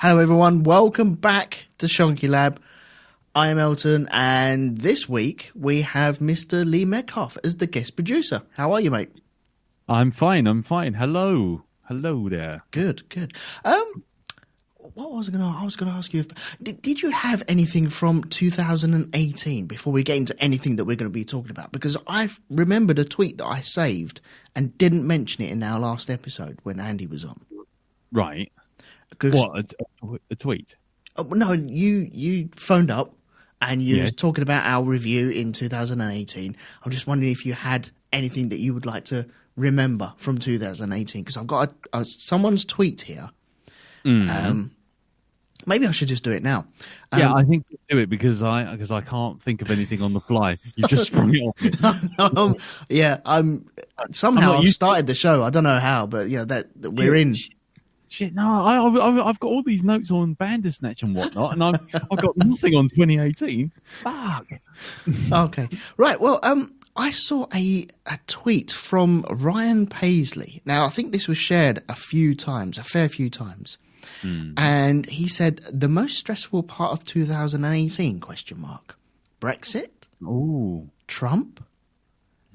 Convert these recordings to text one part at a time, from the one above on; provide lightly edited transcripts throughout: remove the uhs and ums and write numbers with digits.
Hello everyone, welcome back to Shonky Lab. I am Elton, and this week we have Mr. Lee Medcalf as the guest producer. How are you, mate? I'm fine. Hello there. Good. What was I was going to ask you? Did you have anything from 2018 before we get into anything that we're going to be talking about? Because I remembered a tweet that I saved and didn't mention it in our last episode when Andy was on. Right. What, a tweet? No, you phoned up and you was Yeah. talking about our review in 2018. I'm just wondering if you had anything that you would like to remember from 2018, because I've got someone's tweet here. Maybe I should just do it now. Yeah, I think do it because I can't think of anything on the fly. You just sprung it on me. Somehow I'm not I've started the show. I don't know how, but that we're in. Shit, no, I've got all these notes on Bandersnatch and whatnot, and I've got nothing on 2018. Fuck. Okay, right. Well, I saw a tweet from Ryan Paisley. Now, I think this was shared a fair few times. And he said, the most stressful part of 2018, ? Brexit? Ooh. Trump?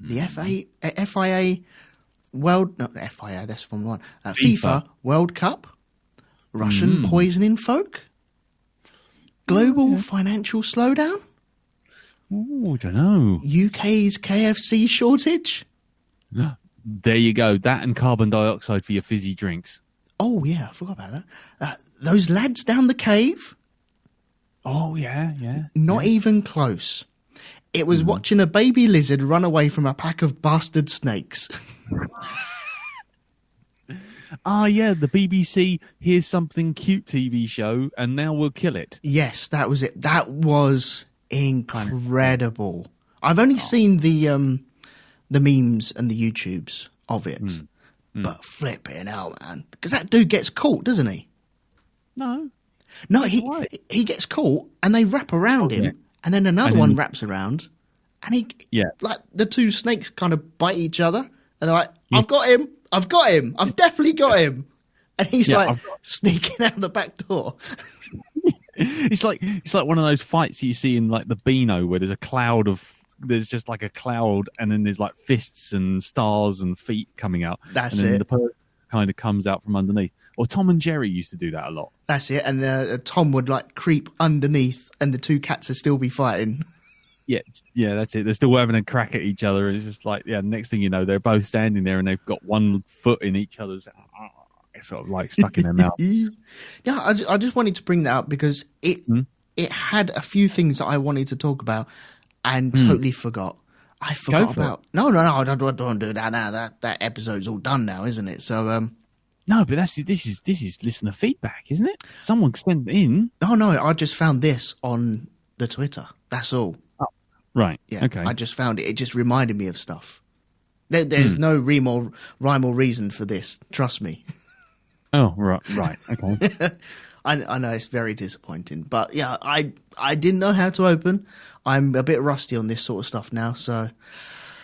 The FIA World... No, FIA, that's Formula 1. FIFA World Cup? Russian poisoning folk? Global financial slowdown? Ooh, I don't know. UK's KFC shortage? There you go. That and carbon dioxide for your fizzy drinks. Oh, yeah, I forgot about that. Those lads down the cave? Oh, yeah. Not even close. It was watching a baby lizard run away from a pack of bastard snakes. Yeah, the BBC Here's Something Cute TV show, and now we'll kill it. Yes, that was it. That was incredible. I've only seen the memes and the YouTubes of it. But flipping out, man. Because that dude gets caught, doesn't he? No, he gets caught, and they wrap around him, and then another one wraps around, and like the two snakes kind of bite each other, and they're like, I've got him, I've definitely got him. And he's sneaking out the back door. It's like one of those fights you see in like the Beano where there's just like a cloud, and then there's like fists and stars and feet coming out. That's and then it. The person kind of comes out from underneath. Or Tom and Jerry used to do that a lot. That's it. And Tom would like creep underneath, and the two cats would still be fighting. Yeah, that's it. They're still having a crack at each other, and it's just like, next thing you know, they're both standing there, and they've got one foot in each other's, sort of like stuck in their mouth. Yeah, I just wanted to bring that up because it had a few things that I wanted to talk about. And totally forgot. I forgot about. No, I don't do that now. That episode's all done now, isn't it? So no, but this is listener feedback, isn't it? Someone sent it in. Oh no, I just found this on the Twitter. That's all. Oh, right. Yeah. Okay. I just found it. It just reminded me of stuff. There's no rhyme or reason for this. Trust me. Oh right. Okay. I know it's very disappointing, but yeah, I didn't know how to open. I'm a bit rusty on this sort of stuff now, so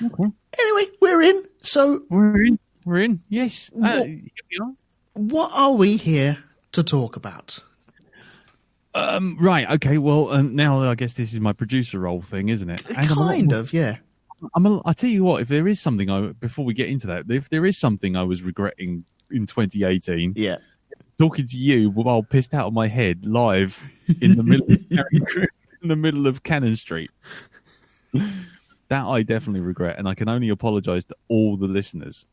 okay. Anyway, we're in. So we're in. Yes. What are we here to talk about? Right. Okay. Well, now I guess this is my producer role thing, isn't it? Kind of, yeah. I tell you what. If there is something before we get into that, if there is something I was regretting in 2018, yeah. Talking to you while pissed out of my head live in the middle of Cannon Street. That I definitely regret, and I can only apologise to all the listeners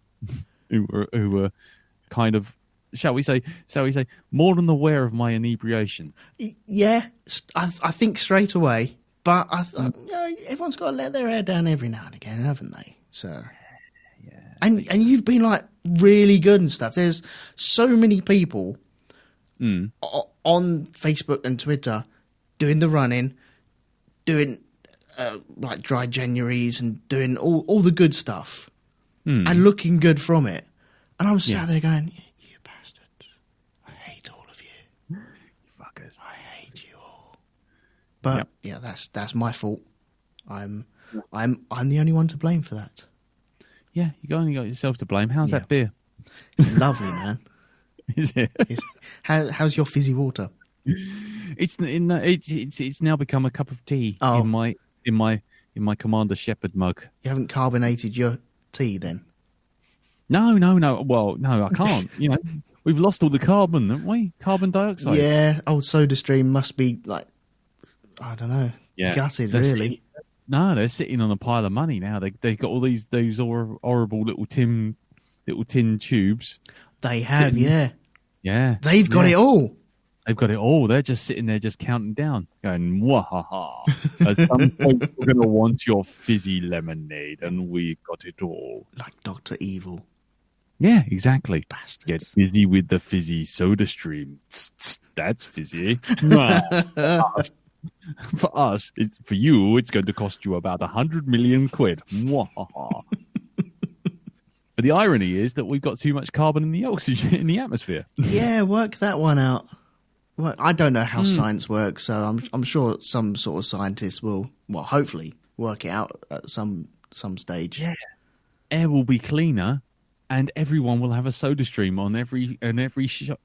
who were kind of, shall we say, more than aware of my inebriation. Yeah, I think straight away, but everyone's got to let their hair down every now and again, haven't they? So. Yeah. And you've been like really good and stuff. There's so many people on Facebook and Twitter doing the running, doing like dry Januaries and doing all the good stuff and looking good from it. And I'm sat there going, you bastards, I hate all of you. You fuckers. I hate you all. But yeah, that's my fault. I'm the only one to blame for that. Yeah, you only got yourself to blame. How's that beer? It's lovely, man. Is it? How's your fizzy water? It's now become a cup of tea in my Commander Shepherd mug. You haven't carbonated your tea then? No. Well, no, I can't. We've lost all the carbon, haven't we? Carbon dioxide. Yeah, old SodaStream must be like, I don't know, gutted, really. They're sitting on a pile of money now. They got all those horrible little tin tubes. They have, yeah. They've got it all. They've got it all. They're just sitting there, just counting down, going, "Wahaha!" At some point, we're going to want your fizzy lemonade, and we've got it all. Like Dr. Evil. Yeah, exactly. Bastards. Get busy with the fizzy soda stream. That's fizzy. For us, for you, it's going to cost you about 100 million quid. But the irony is that we've got too much carbon in the oxygen in the atmosphere. Yeah, work that one out. Well, I don't know how science works, so I'm sure some sort of scientist will, hopefully, work it out at some stage. Yeah, air will be cleaner, and everyone will have a soda stream on every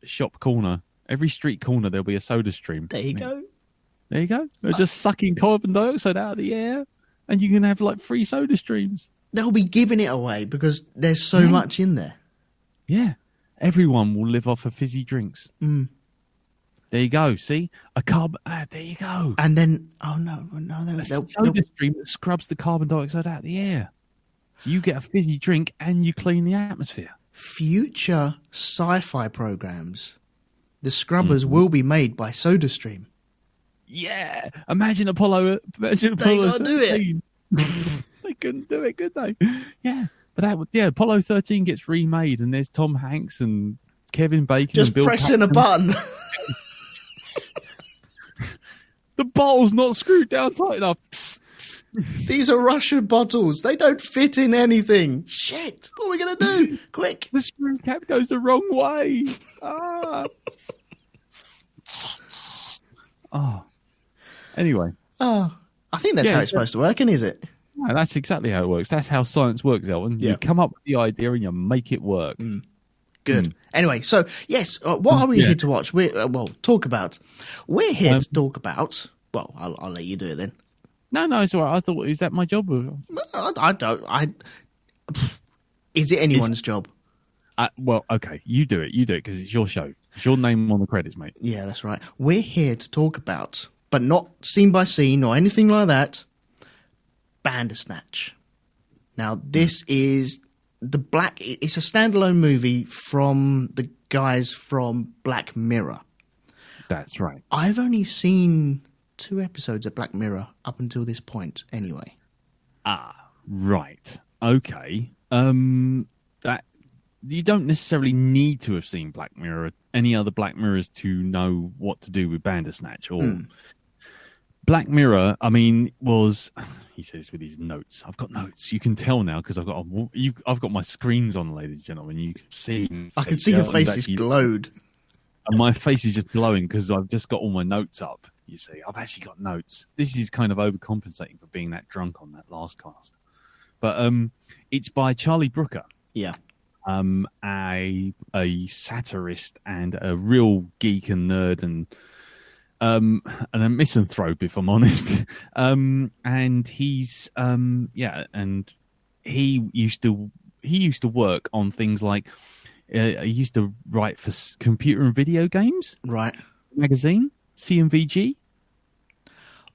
shop corner, every street corner. There'll be a soda stream. There you go. There you go. They're just sucking carbon dioxide out of the air, and you can have like free soda streams. They'll be giving it away because there's so much in there. Yeah, everyone will live off of fizzy drinks. There you go. See, there you go. And then, a soda stream that scrubs the carbon dioxide out of the air. So you get a fizzy drink and you clean the atmosphere. Future sci-fi programs, the scrubbers will be made by SodaStream. Yeah, imagine Apollo. They gotta do it. They couldn't do it, could they? Yeah, but Apollo 13 gets remade, and there's Tom Hanks and Kevin Bacon. Just and Bill pressing Paxton. a button. The bottle's not screwed down tight enough. These are Russian bottles. They don't fit in anything. Shit. What are we going to do? Quick. The screw cap goes the wrong way. Anyway. I think that's how it's supposed to work, isn't it? No, that's exactly how it works. That's how science works, Elton. You come up with the idea and you make it work. Good. Anyway, so, yes, what are we here to watch? Talk about. We're here to talk about... Well, I'll let you do it then. No, it's all right. I thought, is that my job? I don't... Is it anyone's job? Well, okay, you do it because it's your show. It's your name on the credits, mate. Yeah, that's right. We're here to talk about, but not scene by scene or anything like that, Bandersnatch. Now, this is it's a standalone movie from the guys from Black Mirror. That's right. I've only seen 2 episodes of Black Mirror up until this point, anyway. Right. Okay. That you don't necessarily need to have seen Black Mirror, any other Black Mirrors, to know what to do with Bandersnatch. Or Black Mirror, I mean, was, he says with his notes. I've got notes. You can tell now because I've got my screens on, ladies and gentlemen. You can see. I can see your face is glowed. And my face is just glowing because I've just got all my notes up. You see, I've actually got notes. This is kind of overcompensating for being that drunk on that last cast. But it's by Charlie Brooker. Yeah. A satirist and a real geek and nerd and a misanthrope, if I'm honest. And he's and he used to work on things like he used to write for computer and video games, right? Magazine, CMVG.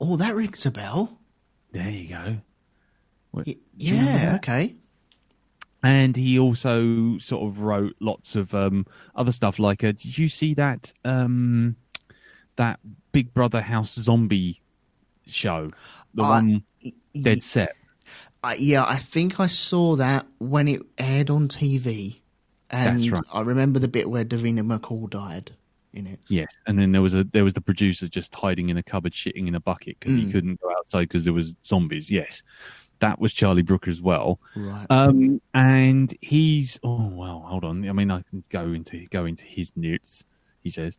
Oh, that rings a bell. There you go. Yeah. Okay. And he also sort of wrote lots of other stuff. Like, did you see that that Big Brother House zombie show, the one Dead Set? Yeah, I think I saw that when it aired on TV. And that's right. I remember the bit where Davina McCall died in it. Yes, and then there was the producer just hiding in a cupboard, shitting in a bucket because he couldn't go outside because there was zombies. Yes, that was Charlie Brooker as well. Right. And he's hold on. I mean, I can go into his notes. He says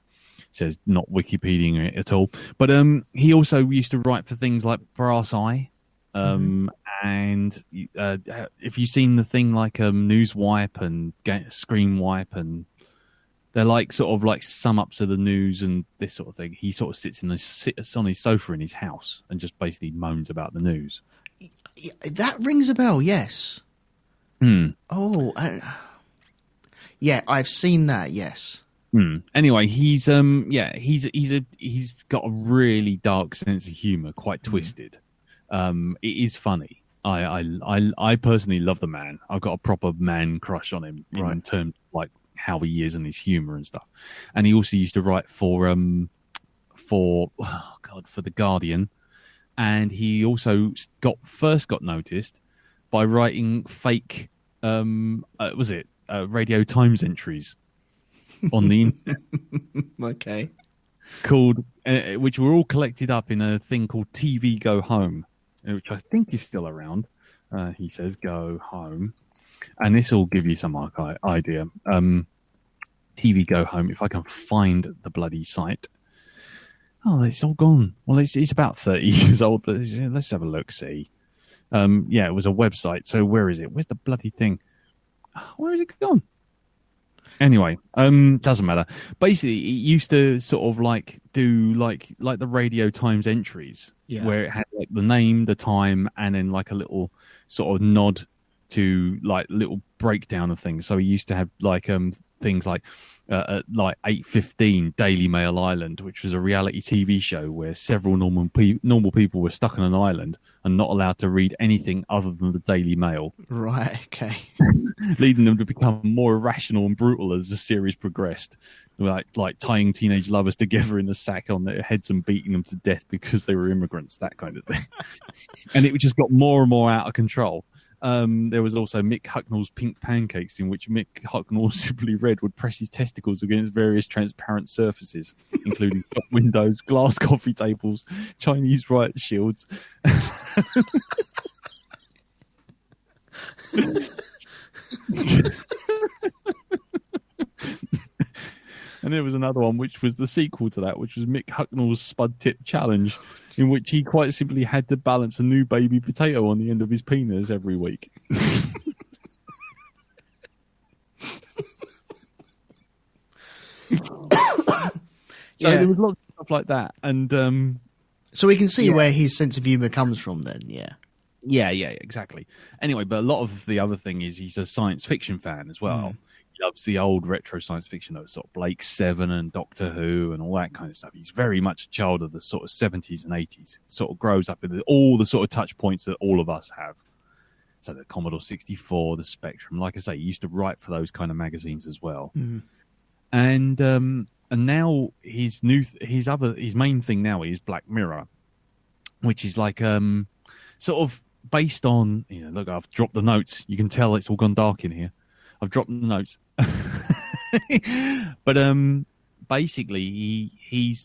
not Wikipediaing it at all, but he also used to write for things like Brass Eye. And if you've seen the thing like Newswipe and Screen Wipe and They're like sort of like sum ups of the news and this sort of thing. He sort of sits on his sofa in his house and just basically moans about the news. That rings a bell. Yes. Oh, yeah, I've seen that. Yes. Anyway, he's got a really dark sense of humor, quite twisted. It is funny. I personally love the man. I've got a proper man crush on him in terms of like how he is and his humor and stuff. And he also used to write for The Guardian, and he also first got noticed by writing fake Radio Times entries on the internet. Okay. Called which were all collected up in a thing called TV Go Home, which I think is still around. He says Go Home, and this will give you some idea. TV Go Home, if I can find the bloody site. Oh, it's all gone. Well, it's about 30 years old, but let's have a look, see. It was a website, so where is it? Where's the bloody thing? Where is it gone? Anyway, doesn't matter. Basically, it used to sort of like do like the Radio Times entries, where it had like the name, the time, and then like a little sort of nod to like little breakdown of things. So he used to have like things like at like 8:15 Daily Mail Island, which was a reality TV show where several normal people were stuck on an island and not allowed to read anything other than the Daily Mail. Right, okay. Leading them to become more irrational and brutal as the series progressed. Like tying teenage lovers together in the sack on their heads and beating them to death because they were immigrants, that kind of thing. And it just got more and more out of control. There was also Mick Hucknall's Pink Pancakes, in which Mick Hucknall, simply red, would press his testicles against various transparent surfaces, including shop windows, glass coffee tables, Chinese riot shields. And there was another one, which was the sequel to that, which was Mick Hucknall's Spud Tip Challenge, in which he quite simply had to balance a new baby potato on the end of his penis every week. So there was lots of stuff like that. And so we can see where his sense of humour comes from then, Yeah, exactly. Anyway, but a lot of the other thing is he's a science fiction fan as well. He loves the old retro science fiction, though, sort of Blake Seven and Doctor Who and all that kind of stuff. He's very much a child of the sort of 70s and 80s. Sort of grows up with all the sort of touch points that all of us have. So the Commodore 64, the Spectrum. Like I say, he used to write for those kind of magazines as well. And now his main thing now is Black Mirror, which is like sort of based on, look, I've dropped the notes. You can tell it's all gone dark in here. I've dropped the notes. But basically he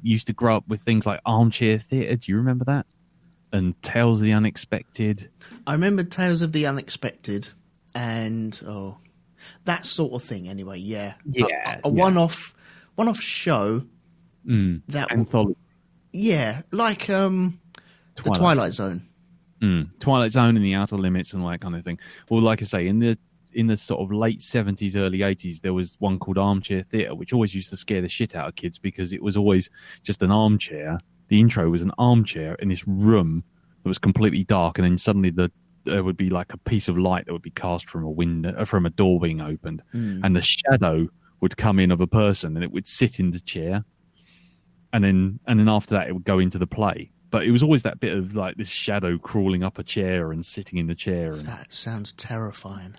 used to grow up with things like Armchair Theatre. Do you remember that? And Tales of the Unexpected. I remember Tales of the Unexpected and that sort of thing anyway, yeah. A one-off show that anthology. Yeah, like the Twilight Zone. Twilight Zone and the Outer Limits and all that kind of thing. Well, like I say, in the sort of late 70s, early 80s, there was one called Armchair Theatre, which always used to scare the shit out of kids because it was always just an armchair. The intro was an armchair in this room that was completely dark, and then suddenly there would be like a piece of light that would be cast from a window, from a door being opened, and the shadow would come in of a person, and it would sit in the chair, and then after that it would go into the play. But it was always that bit of like this shadow crawling up a chair and sitting in the chair. And that sounds terrifying.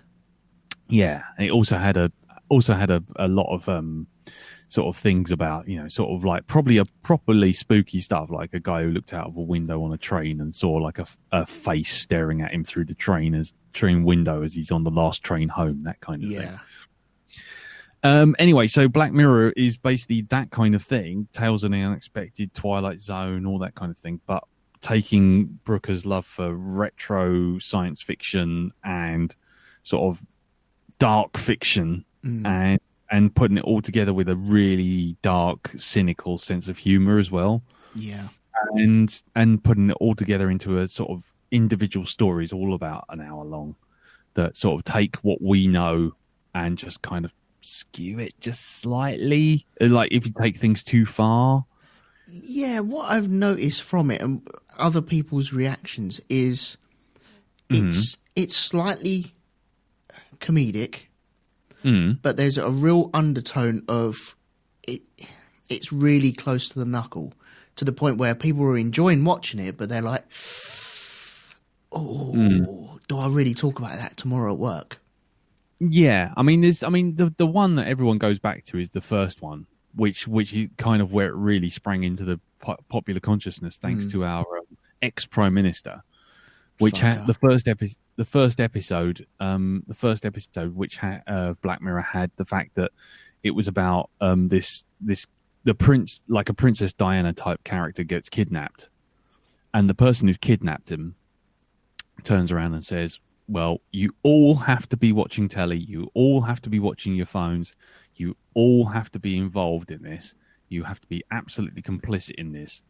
Yeah, and it also had a lot of sort of things about, sort of like probably a properly spooky stuff, like a guy who looked out of a window on a train and saw like a face staring at him through the train window as he's on the last train home, that kind of thing. Anyway, so Black Mirror is basically that kind of thing, Tales of the Unexpected, Twilight Zone, all that kind of thing, but taking Brooker's love for retro science fiction and sort of dark fiction and putting it all together with a really dark, cynical sense of humor as well. Yeah. And putting it all together into a sort of individual stories all about an hour long that sort of take what we know and just kind of skew it just slightly, like if you take things too far. Yeah, what I've noticed from it and other people's reactions is it's slightly comedic, but there's a real undertone of it. It's really close to the knuckle, to the point where people are enjoying watching it, but they're like, "Oh, do I really talk about that tomorrow at work?" Yeah, I mean, the one that everyone goes back to is the first one, which is kind of where it really sprang into the popular consciousness, thanks to our ex-prime minister, which had the first episode, which Black Mirror had the fact that it was about the prince, like a Princess Diana type character, gets kidnapped, and the person who's kidnapped him turns around and says, well, you all have to be watching telly, you all have to be watching your phones, you all have to be involved in this, you have to be absolutely complicit in this,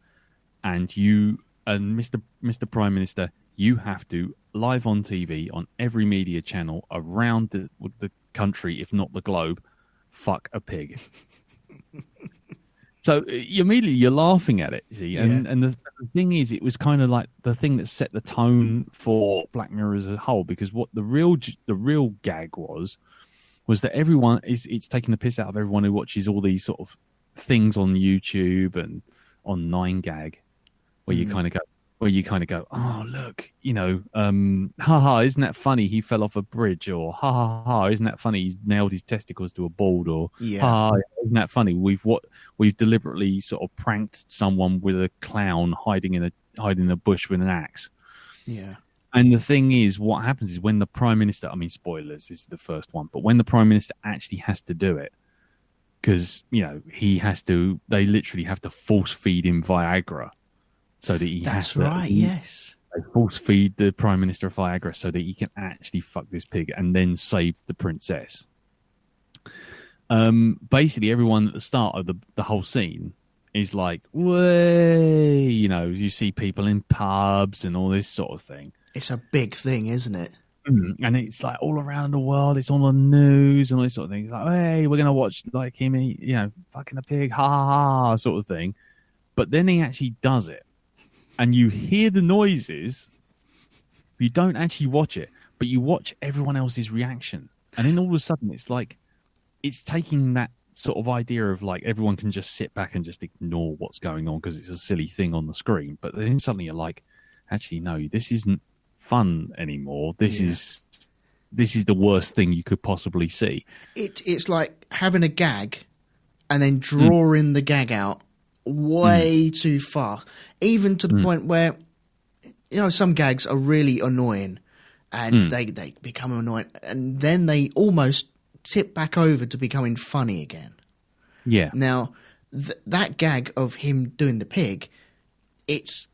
and you and Mr. Prime Minister, you have to, live on TV, on every media channel around the country, if not the globe, fuck a pig. So immediately you're laughing at it, see, and the thing is, it was kind of like the thing that set the tone for Black Mirror as a whole, because what the real gag was that everyone it's taking the piss out of everyone who watches all these sort of things on YouTube and on 9gag, where you kind of go, oh look, haha, isn't that funny? He fell off a bridge, or ha ha ha, isn't that funny? He's nailed his testicles to a board, or ha, isn't that funny? We've deliberately sort of pranked someone with a clown hiding in a bush with an axe. Yeah. And the thing is, what happens is when the Prime Minister, I mean, spoilers, this is the first one, but when the Prime Minister actually has to do it, because they literally have to force feed him Viagra. So that he yes. They force feed the Prime Minister Viagra so that he can actually fuck this pig and then save the princess. Basically, everyone at the start of the whole scene is like, way, you see people in pubs and all this sort of thing. It's a big thing, isn't it? And it's like all around the world. It's on the news and all this sort of thing. It's like, hey, we're going to watch like him, fucking a pig, ha ha ha, sort of thing. But then he actually does it. And you hear the noises, you don't actually watch it, but you watch everyone else's reaction. And then all of a sudden, it's like, it's taking that sort of idea of like everyone can just sit back and just ignore what's going on because it's a silly thing on the screen. But then suddenly you're like, actually, no, this isn't fun anymore. This is the worst thing you could possibly see. It's like having a gag and then drawing the gag out way too far, even to the point where some gags are really annoying and they become annoying, and then they almost tip back over to becoming funny again. Now that gag of him doing the pig, it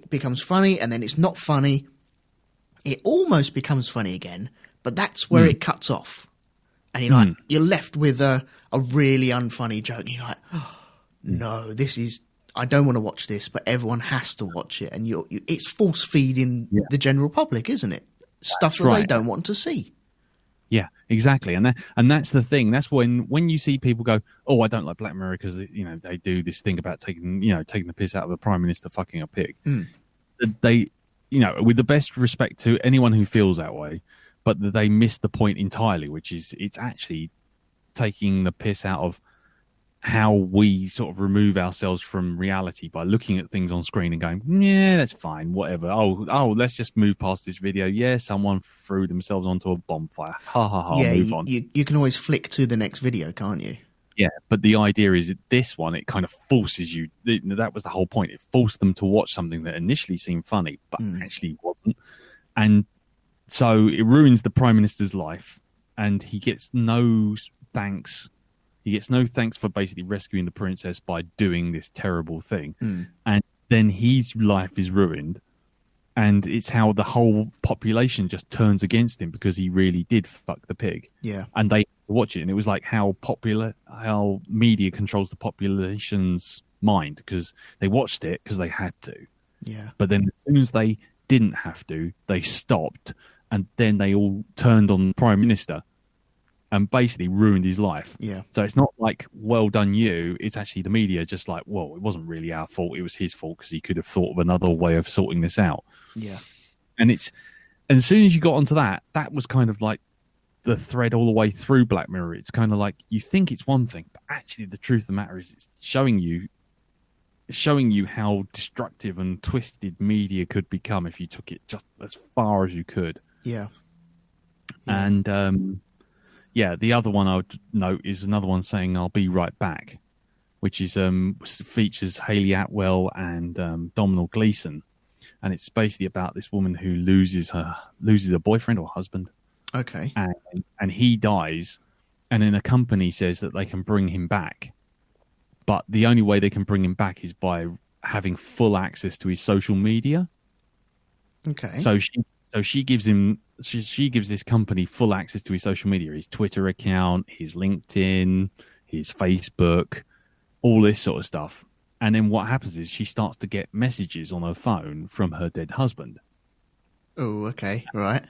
becomes funny, and then it's not funny, it almost becomes funny again, but that's where it cuts off, and you're left with a really unfunny joke, and you're like, oh, no, I don't want to watch this, but everyone has to watch it. And it's force feeding the general public, isn't it? Stuff that they don't want to see. Yeah, exactly. And that's the thing. That's when you see people go, oh, I don't like Black Mirror because they do this thing about taking the piss out of the Prime Minister fucking a pig. They, with the best respect to anyone who feels that way, but they miss the point entirely, which is it's actually taking the piss out of how we sort of remove ourselves from reality by looking at things on screen and going, yeah, that's fine, whatever. Oh, let's just move past this video. Yeah, someone threw themselves onto a bonfire. Ha ha ha. Yeah, move on. You can always flick to the next video, can't you? Yeah, but the idea is that this one, it kind of forces you. That was the whole point. It forced them to watch something that initially seemed funny, but actually wasn't. And so it ruins the Prime Minister's life, and he gets no thanks. He gets no thanks for basically rescuing the princess by doing this terrible thing. And then his life is ruined. And it's how the whole population just turns against him because he really did fuck the pig. Yeah. And they watch it. And it was like how media controls the population's mind, because they watched it because they had to. Yeah. But then as soon as they didn't have to, they stopped. And then they all turned on the Prime Minister. and basically ruined his life. Yeah. So it's not like, well done you. It's actually the media just like, well, it wasn't really our fault. It was his fault because he could have thought of another way of sorting this out. Yeah. And as soon as you got onto that was kind of like the thread all the way through Black Mirror. It's kind of like you think it's one thing, but actually the truth of the matter is it's showing you how destructive and twisted media could become if you took it just as far as you could. Yeah. And the other one I would note is another one saying "I'll be right back," which is features Hayley Atwell and Domhnall Gleeson, and it's basically about this woman who loses her boyfriend or husband. Okay. And he dies, and then a company says that they can bring him back, but the only way they can bring him back is by having full access to his social media. Okay. So she gives this company full access to his social media, his Twitter account, his LinkedIn, his Facebook, all this sort of stuff. And then what happens is she starts to get messages on her phone from her dead husband. Oh, okay. Right.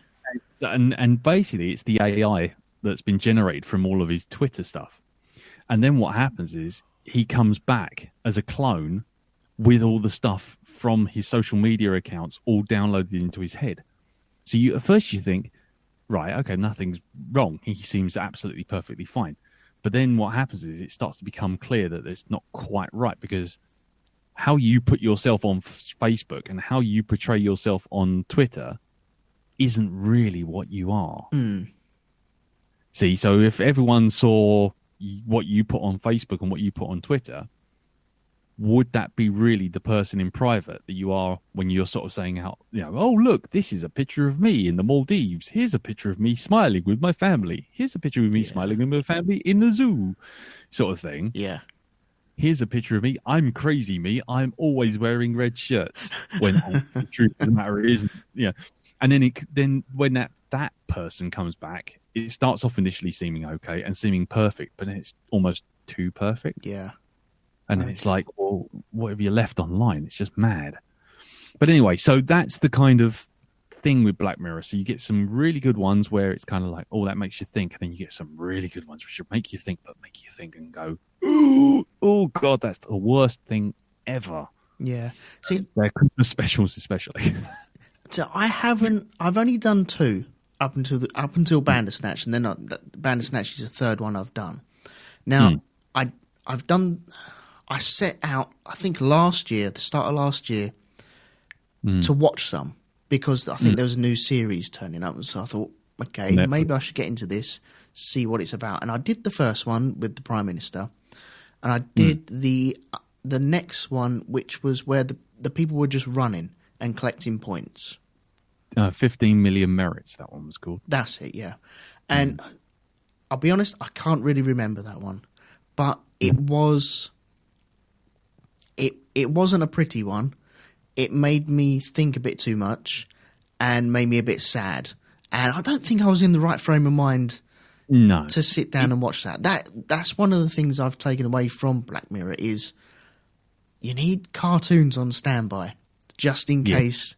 And basically it's the AI that's been generated from all of his Twitter stuff. And then what happens is he comes back as a clone with all the stuff from his social media accounts all downloaded into his head. So at first you think, right, okay, nothing's wrong. He seems absolutely perfectly fine. But then what happens is it starts to become clear that it's not quite right, because how you put yourself on Facebook and how you portray yourself on Twitter isn't really what you are. Mm. See, so if everyone saw what you put on Facebook and what you put on Twitter, would that be really the person in private that you are when you're sort of saying out, oh, look, this is a picture of me in the Maldives. Here's a picture of me smiling with my family. Here's a picture of me smiling with my family in the zoo, sort of thing. Yeah. Here's a picture of me. I'm crazy me. I'm always wearing red shirts. When the truth of the matter is, And then when that person comes back, it starts off initially seeming okay and seeming perfect, but then it's almost too perfect. Yeah. And then it's like, well, what have you left online? It's just mad. But anyway, so that's the kind of thing with Black Mirror. So you get some really good ones where it's kind of like, oh, that makes you think. And then you get some really good ones which make you think, but make you think and go, oh, God, that's the worst thing ever. Yeah. See, their Christmas specials especially. So I've only done 2 up until Bandersnatch, and then Bandersnatch is the third one I've done. Now, I set out, I think the start of last year, to watch some, because I think there was a new series turning up, and so I thought, okay, Netflix. Maybe I should get into this, see what it's about. And I did the first one with the Prime Minister, and I did the next one, which was where the people were just running and collecting points. 15 million merits, that one was called. That's it, yeah. And I'll be honest, I can't really remember that one, but it was. It wasn't a pretty one. It made me think a bit too much and made me a bit sad. And I don't think I was in the right frame of mind to sit down and watch that. That's one of the things I've taken away from Black Mirror is you need cartoons on standby just in case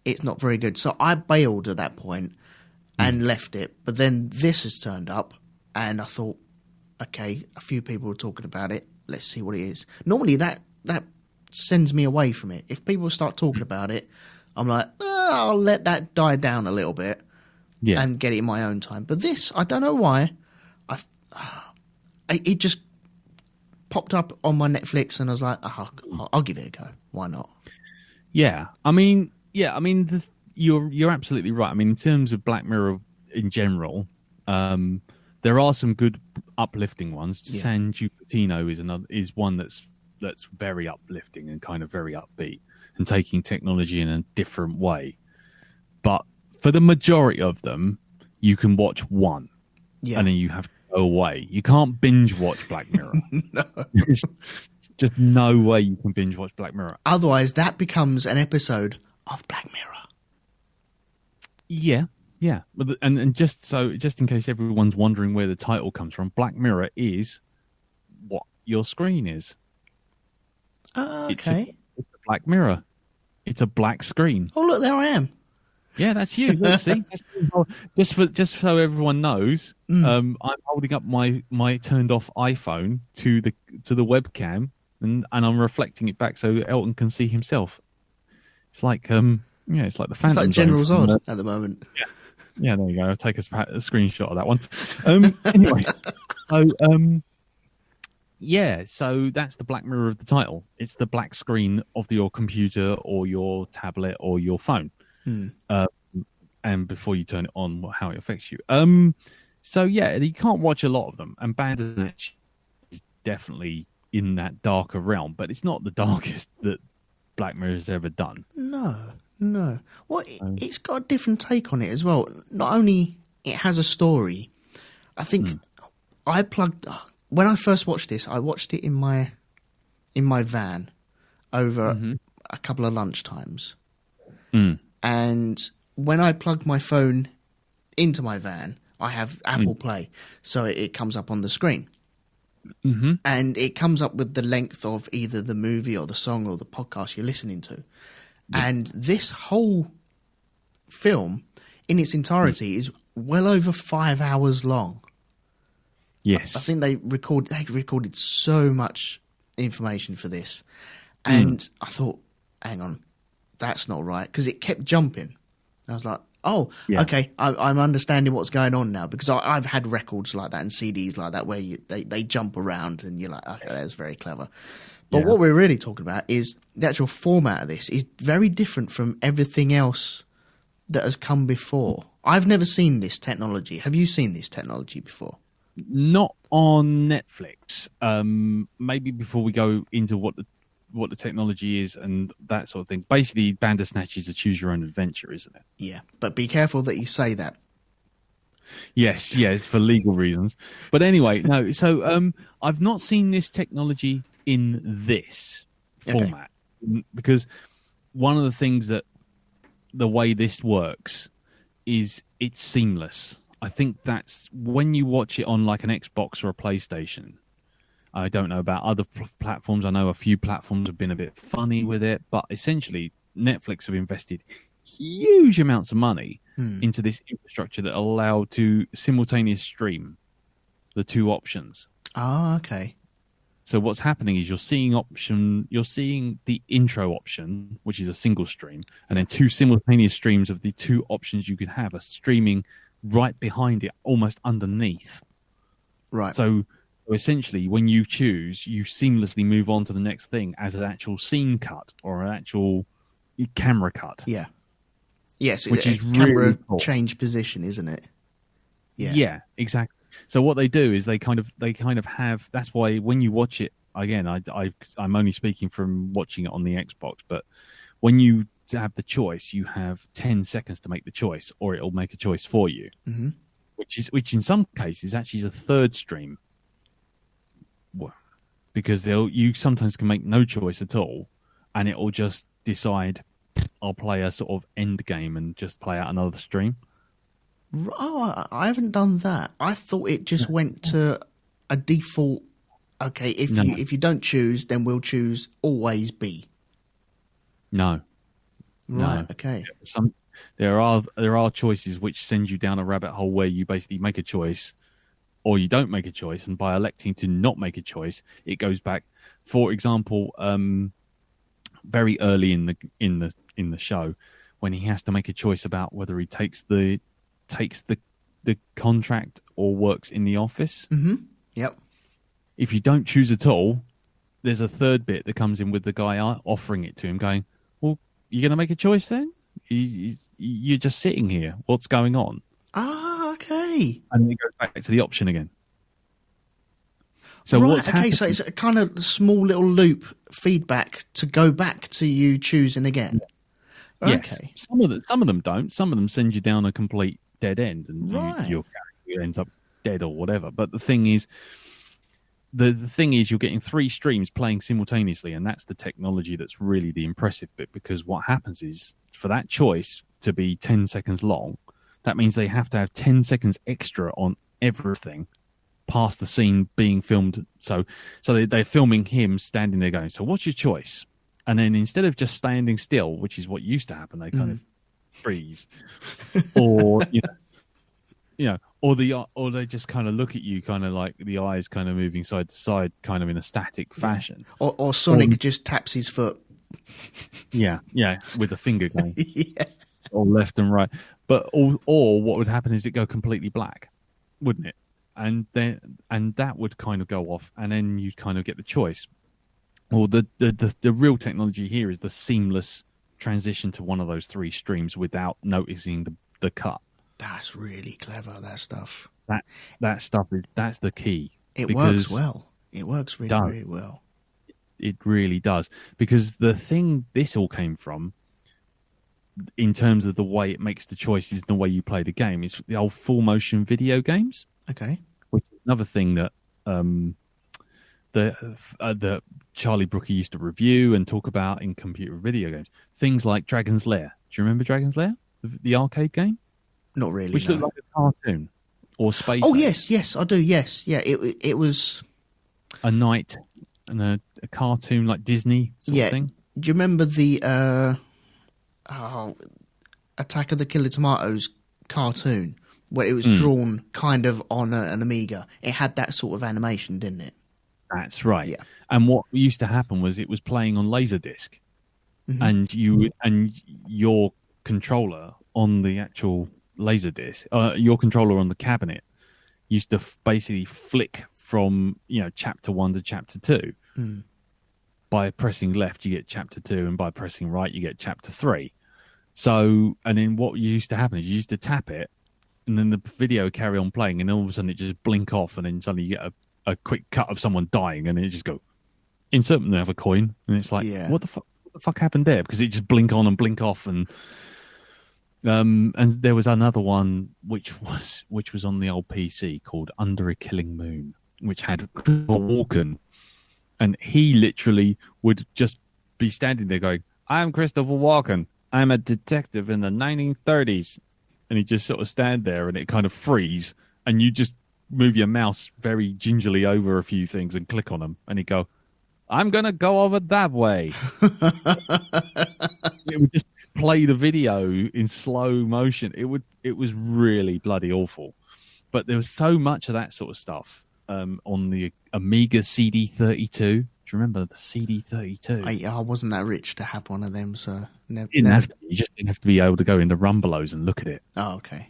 it's not very good. So I bailed at that point and left it. But then this has turned up and I thought, okay, a few people are talking about it. Let's see what it is. Normally that sends me away from it. If people start talking about it, I'm like, I'll let that die down a little bit and get it in my own time. But this, I don't know why, it just popped up on my Netflix and I was like, I'll give it a go. Why not? Yeah. I mean, you're absolutely right. I mean, in terms of Black Mirror in general, there are some good uplifting ones. San Cupertino is one that's very uplifting and kind of very upbeat and taking technology in a different way. But for the majority of them, you can watch one and then you have to go away. You can't binge watch Black Mirror. No. Just no way you can binge watch Black Mirror. Otherwise, that becomes an episode of Black Mirror. Yeah. But and just in case everyone's wondering where the title comes from, Black Mirror is what your screen is. Okay. It's a Black Mirror. It's a black screen. Oh, look, there I am. Yeah, that's you. Look, see, just so everyone knows, I'm holding up my turned off iPhone to the webcam, and I'm reflecting it back so Elton can see himself. It's like it's like the Phantom. It's like General Zod at the moment. Yeah, there you go. I'll take a screenshot of that one. Anyway, so that's the black mirror of the title. It's the black screen of your computer or your tablet or your phone. And before you turn it on, how it affects you. So yeah, you can't watch a lot of them. And Bandersnatch is definitely in that darker realm, but it's not the darkest that Black Mirror has ever done. No. Well, it's got a different take on it as well. Not only it has a story. I think when I first watched this, I watched it in my van over a couple of lunchtimes. And when I plug my phone into my van, I have Apple Play, so it comes up on the screen. And it comes up with the length of either the movie or the song or the podcast you're listening to. And this whole film, in its entirety, is well over 5 hours long. Yes. I think they recorded so much information for this. And I thought, hang on, that's not right, because it kept jumping. I was like, okay, I'm understanding what's going on now, because I've had records like that and CDs like that where they jump around and you're like, okay, that's very clever. But what we're really talking about is the actual format of this is very different from everything else that has come before. I've never seen this technology. Have you seen this technology before? Not on Netflix. Maybe before we go into what the technology is and that sort of thing. Basically, Bandersnatch is a choose-your-own-adventure, isn't it? Yeah, but be careful that you say that. Yes, for legal reasons. But anyway, no. So I've not seen this technology in this format because one of the things that the way this works is it's seamless. I think that's when you watch it on like an Xbox or a PlayStation. I don't know about other platforms. I know a few platforms have been a bit funny with it, but essentially Netflix have invested huge amounts of money into this infrastructure that allow to simultaneous stream the two options. Oh, okay. So what's happening is you're seeing the intro option, which is a single stream, and then two simultaneous streams of the two options you could have are streaming right behind it, almost underneath. Right. So essentially, when you choose, you seamlessly move on to the next thing as an actual scene cut or an actual camera cut. Yeah. Yes, which is camera really cool. Change position, isn't it? Yeah, exactly. So what they do is they kind of have. That's why when you watch it again, I'm only speaking from watching it on the Xbox, but when you have the choice, you have 10 seconds to make the choice, or it'll make a choice for you. Which in some cases actually is a third stream. Because you sometimes can make no choice at all, and it will just decide, I'll play a sort of end game and just play out another stream. Oh, I haven't done that. I thought it just went to a default. Okay, if you don't choose, then we'll choose always B. No. Right. No. Okay. There are choices which send you down a rabbit hole where you basically make a choice, or you don't make a choice, and by electing to not make a choice, it goes back. For example, very early in the show, when he has to make a choice about whether he takes the contract or works in the office. Yep. If you don't choose at all, there's a third bit that comes in with the guy offering it to him, going, "Well, you're going to make a choice then? You're just sitting here. What's going on?" Ah, okay. And then it goes back to the option again. So right, okay, so it's a kind of small little loop feedback to go back to you choosing again. Yes. Okay. Some of them don't. Some of them send you down a complete dead end, and your character ends up dead or whatever. But the thing is, the thing is, you're getting three streams playing simultaneously, and that's the technology that's really the impressive bit. Because what happens is, for that choice to be 10 seconds long, that means they have to have 10 seconds extra on everything past the scene being filmed. So they're filming him standing there going, "So what's your choice?" And then instead of just standing still, which is what used to happen, they kind of freeze, or or they just kind of look at you, kind of like the eyes kind of moving side to side, kind of in a static fashion. Or Sonic just taps his foot. Yeah, with the finger going, Yeah. or left and right. But or what would happen is it go completely black, wouldn't it? And that would kind of go off, and then you'd kind of get the choice. Or the real technology here is the seamless transition to one of those three streams without noticing the cut. That's really clever, that stuff. That stuff that's the key. It works well. It works really, really well. It really does. Because the thing this all came from, in terms of the way it makes the choices and the way you play the game, is the old full motion video games. Okay. Which is another thing that the Charlie Brooker used to review and talk about in computer video games. Things like Dragon's Lair. Do you remember Dragon's Lair? The arcade game? Not really. Which no. looked like a cartoon or Space. Oh, yes, I do. Yes, yeah. It was a knight and a cartoon like Disney sort of thing. Do you remember the Attack of the Killer Tomatoes cartoon where it was drawn kind of on an Amiga? It had that sort of animation, didn't it? That's right. Yeah. And what used to happen was it was playing on Laserdisc, and your controller on the actual Laserdisc, your controller on the cabinet used to basically flick from chapter 1 to chapter 2. By pressing left you get chapter 2, and by pressing right you get chapter 3. So, and then what used to happen is you used to tap it, and then the video carry on playing, and all of a sudden it just blink off, and then suddenly you get a quick cut of someone dying, and then it just go insert another coin, and it's like, what the fuck happened there? Because it just blink on and blink off. And there was another one which was on the old PC called Under a Killing Moon, which had Christopher Walken, and he literally would just be standing there going, "I'm Christopher Walken. I'm a detective in the 1930s," and he'd just sort of stand there, and it kind of freeze, and you just move your mouse very gingerly over a few things and click on them, and he'd go, "I'm gonna go over that way." It would just play the video in slow motion. It was really bloody awful. But there was so much of that sort of stuff on the Amiga CD32. Do you remember the CD32? I wasn't that rich to have one of them, so you just didn't have to be able to go into Rumbelows and look at it. Oh, okay.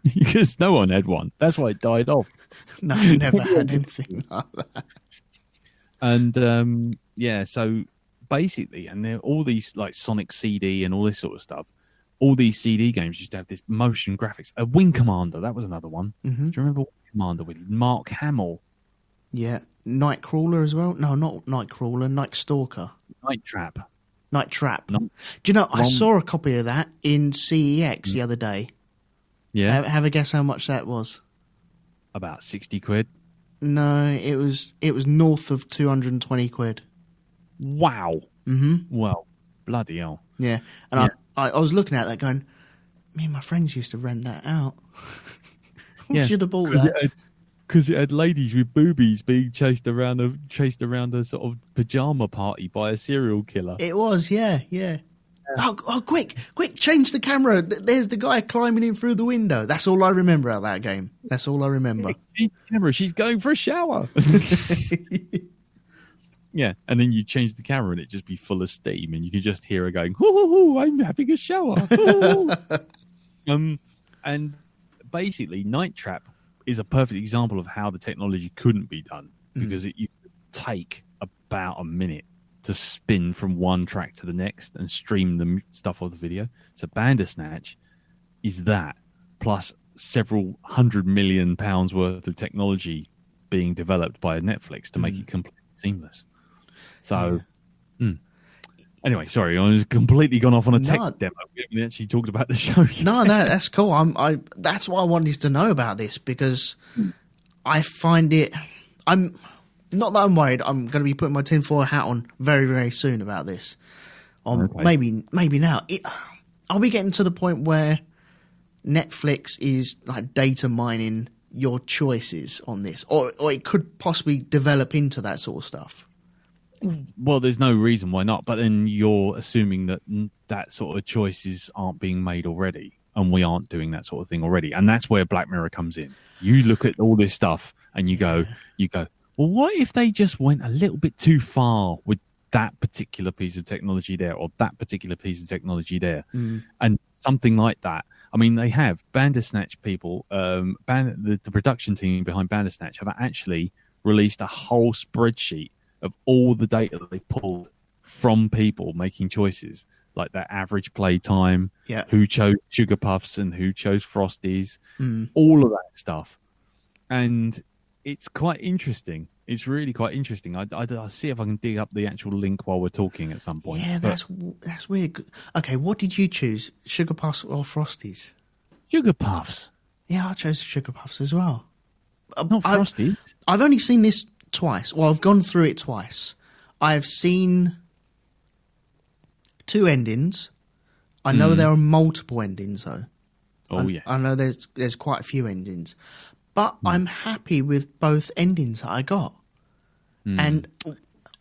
Because no one had one. That's why it died off. No, I never had anything like that. And so basically, and there all these like Sonic CD and all this sort of stuff, all these CD games used to have this motion graphics. A Wing Commander, that was another one. Mm-hmm. Do you remember Wing Commander with Mark Hamill? Yeah. Nightcrawler as well? No, not Nightcrawler, Night Stalker. Night Trap. Do you know, I saw a copy of that in CEX the other day. Yeah. Have a guess how much that was? About 60 quid. No, it was north of 220 quid. Wow. Mm-hmm. Well, bloody hell. Yeah. And I was looking at that going, me and my friends used to rent that out. We should have bought that. Because it had ladies with boobies being chased around a sort of pajama party by a serial killer. It was, yeah. Oh, quick, change the camera. There's the guy climbing in through the window. That's all I remember out of that game. That's all I remember. Camera, she's going for a shower. Yeah, and then you change the camera and it'd just be full of steam, and you could just hear her going, "Hoo, I'm having a shower." And basically, Night Trap is a perfect example of how the technology couldn't be done, because you take about a minute to spin from one track to the next and stream the stuff off the video. So Bandersnatch is that, plus several £100 million worth of technology being developed by Netflix to make it completely seamless. So, anyway, sorry, I was completely gone off on a tech demo. We haven't actually talked about the show yet. No, that's cool. That's why I wanted to know about this, because I find it. I'm not that I'm worried. I'm going to be putting my tinfoil hat on very, very soon about this. Maybe now. Are we getting to the point where Netflix is like data mining your choices on this, or it could possibly develop into that sort of stuff? Well, there's no reason why not. But then you're assuming that that sort of choices aren't being made already, and we aren't doing that sort of thing already. And that's where Black Mirror comes in. You look at all this stuff and you go, well, what if they just went a little bit too far with that particular piece of technology there, or that particular piece of technology there, and something like that. I mean, they have Bandersnatch people, the production team behind Bandersnatch have actually released a whole spreadsheet of all the data that they've pulled from people making choices, like their average play time, who chose Sugar Puffs and who chose Frosties, all of that stuff. And it's quite interesting. It's really quite interesting. I'll see if I can dig up the actual link while we're talking at some point. Yeah, that's weird. Okay, what did you choose? Sugar Puffs or Frosties? Sugar Puffs. Yeah, I chose Sugar Puffs as well. Not Frosties. I've only seen this twice. Well, I've gone through it twice. I've seen 2 endings. I know there are multiple endings, though. Yes. I know there's quite a few endings. But I'm happy with both endings that I got. And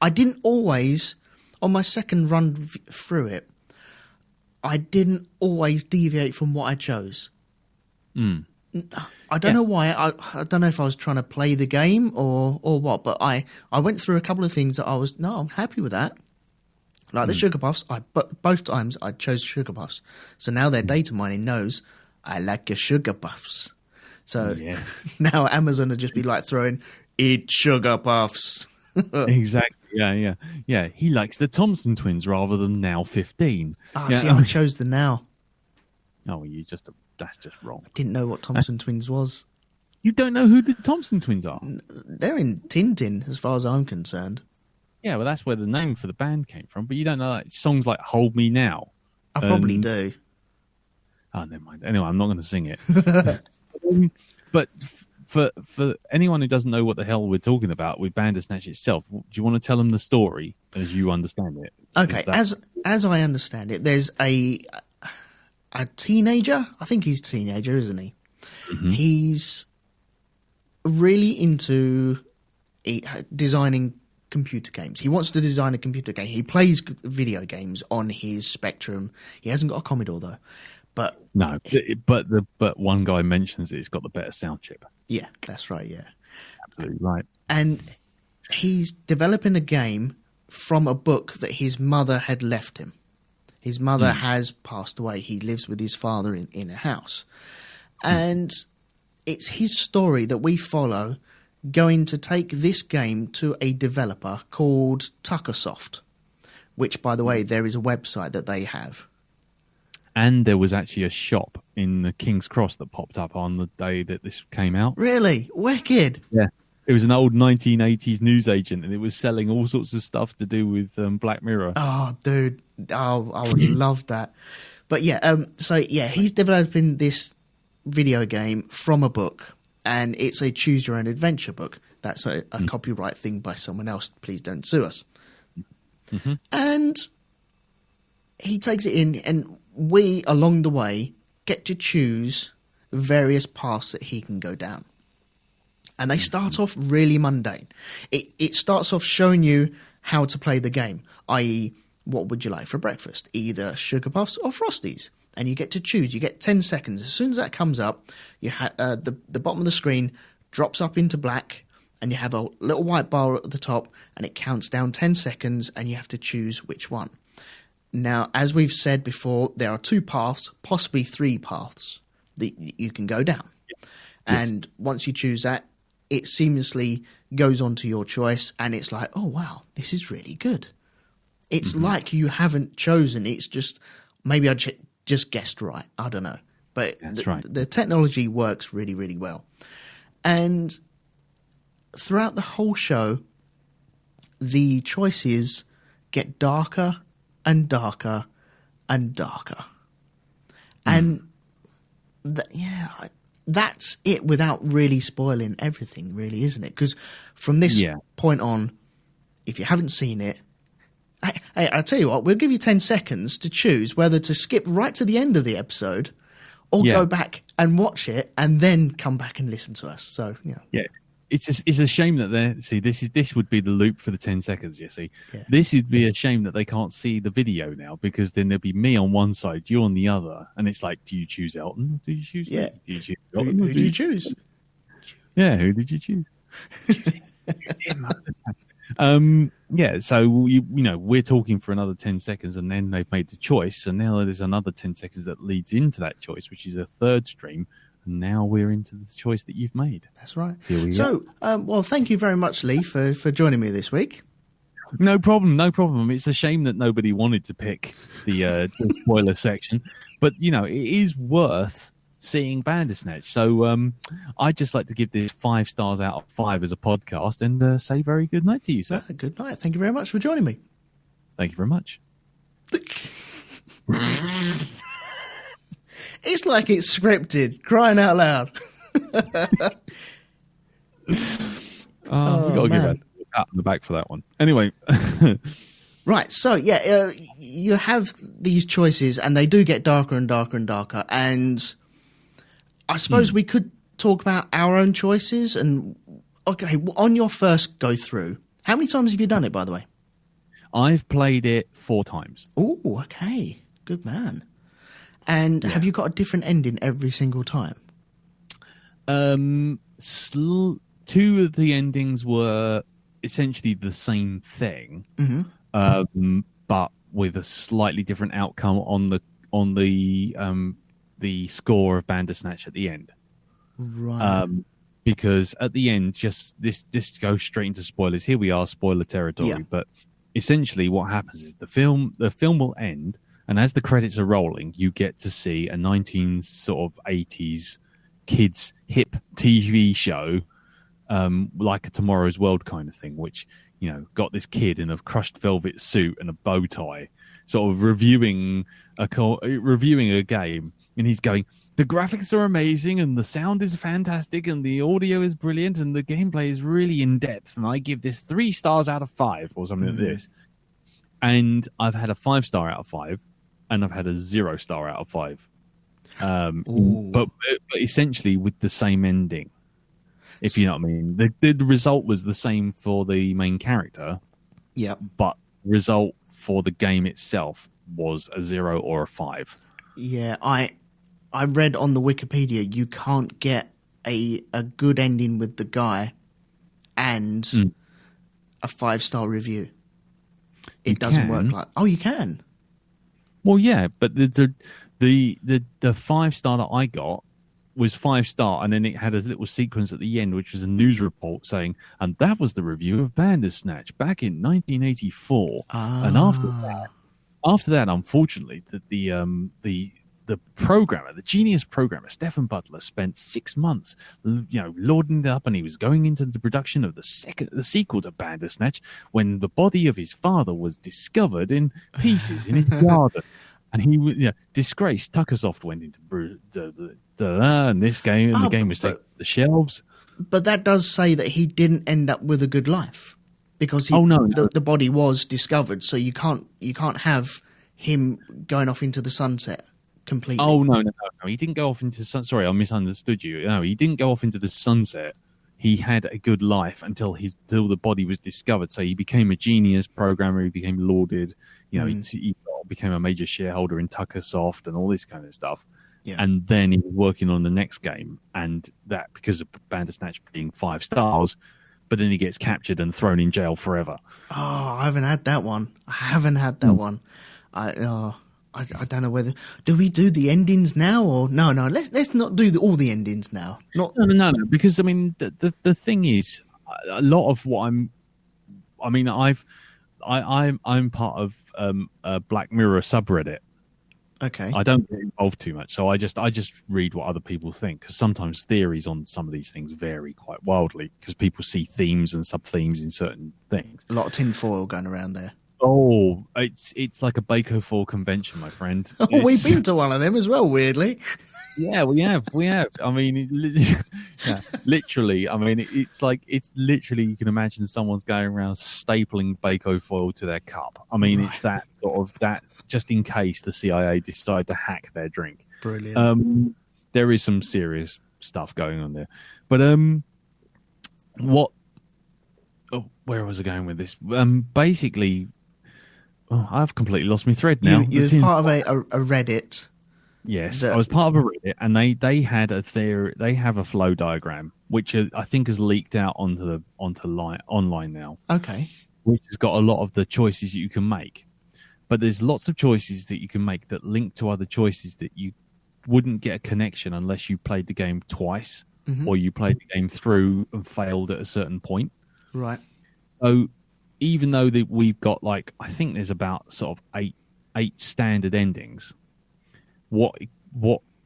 I didn't always, on my second run through it, I didn't always deviate from what I chose. I don't know why. I don't know if I was trying to play the game or what, but I went through a couple of things that I'm happy with that. Like the Sugar Puffs, but both times I chose Sugar Puffs. So now their data mining knows I like your Sugar Puffs. So now Amazon will just be like throwing, eat Sugar Puffs. Exactly. Yeah. He likes the Thompson twins rather than Now 15. See, I chose the Now. Oh, that's just wrong. I didn't know what Thompson twins was. You don't know who the Thompson twins are? They're in Tintin, as far as I'm concerned. Yeah, well, that's where the name for the band came from. But you don't know songs like Hold Me Now. I probably do. Oh, never mind. Anyway, I'm not going to sing it. But for anyone who doesn't know what the hell we're talking about with Bandersnatch itself, do you want to tell them the story as you understand it? Okay, as I understand it, there's a teenager. I think he's a teenager, isn't he? Mm-hmm. He's really into designing computer games. He wants to design a computer game. He plays video games on his Spectrum. He hasn't got a Commodore though. But no, but one guy mentions it's got the better sound chip. Yeah, that's right. Yeah, absolutely right. And he's developing a game from a book that his mother had left him. His mother has passed away. He lives with his father in a house, and it's his story that we follow, going to take this game to a developer called Tuckersoft, which, by the way, there is a website that they have. And there was actually a shop in the King's Cross that popped up on the day that this came out. Really? Wicked. Yeah. It was an old 1980s newsagent, and it was selling all sorts of stuff to do with Black Mirror. Oh, dude. Oh, I would love that. But yeah, he's developing this video game from a book, and it's a choose-your-own-adventure book. That's a copyright thing by someone else. Please don't sue us. Mm-hmm. And he takes it in, and we, along the way, get to choose various paths that he can go down. And they start off really mundane. It starts off showing you how to play the game, i.e., what would you like for breakfast? Either Sugar Puffs or Frosties. And you get to choose. You get 10 seconds. As soon as that comes up, you the bottom of the screen drops up into black, and you have a little white bar at the top, and it counts down 10 seconds, and you have to choose which one. Now, as we've said before, there are 2 paths, possibly 3 paths that you can go down. Yes. And once you choose that, it seamlessly goes on to your choice, and it's like, oh, wow, this is really good. It's like you haven't chosen. It's just, maybe I just guessed right. I don't know. But the technology works really, really well. And throughout the whole show, the choices get darker and darker and darker. And that's it without really spoiling everything, really, isn't it? Because from this point on, if you haven't seen it, I tell you what, we'll give you 10 seconds to choose whether to skip right to the end of the episode or go back and watch it and then come back and listen to us. So, yeah. it's a shame that this would be the loop for the 10 seconds. You see, Yeah. this would be a shame that they can't see the video now, because then there'll be me on one side, you on the other, and it's like, do you choose Elton? Do you choose? Yeah. Do you choose Who Elton? do you choose? Yeah, who did you choose? Yeah, so we're talking for another 10 seconds, and then they've made the choice, and now there's another 10 seconds that leads into that choice, which is a third stream, and now we're into the choice that you've made. That's right. Here we So, well, thank you very much, Lee, for joining me this week. No problem. It's a shame that nobody wanted to pick the spoiler section, but it is worth seeing Bandersnatch. So I'd just like to give this 5 stars out of 5 as a podcast, and say very good night to you, sir. Good night. Thank you very much for joining me. Thank you very much. It's like it's scripted, crying out loud. We got to give a pat on the back for that one. Anyway. Right, so you have these choices, and they do get darker and darker and darker, and I suppose we could talk about our own choices. And okay, on your first go through, how many times have you done it, by the way? I've played it 4 times. Oh, okay. Good man. And have you got a different ending every single time? 2 of the endings were essentially the same thing, but with a slightly different outcome on the score of Bandersnatch at the end. Right. Because at the end, just goes straight into spoilers. Here we are, spoiler territory. Yeah. But essentially, what happens is the film will end, and as the credits are rolling, you get to see a 1980s kids hip TV show, like a Tomorrow's World kind of thing, which got this kid in a crushed velvet suit and a bow tie, sort of reviewing a game, and he's going, the graphics are amazing, and the sound is fantastic, and the audio is brilliant, and the gameplay is really in depth, and I give this 3 stars out of 5 or something like this. And I've had a 5 star out of 5, and I've had a 0 star out of 5. But essentially with the same ending, if you know what I mean. The result was the same for the main character. Yeah. But result for the game itself was a 0 or a 5. Yeah, I read on the Wikipedia you can't get a good ending with the guy and a 5-star review. It doesn't work like... Oh, you can? Well, yeah, but the 5-star that I got was 5-star, and then it had a little sequence at the end, which was a news report saying, and that was the review of Bandersnatch back in 1984. And after that, unfortunately, the programmer, the genius programmer, Stefan Butler, spent 6 months, lording it up, and he was going into the production of the sequel to Bandersnatch when the body of his father was discovered in pieces in his garden. And he disgraced. Tuckersoft went into and this game, and the game was taken to the shelves. But that does say that he didn't end up with a good life, because the body was discovered. So you can't have him going off into the sunset completely. Oh no! He didn't go off into the sun. Sorry, I misunderstood you. No, he didn't go off into the sunset. He had a good life until the body was discovered. So he became a genius programmer. He became lauded. He became a major shareholder in Tuckersoft and all this kind of stuff. Yeah. And then he was working on the next game, and that because of Bandersnatch being 5 stars, but then he gets captured and thrown in jail forever. Oh, I haven't had that one. I I don't know whether... Do we do the endings now or... No, let's not do all the endings now. No, because, I mean, the thing is, a lot of what I'm part of a Black Mirror subreddit. Okay. I don't get involved too much, so I just read what other people think, because sometimes theories on some of these things vary quite wildly, because people see themes and sub-themes in certain things. A lot of tinfoil going around there. Oh, it's like a Baco 4 convention, my friend. Oh, we've been to one of them as well, weirdly. Yeah, we have. I mean, literally. I mean, it's literally, you can imagine someone's going around stapling Baco foil to their cup. I mean, It's that sort of that, just in case the CIA decide to hack their drink. Brilliant. There is some serious stuff going on there, but what? Oh, where was I going with this? Basically, I've completely lost my thread now. You was part of a Reddit. Yes, I was part of a Reddit, and they had a theory. They have a flow diagram, which I think has leaked out onto online now. Okay, which has got a lot of the choices you can make, but there's lots of choices that you can make that link to other choices that you wouldn't get a connection unless you played the game twice, or you played the game through and failed at a certain point. Right. So even though that we've got I think there's about sort of eight standard endings. What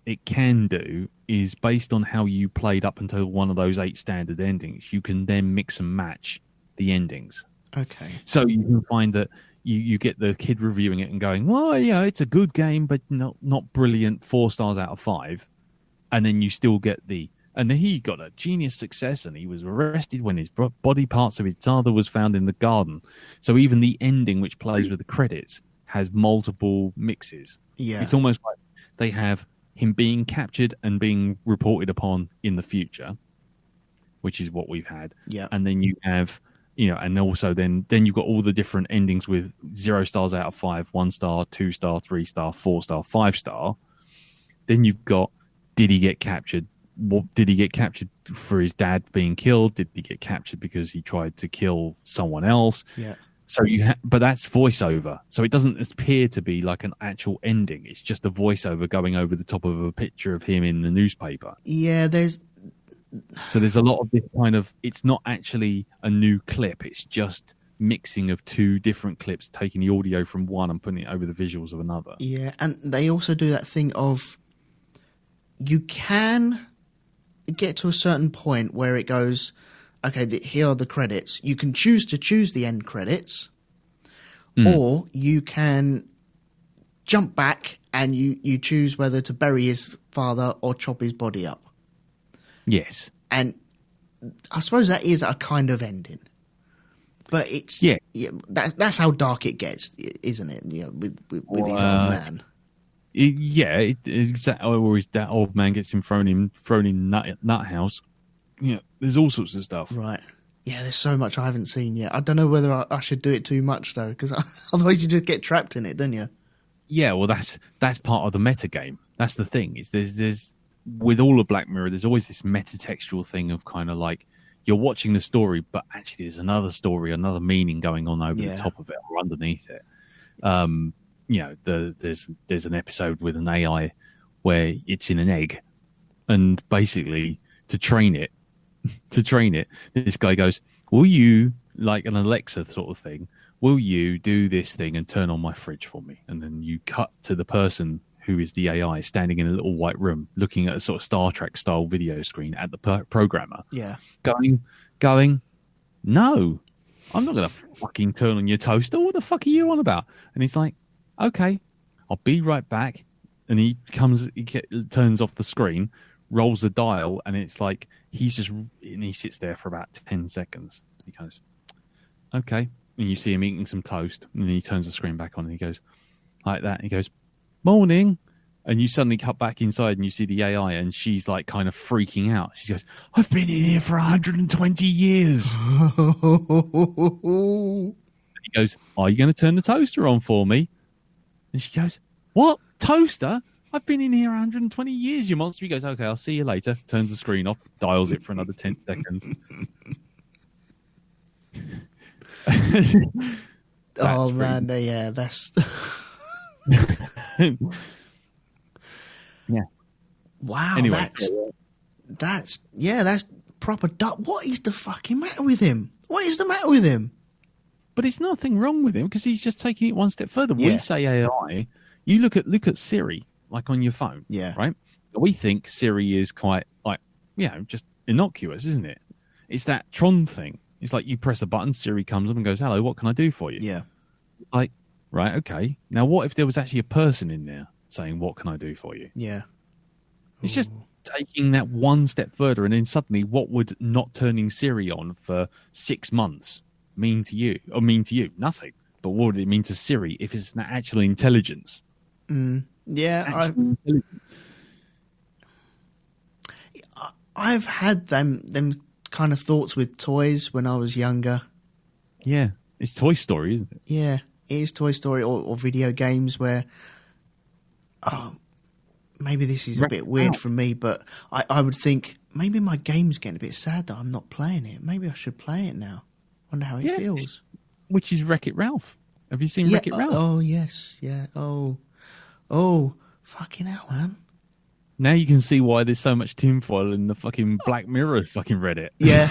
it can do is, based on how you played up until one of those 8 standard endings, you can then mix and match the endings. Okay. So you can find that you get the kid reviewing it and going, well, yeah, it's a good game, but not brilliant, 4 stars out of 5. And then you still get and he got a genius success, and he was arrested when his body parts of his father was found in the garden. So even the ending, which plays with the credits, has multiple mixes. Yeah. It's almost like they have him being captured and being reported upon in the future, which is what we've had. Yeah. And then you have, and also then you've got all the different endings with 0 stars out of 5, 1 star, 2 star, 3 star, 4 star, 5 star. Then you've got, did he get captured? Did he get captured for his dad being killed? Did he get captured because he tried to kill someone else? Yeah. So but that's voiceover. So it doesn't appear to be like an actual ending. It's just a voiceover going over the top of a picture of him in the newspaper. Yeah, there's a lot of this kind of, it's not actually a new clip. It's just mixing of 2 different clips, taking the audio from one and putting it over the visuals of another. Yeah, and they also do that thing of, you can get to a certain point where it goes, okay, here are the credits. You can choose the end credits, or you can jump back and you choose whether to bury his father or chop his body up. Yes. And I suppose that is a kind of ending. But it's that's how dark it gets, isn't it? With his old man. Exactly. Or his old man gets him thrown in nut house. There's all sorts of stuff. Right. Yeah, there's so much I haven't seen yet. I don't know whether I should do it too much, though, because otherwise you just get trapped in it, don't you? Yeah, well, that's part of the meta game. That's the thing. There's with all of Black Mirror, there's always this metatextual thing of kind of like, you're watching the story, but actually there's another story, another meaning going on over the top of it or underneath it. There's an episode with an AI where it's in an egg, and basically to train it, this guy goes, will you, like an Alexa sort of thing, will you do this thing and turn on my fridge for me? And then you cut to the person who is the AI standing in a little white room looking at a sort of Star Trek style video screen at the programmer. Yeah. Going, no, I'm not going to fucking turn on your toaster. What the fuck are you on about? And he's like, okay, I'll be right back. And he turns off the screen, rolls the dial, and it's like, he sits there for about 10 seconds. He goes, okay. And you see him eating some toast, and then he turns the screen back on, and he goes, like that. And he goes, morning. And you suddenly cut back inside, and you see the AI, and she's like kind of freaking out. She goes, I've been in here for 120 years. He goes, are you going to turn the toaster on for me? And she goes, what? Toaster? I've been in here 120 years, you monster. He goes, okay, I'll see you later. Turns the screen off, dials it for another 10 seconds. Oh, man, yeah, that's... Yeah. Wow, anyway, that's proper duck. What is the fucking matter with him? What is the matter with him? But it's nothing wrong with him because he's just taking it one step further. Yeah. We say AI. You look at Siri, like on your phone. Yeah. Right? We think Siri is quite like, just innocuous, isn't it? It's that Tron thing. It's like you press a button, Siri comes up and goes, hello, what can I do for you? Yeah. Like, right, okay. Now what if there was actually a person in there saying, what can I do for you? Yeah. It's just taking that one step further, and then suddenly what would not turning Siri on for 6 months mean to you? Or mean to you? Nothing. But what would it mean to Siri if it's an actual intelligence? Yeah. I've had them kind of thoughts with toys when I was younger. Yeah, it's Toy Story, isn't it? Yeah, it is Toy Story or video games where, maybe this is a bit weird from me, but I would think maybe my game's getting a bit sad that I'm not playing it. Maybe I should play it now. Wonder how it feels. Which is Wreck-It Ralph. Have you seen Wreck-It Ralph? Oh, yes, yeah. Oh, fucking hell, man. Now you can see why there's so much tinfoil in the fucking Black Mirror fucking Reddit. Yeah,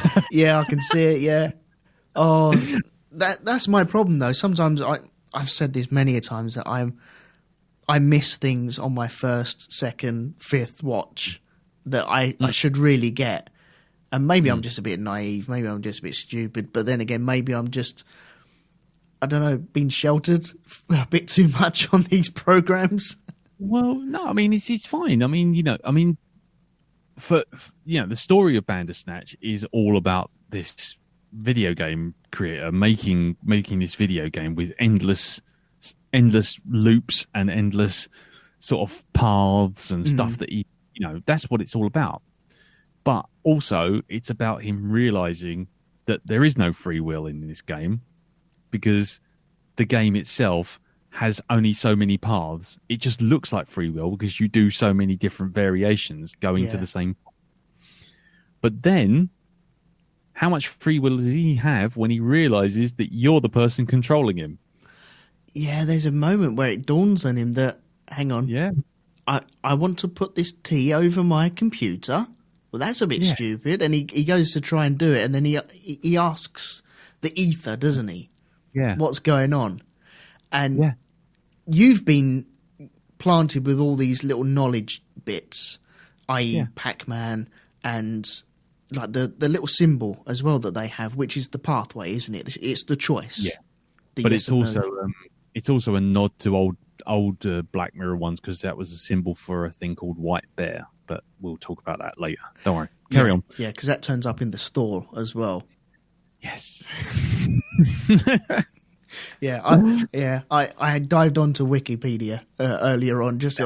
I can see it, yeah. Oh, that's my problem, though. Sometimes I've said this many a times that I miss things on my first, second, fifth watch that I should really get. And maybe I'm just a bit naive. Maybe I'm just a bit stupid. But then again, maybe I'm just, I don't know, being sheltered a bit too much on these programs. Well, no, I mean, it's fine. I mean, for the story of Bandersnatch is all about this video game creator making this video game with endless loops and endless sort of paths and stuff that that's what it's all about. But also it's about him realizing that there is no free will in this game because the game itself has only so many paths. It just looks like free will because you do so many different variations going to the same. But then how much free will does he have when he realizes that you're the person controlling him? Yeah, there's a moment where it dawns on him that, hang on, I want to put this T over my computer. Well, that's a bit stupid. And he goes to try and do it, and then he asks the ether, doesn't he? Yeah. What's going on? And you've been planted with all these little knowledge bits, i.e. Pac-Man and like the little symbol as well that they have, which is the pathway, isn't it? It's the choice. Yeah. But it's also a nod to old Black Mirror ones because that was a symbol for a thing called White Bear. But we'll talk about that later. Don't worry. Carry on. Yeah, because that turns up in the store as well. Yes. I dived onto Wikipedia earlier on. Just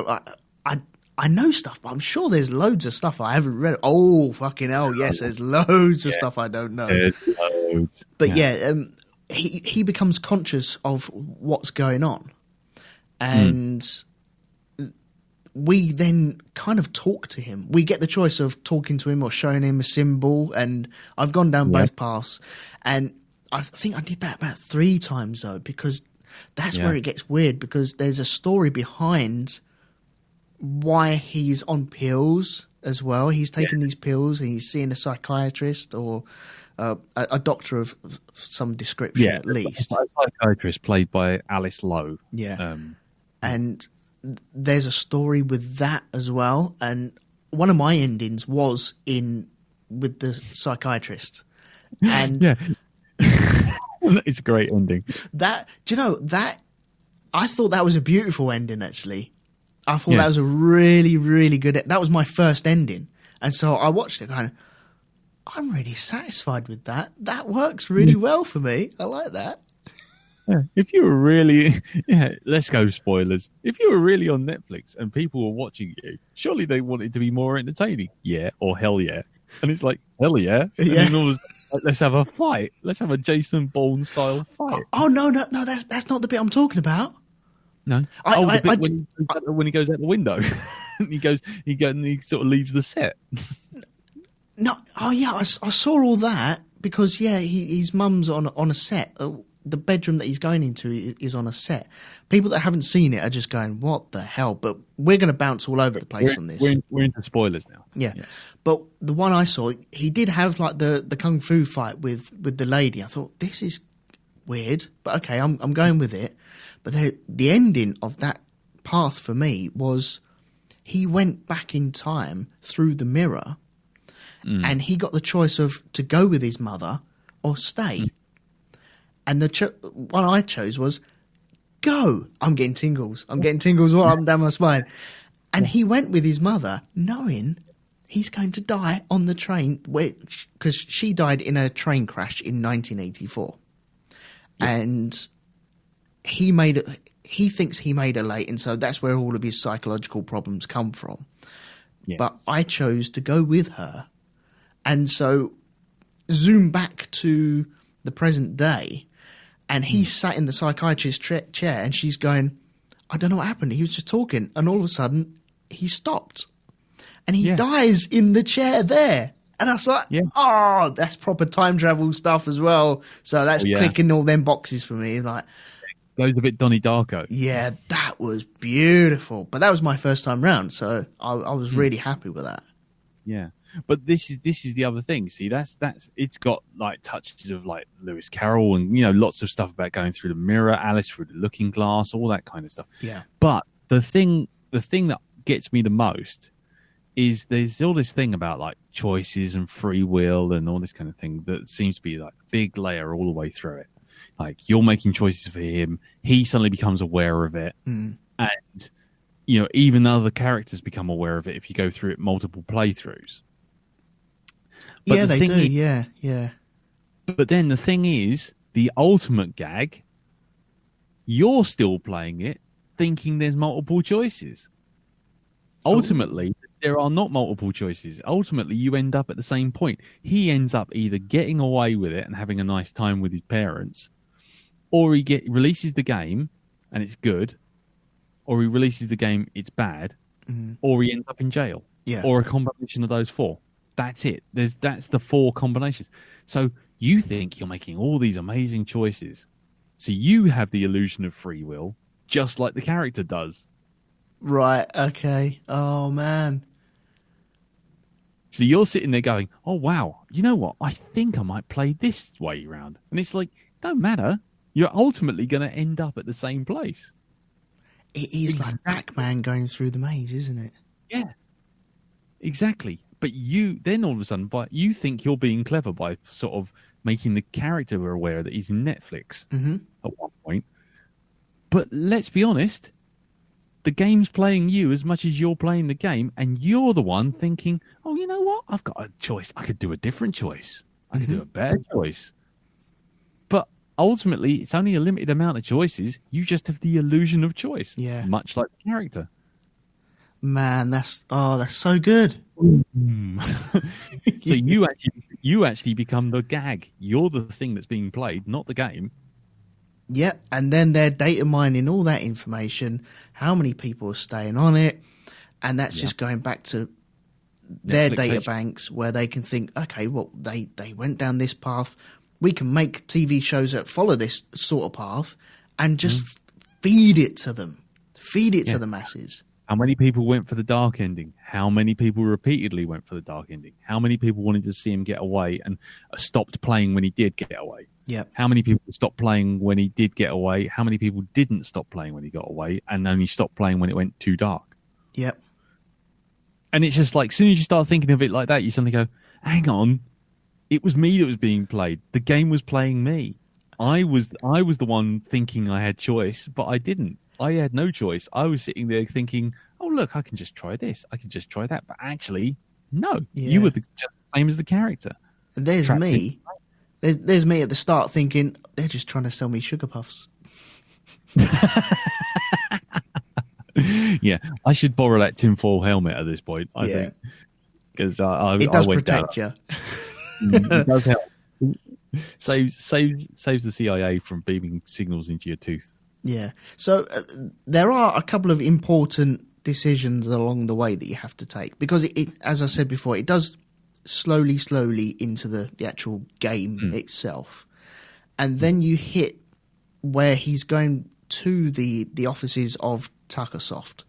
I know stuff, but I'm sure there's loads of stuff I haven't read. Oh, fucking hell! Yes, there's loads of stuff I don't know. There's loads. But he becomes conscious of what's going on, and we then kind of talk to him. We get the choice of talking to him or showing him a symbol, and I've gone down both paths, and I think I did that about 3 times though, because that's where it gets weird, because there's a story behind why he's on pills as well. He's taking these pills and he's seeing a psychiatrist or a doctor of some description at least. A psychiatrist played by Alice Lowe. Yeah. And there's a story with that as well. And one of my endings was with the psychiatrist. And it's a great ending. I thought that was a beautiful ending, actually. I thought that was a really, really good... That was my first ending. And so I watched it going, I'm really satisfied with that. That works really well for me. I like that. Yeah. If you were really... Yeah, let's go spoilers. If you were really on Netflix and people were watching you, surely they wanted to be more entertaining. Yeah, or hell yeah. And it's like, hell yeah. And then all this, like, let's have a fight. Let's have a Jason Bourne-style fight. Oh, no, that's not the bit I'm talking about. No. When he goes out the window, he sort of leaves the set. No. Oh yeah, I saw all that because his mum's on a set. The bedroom that he's going into is on a set. People that haven't seen it are just going, "What the hell?" But we're going to bounce all over the place on this. We're into spoilers now. Yeah, but the one I saw, he did have like the kung fu fight with the lady. I thought this is weird, but okay, I'm going with it. But the ending of that path for me was he went back in time through the mirror and he got the choice of to go with his mother or stay. And the one I chose was go. I'm getting tingles. I'm getting tingles all up and down my spine. And he went with his mother knowing he's going to die on the train because she died in a train crash in 1984. Yeah. And he thinks he made her late, and so that's where all of his psychological problems come from. Yes. But I chose to go with her. And so zoom back to the present day, and he's sat in the psychiatrist's chair, and she's going, I don't know what happened. He was just talking, and all of a sudden, he stopped. And he dies in the chair there. And I was like, oh, that's proper time travel stuff as well. So that's clicking all them boxes for me. Like, goes a bit Donnie Darko. Yeah, that was beautiful. But that was my first time round, so I was really happy with that. Yeah. But this is the other thing. See, that's it's got like touches of like Lewis Carroll and lots of stuff about going through the mirror, Alice through the looking glass, all that kind of stuff. Yeah. But the thing that gets me the most is there's all this thing about like choices and free will and all this kind of thing that seems to be like a big layer all the way through it. Like you're making choices for him, he suddenly becomes aware of it, and even other characters become aware of it if you go through it multiple playthroughs. But yeah, they do. Yeah. But then the thing is, the ultimate gag, you're still playing it thinking there's multiple choices. Ultimately, there are not multiple choices. Ultimately, you end up at the same point. He ends up either getting away with it and having a nice time with his parents, or he releases the game and it's good, or he releases the game, it's bad, or he ends up in jail, or a combination of those four. That's it. That's the four combinations. So you think you're making all these amazing choices. So you have the illusion of free will, just like the character does. Right, okay. Oh, man. So you're sitting there going, oh, wow, you know what? I think I might play this way around. And it's like, don't matter. You're ultimately going to end up at the same place. It is like Pac-Man going through the maze, isn't it? Yeah, exactly. But then all of a sudden, you think you're being clever by sort of making the character aware that he's in Netflix at one point. But let's be honest, the game's playing you as much as you're playing the game, and you're the one thinking, oh, you know what? I've got a choice. I could do a different choice. I could do a better choice. But ultimately, it's only a limited amount of choices. You just have the illusion of choice, much like the character. Man, that's so good. So you actually become the gag. You're the thing that's being played, not the game. Yeah, and then they're data mining all that information, how many people are staying on it, and that's just going back to their data banks where they can think, okay, well, they went down this path. We can make TV shows that follow this sort of path and just feed it to them, to the masses. How many people went for the dark ending? How many people repeatedly went for the dark ending? How many people wanted to see him get away and stopped playing when he did get away? Yep. How many people stopped playing when he did get away? How many people didn't stop playing when he got away and only stopped playing when it went too dark? Yep. And it's just like, as soon as you start thinking of it like that, you suddenly go, hang on, it was me that was being played. The game was playing me. I was the one thinking I had choice, but I didn't. I had no choice. I was sitting there thinking, oh, look, I can just try this. I can just try that. But actually, no. You were just the same as the character. And there's me. There's me at the start thinking, they're just trying to sell me sugar puffs. Yeah, I should borrow that tinfoil helmet at this point, I think. Because it does protect you. It does help. Saves the CIA from beaming signals into your tooth. Yeah. So there are a couple of important decisions along the way that you have to take because it as I said before, it does slowly into the actual game itself. And then you hit where he's going to the offices of Tuckersoft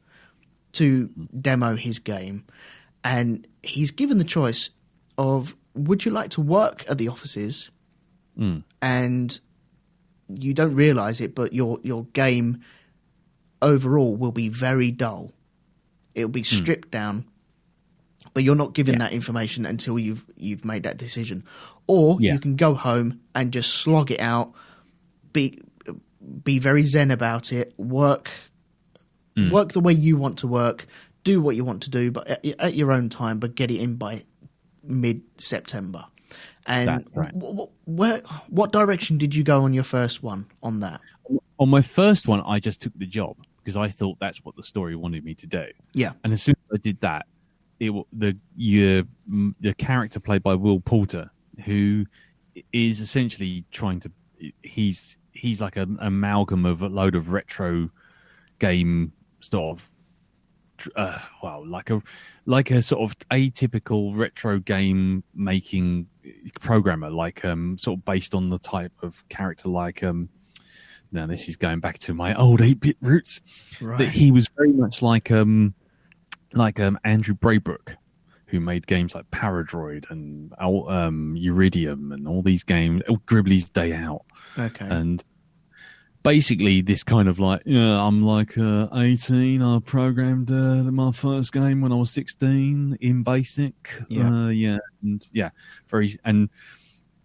to demo his game. And he's given the choice of, would you like to work at the offices? And you don't realise it, but your game overall will be very dull. It'll be stripped down, but you're not given that information until you've made that decision. Or you can go home and just slog it out, be very zen about it, work the way you want to work, do what you want to do, but at your own time, but get it in by mid-September. And what direction did you go on your first one on that? On my first one, I just took the job because I thought that's what the story wanted me to do. Yeah. And as soon as I did that, the character played by Will Poulter, who is essentially trying to. He's like an amalgam of a load of retro game sort of, like a sort of atypical retro game making programmer, like sort of based on the type of character, like now this is going back to my old 8-bit roots. Right. That he was very much like Andrew Braybrook, who made games like Paradroid and Iridium and all these games, Gribbly's Day Out. Okay. And basically this kind of like, I'm like 18. I programmed my first game when I was 16 in BASIC. And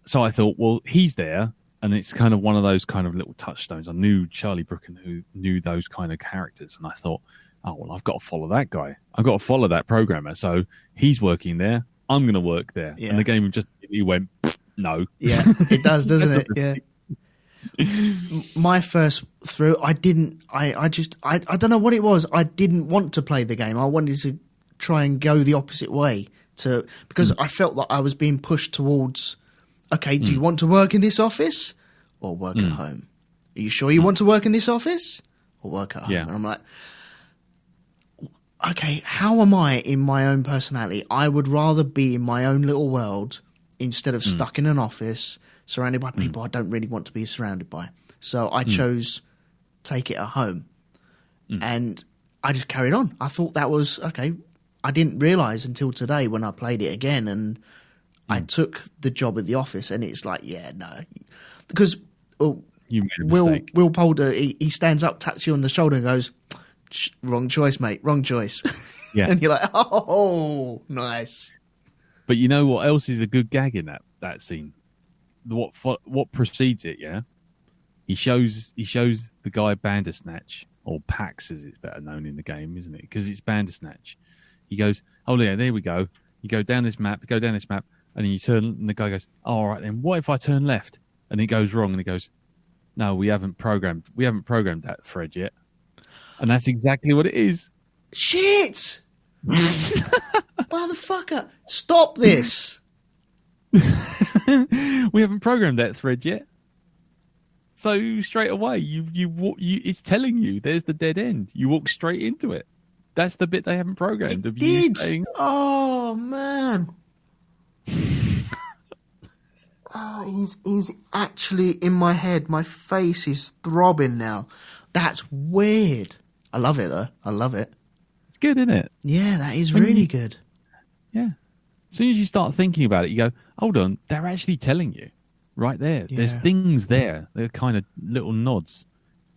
so I thought, well, he's there, and it's kind of one of those kind of little touchstones. I knew Charlie Brooken, who knew those kind of characters, and I thought, oh, well, I've got to follow that guy. I've got to follow that programmer. So he's working there. I'm going to work there. Yeah. And the game just went, no. Yeah, it does, doesn't it? Yeah. My first through, I don't know what it was. I didn't want to play the game. I wanted to try and go the opposite way because I felt like I was being pushed towards, okay, do you want to work in this office or work at home? Are you sure you want to work in this office or work at home? And I'm like, okay, how am I in my own personality? I would rather be in my own little world instead of stuck in an office surrounded by people I don't really want to be surrounded by. So I chose take it at home. And I just carried on. I thought that was, okay. I didn't realise until today when I played it again and I took the job at the office, and it's like, yeah, no. Because you made a mistake. Will Polder, he stands up, taps you on the shoulder and goes, wrong choice, mate, wrong choice. Yeah. And you're like, oh, nice. But you know what else is a good gag in that scene? What precedes it, yeah? He shows the guy Bandersnatch, or Pax as it's better known in the game, isn't it? Because it's Bandersnatch. He goes, oh yeah, there we go. You go down this map, and then you turn, and the guy goes, oh, all right, then what if I turn left? And it goes wrong, and he goes, no, we haven't programmed that thread yet. And that's exactly what it is. Shit! Motherfucker! Stop this! We haven't programmed that thread yet. So straight away, it's telling you there's the dead end. You walk straight into it. That's the bit they haven't programmed. It did. Oh man! He's actually in my head. My face is throbbing now. That's weird. I love it though. I love it. It's good, isn't it? Yeah, that is really good. Yeah. As soon as you start thinking about it, you go, hold on, they're actually telling you right there. Yeah. There's things there. They're kind of little nods.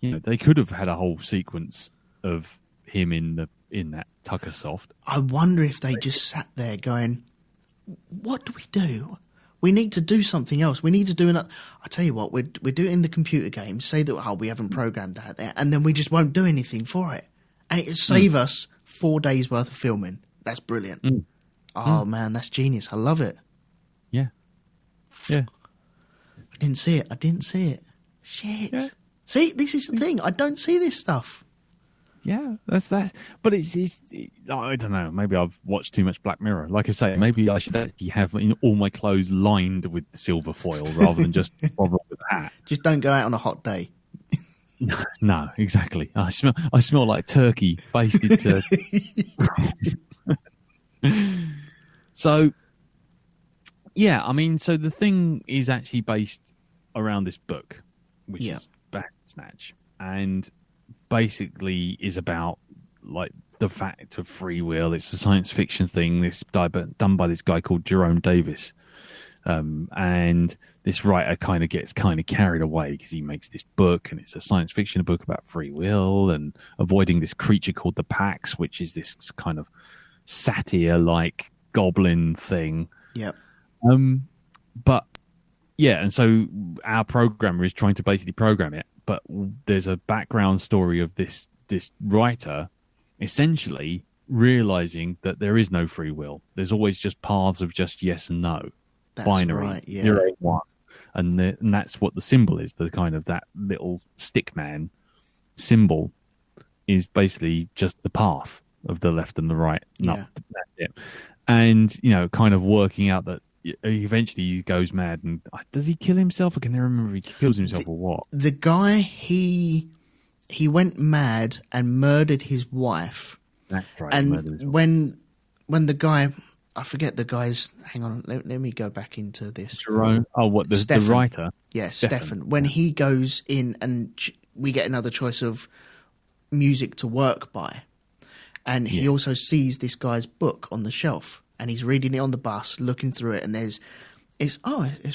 You know, they could have had a whole sequence of him in that Tuckersoft. I wonder if they just sat there going, what do we do? We need to do something else. We need to do another. I tell you what, we're doing the computer game. Say that we haven't programmed that there, and then we just won't do anything for it, and it'll save us 4 days worth of filming. That's brilliant. Oh man, that's genius. I love it. Yeah. I didn't see it. Shit. Yeah. See, this is the thing. I don't see this stuff. Yeah, that's that. But it's I don't know. Maybe I've watched too much Black Mirror. Like I say, maybe I should actually have all my clothes lined with silver foil rather than just bother with a hat. Just don't go out on a hot day. No, exactly. I smell like turkey, basted turkey. So, yeah, I mean, so the thing is actually based around this book, which is Bandersnatch, and basically is about like the fact of free will. It's a science fiction thing. This done by this guy called Jerome Davis, and this writer gets carried away because he makes this book, and it's a science fiction book about free will and avoiding this creature called the Pax, which is this kind of satyr-like goblin thing. Yep. But yeah, and so our programmer is trying to basically program it. But there's a background story of this writer essentially realizing that there is no free will. There's always just paths of just yes and no. That's binary, right, yeah. 0, 1. And that's what the symbol is. The kind of that little stick man symbol is basically just the path of the left and the right. Yeah. That's it. And, kind of working out that eventually he goes mad, and does he kill himself? I can never remember if he kills himself or what. The guy, he went mad and murdered his wife. That's right. And when the guy, I forget the guy's. Hang on, let me go back into this. Jerome. Oh, what the writer? Yeah, Stefan. When he goes in, and we get another choice of music to work by, and he also sees this guy's book on the shelf, and he's reading it on the bus, looking through it, and it's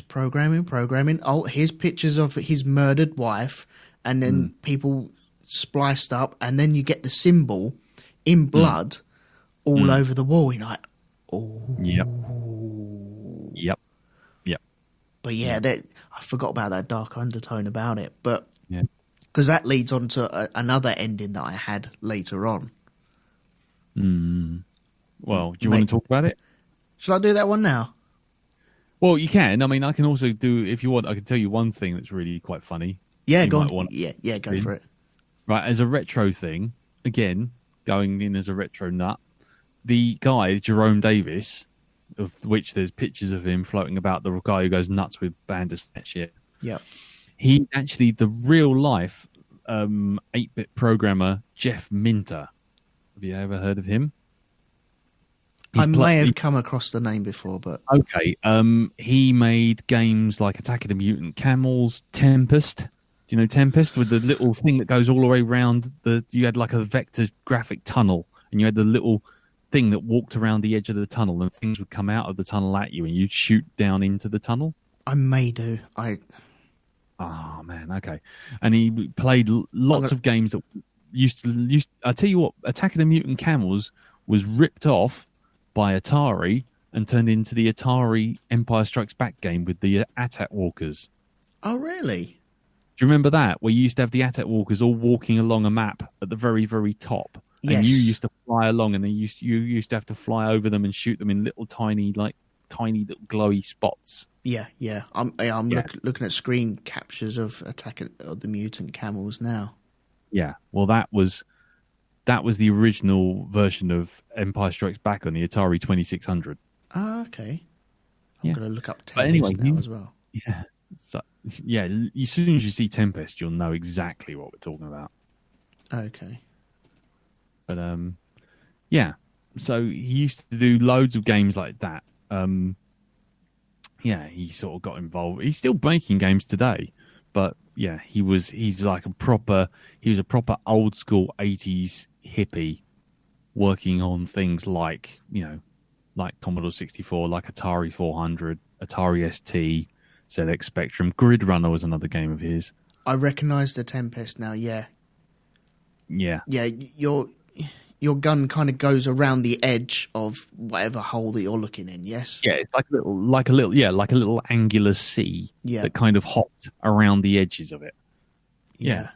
programming. Oh, here's pictures of his murdered wife, and then people spliced up, and then you get the symbol in blood all over the wall. You're like, oh, yep. But that I forgot about that dark undertone about it, but because that leads on to another ending that I had later on. Well, do you want to talk about it? Shall I do that one now? Well, you can. I mean, I can also do, if you want, I can tell you one thing that's really quite funny. Yeah, go on. Go for it. Right, as a retro thing, again, going in as a retro nut, the guy, Jerome Davis, of which there's pictures of him floating about, the guy who goes nuts with Bandersnatch. Yeah. He actually, the real life 8-bit programmer, Jeff Minter. Have you ever heard of him? I may have come across the name before, but... Okay. He made games like Attack of the Mutant Camels, Tempest. Do you know Tempest? With the little thing that goes all the way around you had like a vector graphic tunnel, and you had the little thing that walked around the edge of the tunnel, and things would come out of the tunnel at you, and you'd shoot down into the tunnel. I may do. Oh, man, okay. And he played lots of games that used to... I tell you what, Attack of the Mutant Camels was ripped off by Atari and turned into the Atari Empire Strikes Back game with the AT-AT walkers. Oh, really? Do you remember that? Where you used to have the AT-AT walkers all walking along a map at the very, very top. Yes. And you used to fly along, and then you used to have to fly over them and shoot them in little tiny little glowy spots. Yeah. I'm looking at screen captures of Attack of the Mutant Camels now. Yeah. Well, that was the original version of Empire Strikes Back on the Atari 2600. Oh, okay. I'm going to look up Tempest now as well. Yeah. So, yeah, as soon as you see Tempest, you'll know exactly what we're talking about. Okay. But, yeah. So he used to do loads of games like that. Yeah, he sort of got involved. He's still making games today. But, yeah, he's like a proper old school 80s hippie working on things like, like Commodore 64, like Atari 400, Atari ST, ZX Spectrum. Grid Runner was another game of his. I recognise the Tempest now, yeah. Yeah. Yeah, your gun kind of goes around the edge of whatever hole that you're looking in, yes? Yeah, it's like a little angular C that kind of hopped around the edges of it. Yeah.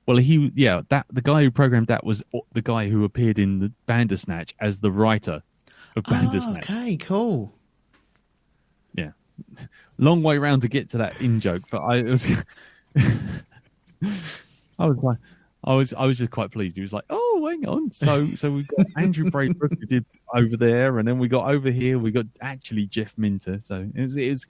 Well, the guy who programmed that was the guy who appeared in the Bandersnatch as the writer of Bandersnatch. Okay, cool. Yeah. Long way round to get to that in joke, but I was just quite pleased. He was like, "Oh, hang on." So we got Andrew Braybrook who did over there, and then we got over here. We got actually Jeff Minter. So it was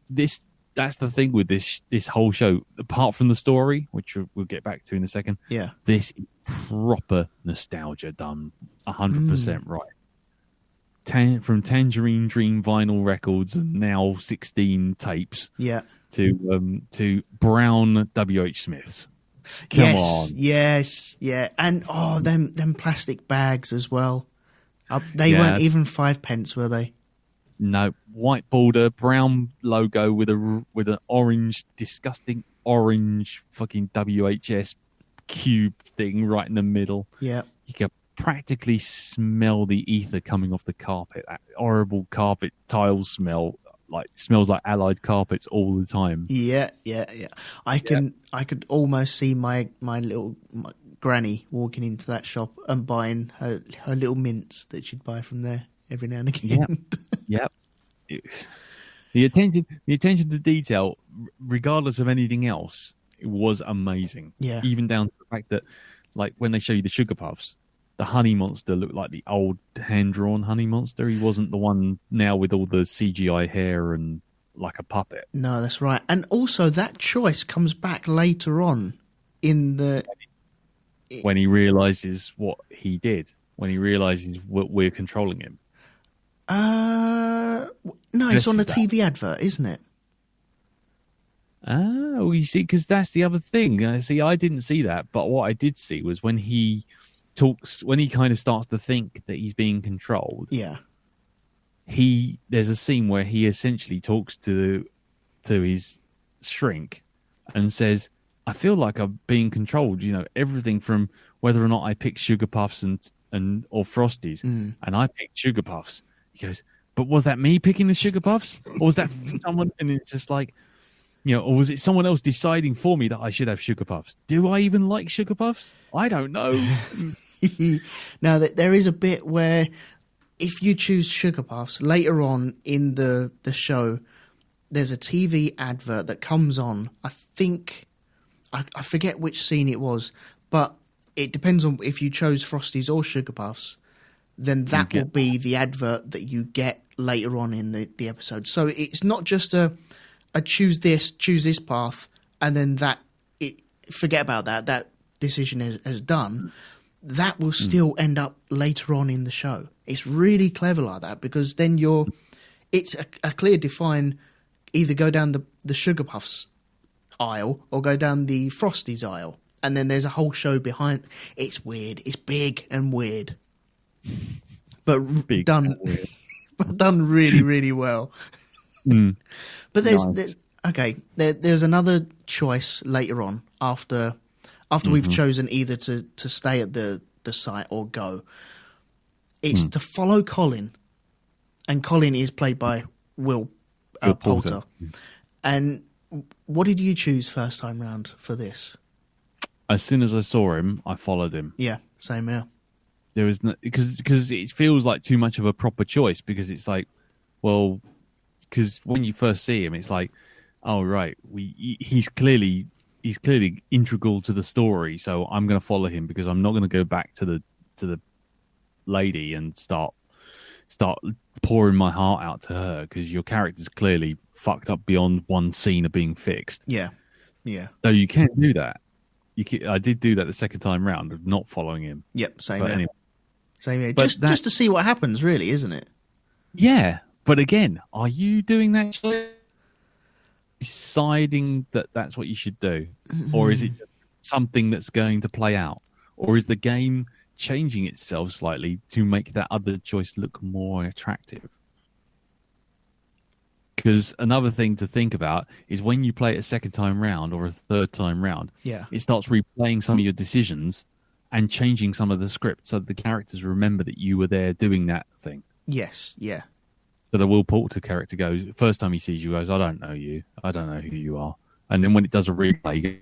this. That's the thing with this whole show. Apart from the story, which we'll get back to in a second. Yeah, this is proper nostalgia done 100% right. From Tangerine Dream vinyl records and now 16 tapes. Yeah. To Brown W.H. Smiths. Come on. Yes, yeah. And them plastic bags as well. They weren't even 5 pence, were they? No, white border, brown logo with an orange, disgusting orange fucking WHS cube thing right in the middle. Yeah. You can practically smell the ether coming off the carpet. That horrible carpet tile smell. Smells like Allied carpets all the time. Yeah. I could almost see my granny walking into that shop and buying her little mints that she'd buy from there every now and again. Yep. The attention to detail, regardless of anything else, it was amazing. Yeah. Even down to the fact that, like, when they show you the Sugar Puffs, the honey monster looked like the old hand-drawn honey monster. He wasn't the one now with all the CGI hair and like a puppet. No, that's right. And also that choice comes back later on in the... When he realizes what he did. When he realizes we're controlling him. No, it's on a TV advert, isn't it? Oh, you see, because that's the other thing. See, I didn't see that, but what I did see was when he talks, when he kind of starts to think that he's being controlled. Yeah. There's a scene where he essentially talks to his shrink and says, "I feel like I'm being controlled. You know, everything from whether or not I pick Sugar Puffs or Frosties, and I picked Sugar Puffs." He goes, "But was that me picking the Sugar Puffs, or was that someone?" And it's just like, you know, or was it someone else deciding for me that I should have Sugar Puffs? Do I even like Sugar Puffs? I don't know. Now, there is a bit where if you choose Sugar Puffs, later on in the show, there's a TV advert that comes on. I think, I forget which scene it was, but it depends on if you chose Frosties or Sugar Puffs, then that will be the advert that you get later on in the episode. So it's not just a choose this path, and then forget about that decision is done. That will still end up later on in the show. It's really clever like that, because then it's a clear define, either go down the Sugar Puffs aisle or go down the Frosties aisle. And then there's a whole show behind. It's weird. It's big and weird. But done really, really well. But there's another choice later on after we've chosen either to stay at the site or go. It's to follow Colin, and Colin is played by Will Poulter. And what did you choose first time round for this? As soon as I saw him, I followed him. Yeah, same here. There was because it feels like too much of a proper choice, because it's like, well, because when you first see him, it's like, oh right, he's clearly integral to the story, so I'm going to follow him because I'm not going to go back to the lady and start pouring my heart out to her, because your character's clearly fucked up beyond one scene of being fixed. Yeah. So you can't do that. I did do that the second time round of not following him. Yep, same but here. Anyway. Same here. Just to see what happens, really, isn't it? Yeah, but again, are you doing that? Deciding that that's what you should do, or is it something that's going to play out, or is the game changing itself slightly to make that other choice look more attractive? Because another thing to think about is when you play it a second time round or a third time round, it starts replaying some of your decisions and changing some of the script so the characters remember that you were there doing that thing. Yes, yeah. So the Will Poulter character goes, first time he sees you, goes, "I don't know you. I don't know who you are." And then when it does a replay, he goes,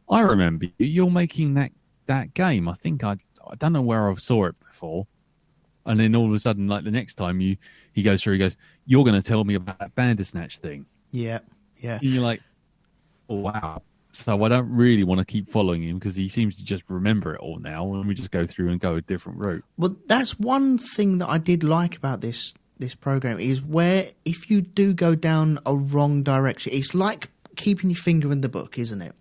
"I remember you. You're making that game. I think I don't know where I saw it before." And then all of a sudden, like the next time he goes through, he goes, "You're going to tell me about that Bandersnatch thing." Yeah. And you're like, "Oh, wow." So I don't really want to keep following him because he seems to just remember it all now, and we just go through and go a different route. Well, that's one thing that I did like about this program, is where if you do go down a wrong direction, it's like keeping your finger in the book, isn't it?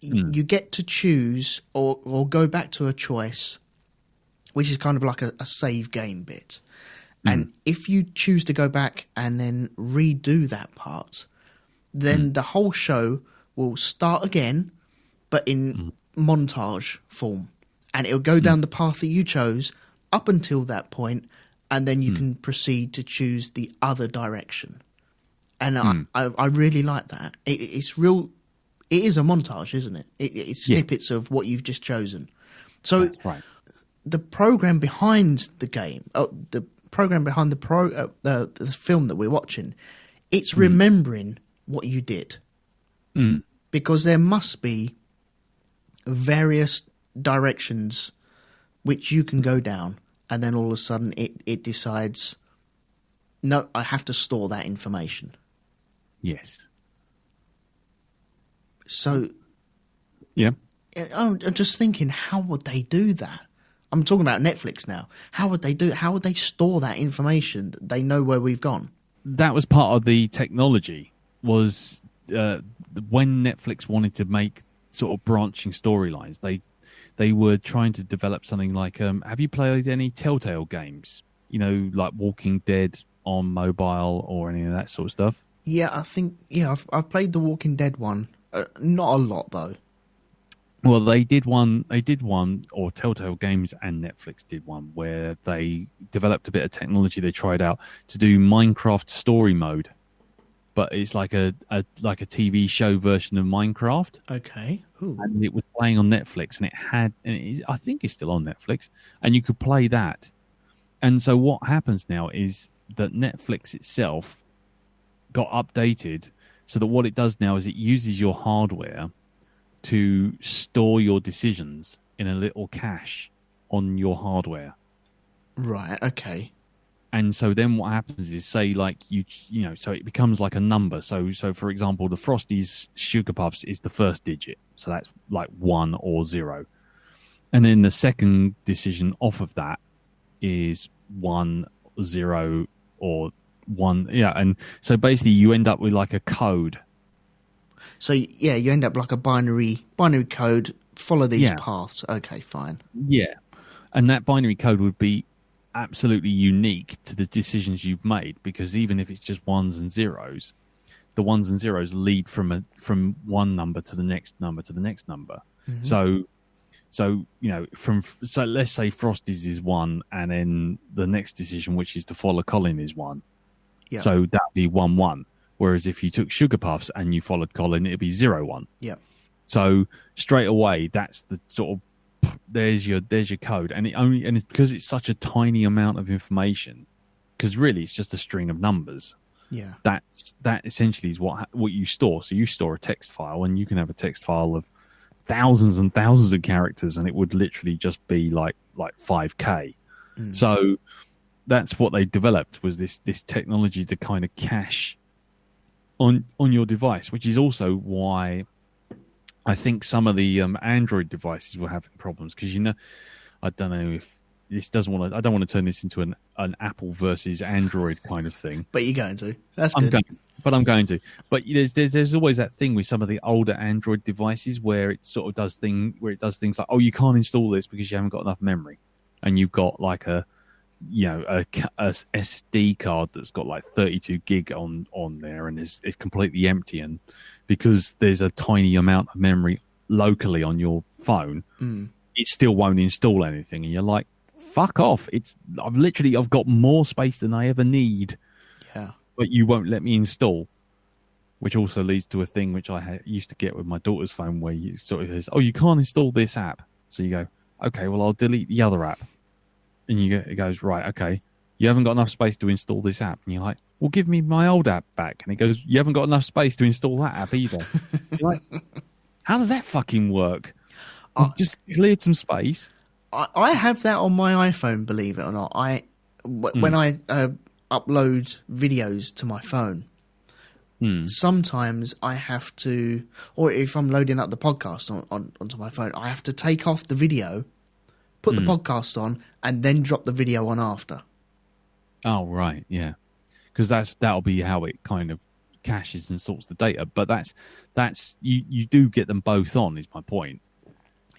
You get to choose or go back to a choice, which is kind of like a save game bit. And if you choose to go back and then redo that part, then the whole show will start again, but in montage form. And it'll go down the path that you chose up until that point, and then you can proceed to choose the other direction. And I really like that. It's real. It is a montage, isn't it? It's snippets of what you've just chosen. So the program behind the game, the program behind the film that we're watching, it's remembering what you did. Because there must be various directions which you can go down, and then all of a sudden it decides, no, I have to store that information. Yes. So, yeah, I'm just thinking, how would they do that? I'm talking about Netflix now. How would they do it? How would they store that information that they know where we've gone? That was part of the technology. Was when Netflix wanted to make sort of branching storylines, they were trying to develop something like, have you played any Telltale games? You know, like Walking Dead on mobile or any of that sort of stuff? Yeah, I think, I've played the Walking Dead one. Not a lot, though. Well, they did one, or Telltale Games and Netflix did one, where they developed a bit of technology they tried out to do Minecraft story mode. But it's like a TV show version of Minecraft. Okay. Ooh. And it was playing on Netflix, and I think it's still on Netflix, and you could play that. And so what happens now is that Netflix itself got updated so that what it does now is it uses your hardware to store your decisions in a little cache on your hardware. Right, okay. And so then what happens is, say, like, you know, so it becomes like a number. So for example, the Frosties Sugar Puffs is the first digit. So that's like 1 or 0. And then the second decision off of that is 1, 0, or 1. Yeah. And so basically you end up with like a code. So, yeah, you end up like a binary code, follow these paths. Okay, fine. Yeah. And that binary code would be absolutely unique to the decisions you've made, because even if it's just 1s and 0s, the 1s and 0s lead from one number to the next number to the next number. Mm-hmm. So you know, so let's say Frosties is 1, and then the next decision, which is to follow Colin, is 1. Yeah. So that'd be 1 1. Whereas if you took Sugar Puffs and you followed Colin, it'd be 0 1. Yeah. So straight away, that's the sort of, there's your code, and it's because it's such a tiny amount of information, because really it's just a string of numbers. Yeah. That essentially is what you store. So you store a text file, and you can have a text file of thousands and thousands of characters, and it would literally just be like 5K. Mm. So that's what they developed, was this technology to kind of cache on your device, which is also why I think some of the Android devices were having problems, because, you know, I don't know if this I don't want to turn this into an Apple versus Android kind of thing. But you're going to. That's good. I'm going to. But there's always that thing with some of the older Android devices where it sort of does things like, oh, you can't install this because you haven't got enough memory, and you've got like a SD card that's got like 32 gig on there, and it's completely empty, and because there's a tiny amount of memory locally on your phone, it still won't install anything, and you're like, fuck off, I've got more space than I ever need, but you won't let me install. Which also leads to a thing which I used to get with my daughter's phone, where you sort of says, oh, you can't install this app, so you go, okay, well, I'll delete the other app. And it goes, right, okay, you haven't got enough space to install this app. And you're like, well, give me my old app back. And it goes, you haven't got enough space to install that app either. You're like, how does that fucking work? Just cleared some space. I have that on my iPhone, believe it or not. When I upload videos to my phone, sometimes I have to, or if I'm loading up the podcast onto my phone, I have to take off the video, put the podcast on, and then drop the video on after. Oh, right, yeah. Because that'll be how it kind of caches and sorts the data. But that's you do get them both on, is my point.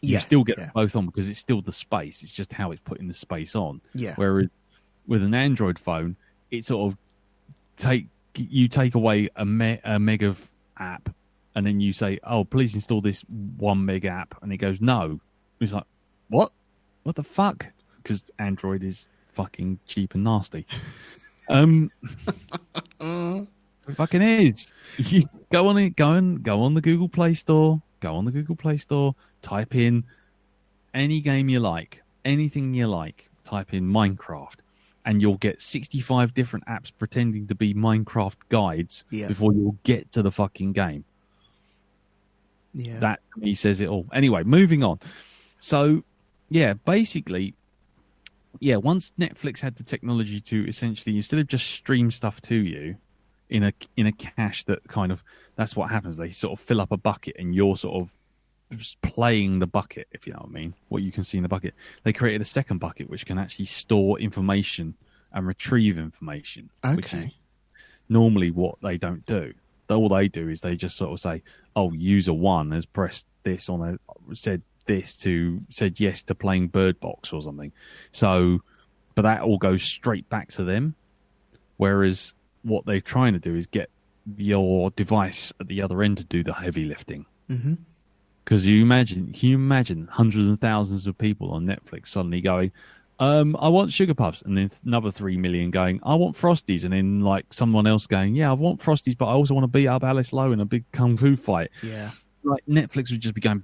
You still get them both on, because it's still the space. It's just how it's putting the space on. Yeah. Whereas with an Android phone, it sort of take away a meg of app, and then you say, oh, please install this 1 meg app, and it goes, no. It's like, what? What the fuck? Because Android is fucking cheap and nasty. It fucking is. You go on the Google Play Store. Go on the Google Play Store. Type in any game you like, anything you like. Type in Minecraft, and you'll get 65 different apps pretending to be Minecraft guides before you'll get to the fucking game. Yeah, that to me says it all. Anyway, moving on. So, yeah, basically, once Netflix had the technology to essentially, instead of just stream stuff to you in a cache, that kind of, that's what happens. They sort of fill up a bucket, and you're sort of playing the bucket, if you know what I mean, what you can see in the bucket. They created a second bucket which can actually store information and retrieve information, which is normally what they don't do. All they do is they just sort of say, "Oh, user 1 has pressed this said yes to playing Bird Box or something." So, but that all goes straight back to them. Whereas what they're trying to do is get your device at the other end to do the heavy lifting. Because can you imagine hundreds and thousands of people on Netflix suddenly going, I want Sugar Puffs, and then another 3 million going, I want Frosties, and then like someone else going, yeah, I want Frosties, but I also want to beat up Alice Lowe in a big kung fu fight. Yeah. Like Netflix would just be going,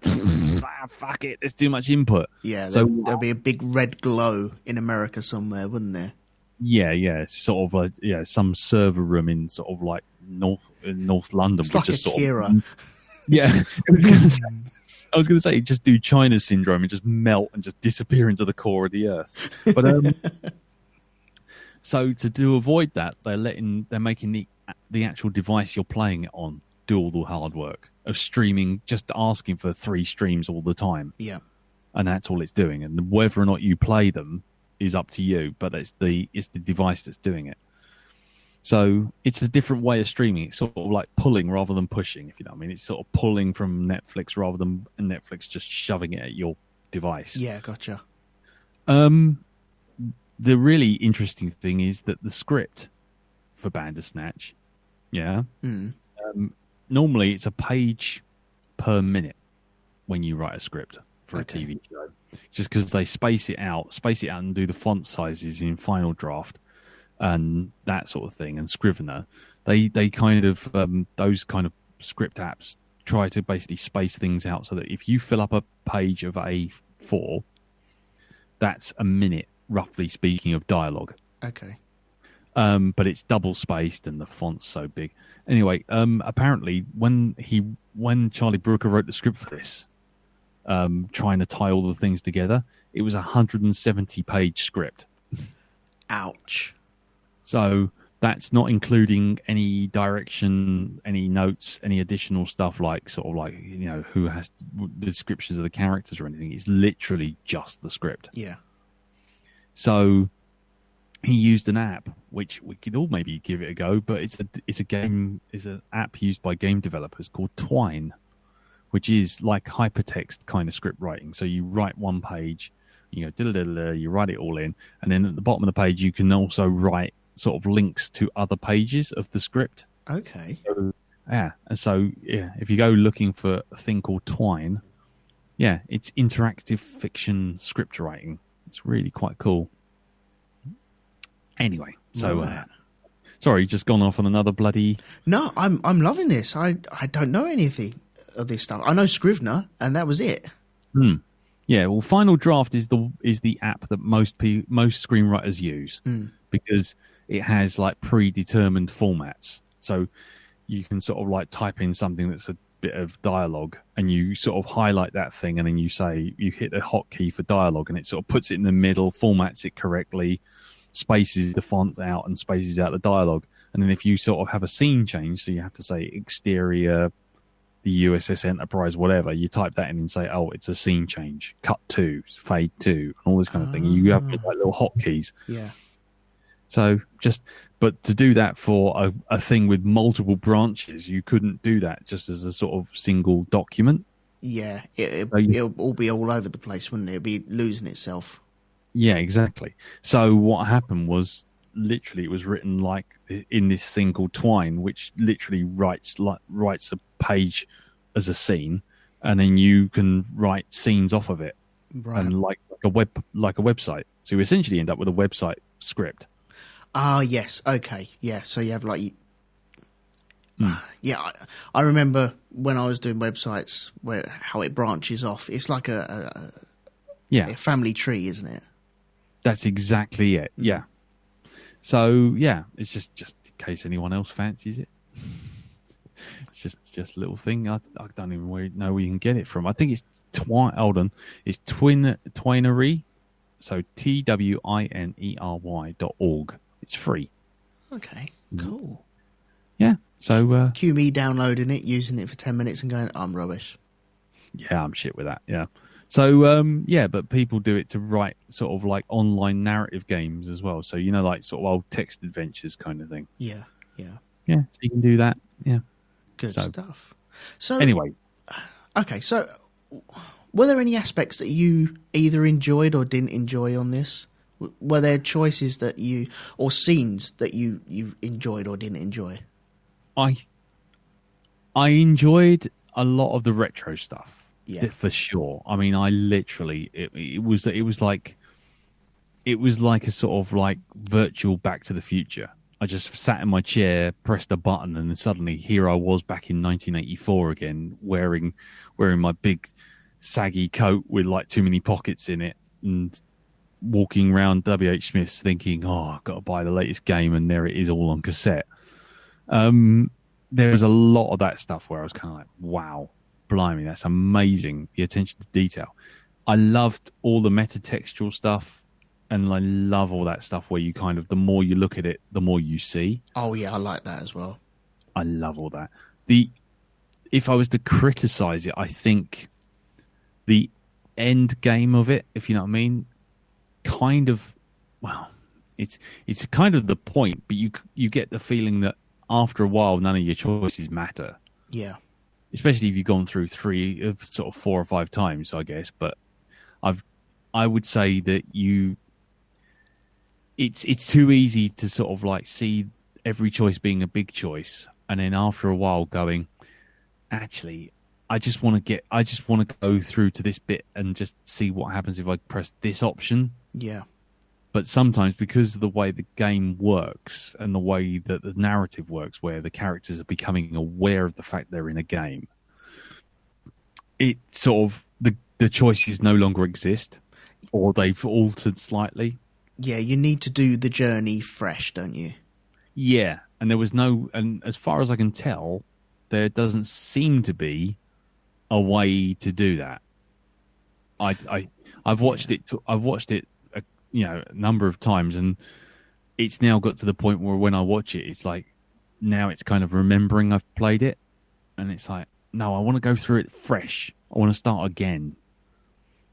fuck it, there's too much input. Yeah, so there'll be a big red glow in America somewhere, wouldn't there? Yeah, sort of like some server room in sort of like North London. It's like just Akira. Sort of, yeah, I was going to say, just do China syndrome and just melt and just disappear into the core of the earth. But so to avoid that, they're making the actual device you're playing it on do all the hard work of streaming, just asking for 3 streams all the time. Yeah, and that's all it's doing. And whether or not you play them is up to you, but it's the device that's doing it. So it's a different way of streaming. It's sort of like pulling rather than pushing, if you know what I mean. It's sort of pulling from Netflix rather than Netflix just shoving it at your device. Yeah, gotcha. The really interesting thing is that the script for Bandersnatch, normally it's a page per minute when you write a script for a TV show. Just because they space it out and do the font sizes in Final Draft and that sort of thing, and Scrivener, they kind of those kind of script apps try to basically space things out so that if you fill up a page of A4, that's a minute, roughly speaking, of dialogue. Okay. But it's double spaced and the font's so big. Anyway, apparently when Charlie Brooker wrote the script for this, trying to tie all the things together, it was a 170-page script. Ouch. So that's not including any direction, any notes, any additional stuff like sort of like, you know, who has the descriptions of the characters or anything. It's literally just the script. Yeah. So he used an app which we could all maybe give it a go, but it's an app used by game developers called Twine, which is like hypertext kind of script writing. So you write one page, you go, you write it all in, and then at the bottom of the page you can also write sort of links to other pages of the script. Okay. So if you go looking for a thing called Twine, it's interactive fiction script writing. It's really quite cool. Anyway, so sorry, just gone off on another bloody. No, I'm loving this. I don't know anything of this stuff. I know Scrivener, and that was it. Yeah, well, Final Draft is the app that most screenwriters use because it has like predetermined formats. So you can sort of like type in something that's a bit of dialogue, and you sort of highlight that thing, and then you hit the hotkey for dialogue, and it sort of puts it in the middle, formats it correctly, spaces the font out, and spaces out the dialogue. And then if you sort of have a scene change, so you have to say exterior, the USS Enterprise, whatever, you type that in and say, oh, it's a scene change, cut to, fade to, and all this kind of thing. You have like little hotkeys. Yeah. So but to do that for a thing with multiple branches, you couldn't do that just as a sort of single document. Yeah, it'll all be all over the place, wouldn't it? It'll be losing itself. Yeah, exactly. So what happened was, literally, it was written like in this thing called Twine, which literally writes a page as a scene, and then you can write scenes off of it, and like a website. So you essentially end up with a website script. Ah, yes. Okay. Yeah. So you have like, yeah. I remember when I was doing websites how it branches off. It's like a family tree, isn't it? That's exactly it. Yeah. So yeah, it's just in case anyone else fancies it. It's just a little thing. I don't even know where you can get it from. I think it's it's Twinery. So TWINERY.org. It's free. Okay, cool. Yeah. So cue me downloading it, using it for 10 minutes, and going, I'm rubbish. Yeah, I'm shit with that. Yeah. So, but people do it to write sort of like online narrative games as well. So, like sort of old text adventures kind of thing. Yeah, yeah. Yeah, so you can do that. Yeah. Good stuff. So, anyway. Okay, so were there any aspects that you either enjoyed or didn't enjoy on this? Were there choices that or scenes that you enjoyed or didn't enjoy? I enjoyed a lot of the retro stuff. Yeah, for sure. I mean, I literally it was like a sort of like virtual Back to the Future. I just sat in my chair, pressed a button, and then suddenly here I was back in 1984 again, wearing my big saggy coat with like too many pockets in it, and walking around WH Smith's thinking, "Oh, I've got to buy the latest game," and there it is all on cassette. There was a lot of that stuff where I was kind of like, "Wow, blimey, that's amazing!" The attention to detail. I loved all the metatextual stuff. And I love all that stuff where you kind of, the more you look at it, the more you see. Oh, yeah, I like that as well. I love all that. If I was to criticize it, I think the end game of it, if you know what I mean, kind of, well, it's kind of the point, but you get the feeling that after a while, none of your choices matter. Yeah. Especially if you've gone through sort of 4 or 5 times, I guess. But I would say that it's too easy to sort of like see every choice being a big choice, and then after a while going, actually, I just want to go through to this bit and just see what happens if I press this option. Yeah. But sometimes, because of the way the game works and the way that the narrative works, where the characters are becoming aware of the fact they're in a game, it sort of the choices no longer exist, or they've altered slightly. Yeah, you need to do the journey fresh, don't you? Yeah, and and as far as I can tell, there doesn't seem to be a way to do that. I've watched it. I've watched it, a number of times, and it's now got to the point where when I watch it, it's like now it's kind of remembering I've played it, and it's like, no, I want to go through it fresh. I want to start again.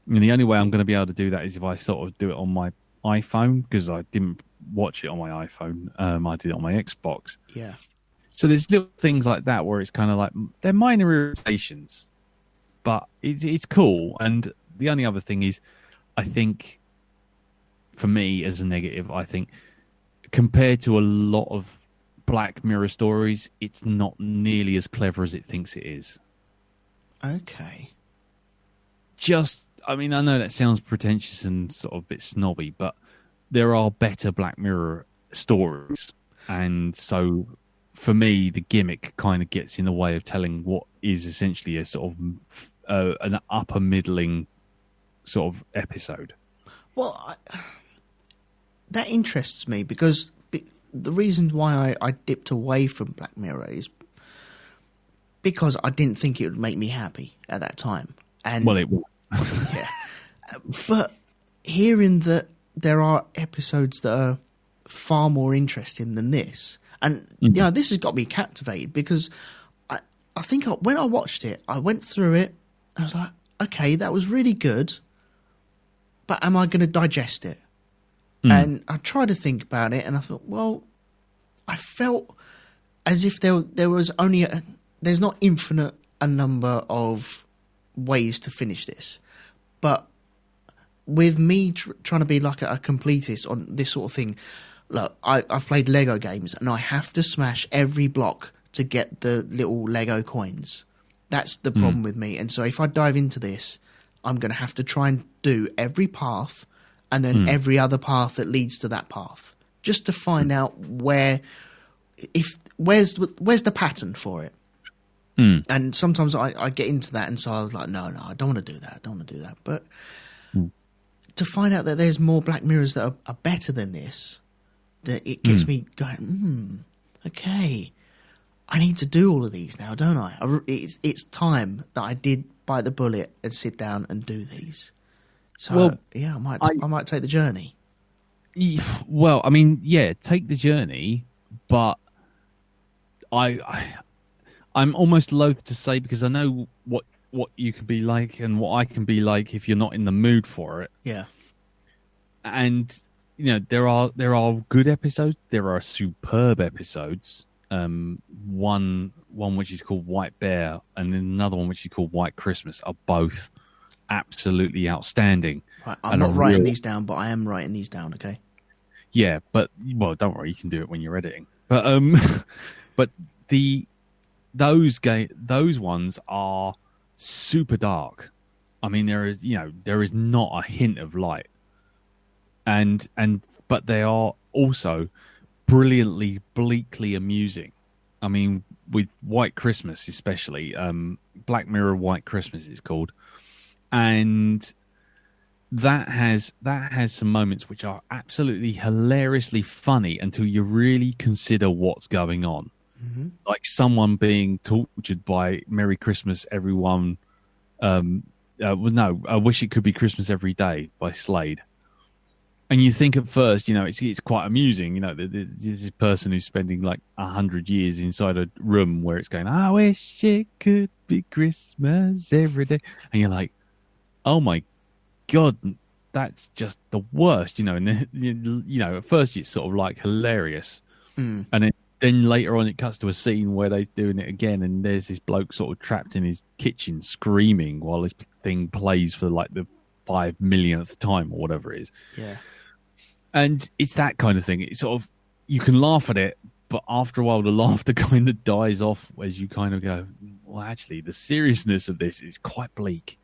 I mean, the only way I'm going to be able to do that is if I sort of do it on my iPhone, because I didn't watch it on my iPhone. I did it on my Xbox. Yeah. So there's little things like that where it's kind of like they're minor irritations, but it's cool. And the only other thing is, I think for me as a negative, I think compared to a lot of Black Mirror stories, it's not nearly as clever as it thinks it is. Okay. I mean, I know that sounds pretentious and sort of a bit snobby, but there are better Black Mirror stories. And so for me, the gimmick kind of gets in the way of telling what is essentially a sort of an upper middling sort of episode. Well, that interests me because the reason why I dipped away from Black Mirror is because I didn't think it would make me happy at that time. And well, it will. Yeah. But hearing that there are episodes that are far more interesting than this, and this has got me captivated because I think when I watched it, I went through it, I was like, okay, that was really good, but am I going to digest it? And I tried to think about it, and I thought, well, I felt as if there was only there's not infinite a number of ways to finish this, but with me trying to be like a completist on this sort of thing, look, I've played Lego games and I have to smash every block to get the little Lego coins. That's the problem with me. And so if I dive into this, I'm going to have to try and do every path and then every other path that leads to that path, just to find out where's the pattern for it. And sometimes I get into that, and so I was like, no, I don't want to do that. But to find out that there's more Black Mirrors that are better than this, that it gets me going, okay, I need to do all of these now, don't I? It's time that I did bite the bullet and sit down and do these. So, yeah, I might take the journey. Well, I mean, yeah, take the journey, but I'm almost loath to say, because I know what what you could be like and what I can be like if you're not in the mood for it. Yeah. And there are good episodes, there are superb episodes. One which is called White Bear, and then another one which is called White Christmas, are both absolutely outstanding. Right, I'm not writing these down, but I am writing these down. Okay. Yeah, but don't worry, you can do it when you're editing. But but those ones are super dark. I mean, there is not a hint of light, but they are also brilliantly, bleakly amusing. I mean, with White Christmas especially, Black Mirror White Christmas is called, and that has some moments which are absolutely hilariously funny until you really consider what's going on. Mm-hmm. Like someone being tortured by "Merry Christmas, Everyone." I Wish It Could Be Christmas Every Day by Slade. And you think at first, it's quite amusing. There's this person who's spending like 100 years inside a room where it's going, I wish it could be Christmas every day. And you're like, oh my God, that's just the worst, And at first it's sort of like hilarious. Mm. And then later on it cuts to a scene where they're doing it again. And there's this bloke sort of trapped in his kitchen screaming while this thing plays for like the 5 millionth time or whatever it is. Yeah. And it's that kind of thing. It's sort of, you can laugh at it, but after a while the laughter kind of dies off as you kind of go, well, actually, the seriousness of this is quite bleak.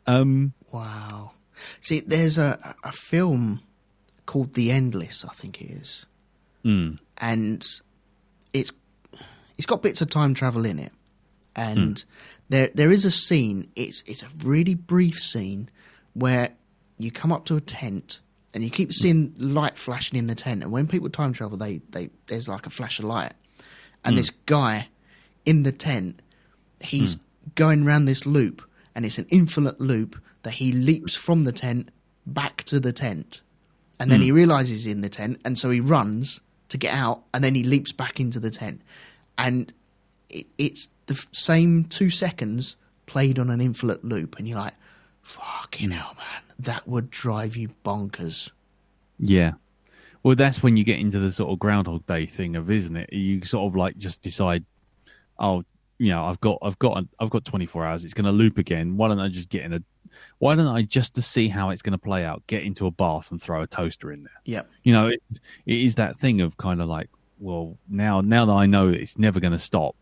Wow. See, there's a film called The Endless, I think it is. Mm. And it's got bits of time travel in it. And there is a scene, it's a really brief scene where you come up to a tent and you keep seeing light flashing in the tent. And when people time travel, there's like a flash of light. And this guy in the tent, he's going around this loop, and it's an infinite loop that he leaps from the tent back to the tent. And then he realizes he's in the tent, and so he runs to get out, and then he leaps back into the tent. And it's the same 2 seconds played on an infinite loop, and you're like, fucking hell, man, that would drive you bonkers. Yeah. Well, that's when you get into the sort of Groundhog Day thing isn't it? You sort of like just decide, I've got 24 hours. It's going to loop again. Why don't I just to see how it's going to play out, get into a bath and throw a toaster in there? Yeah. It is that thing of kind of like, well, now that I know that it's never going to stop,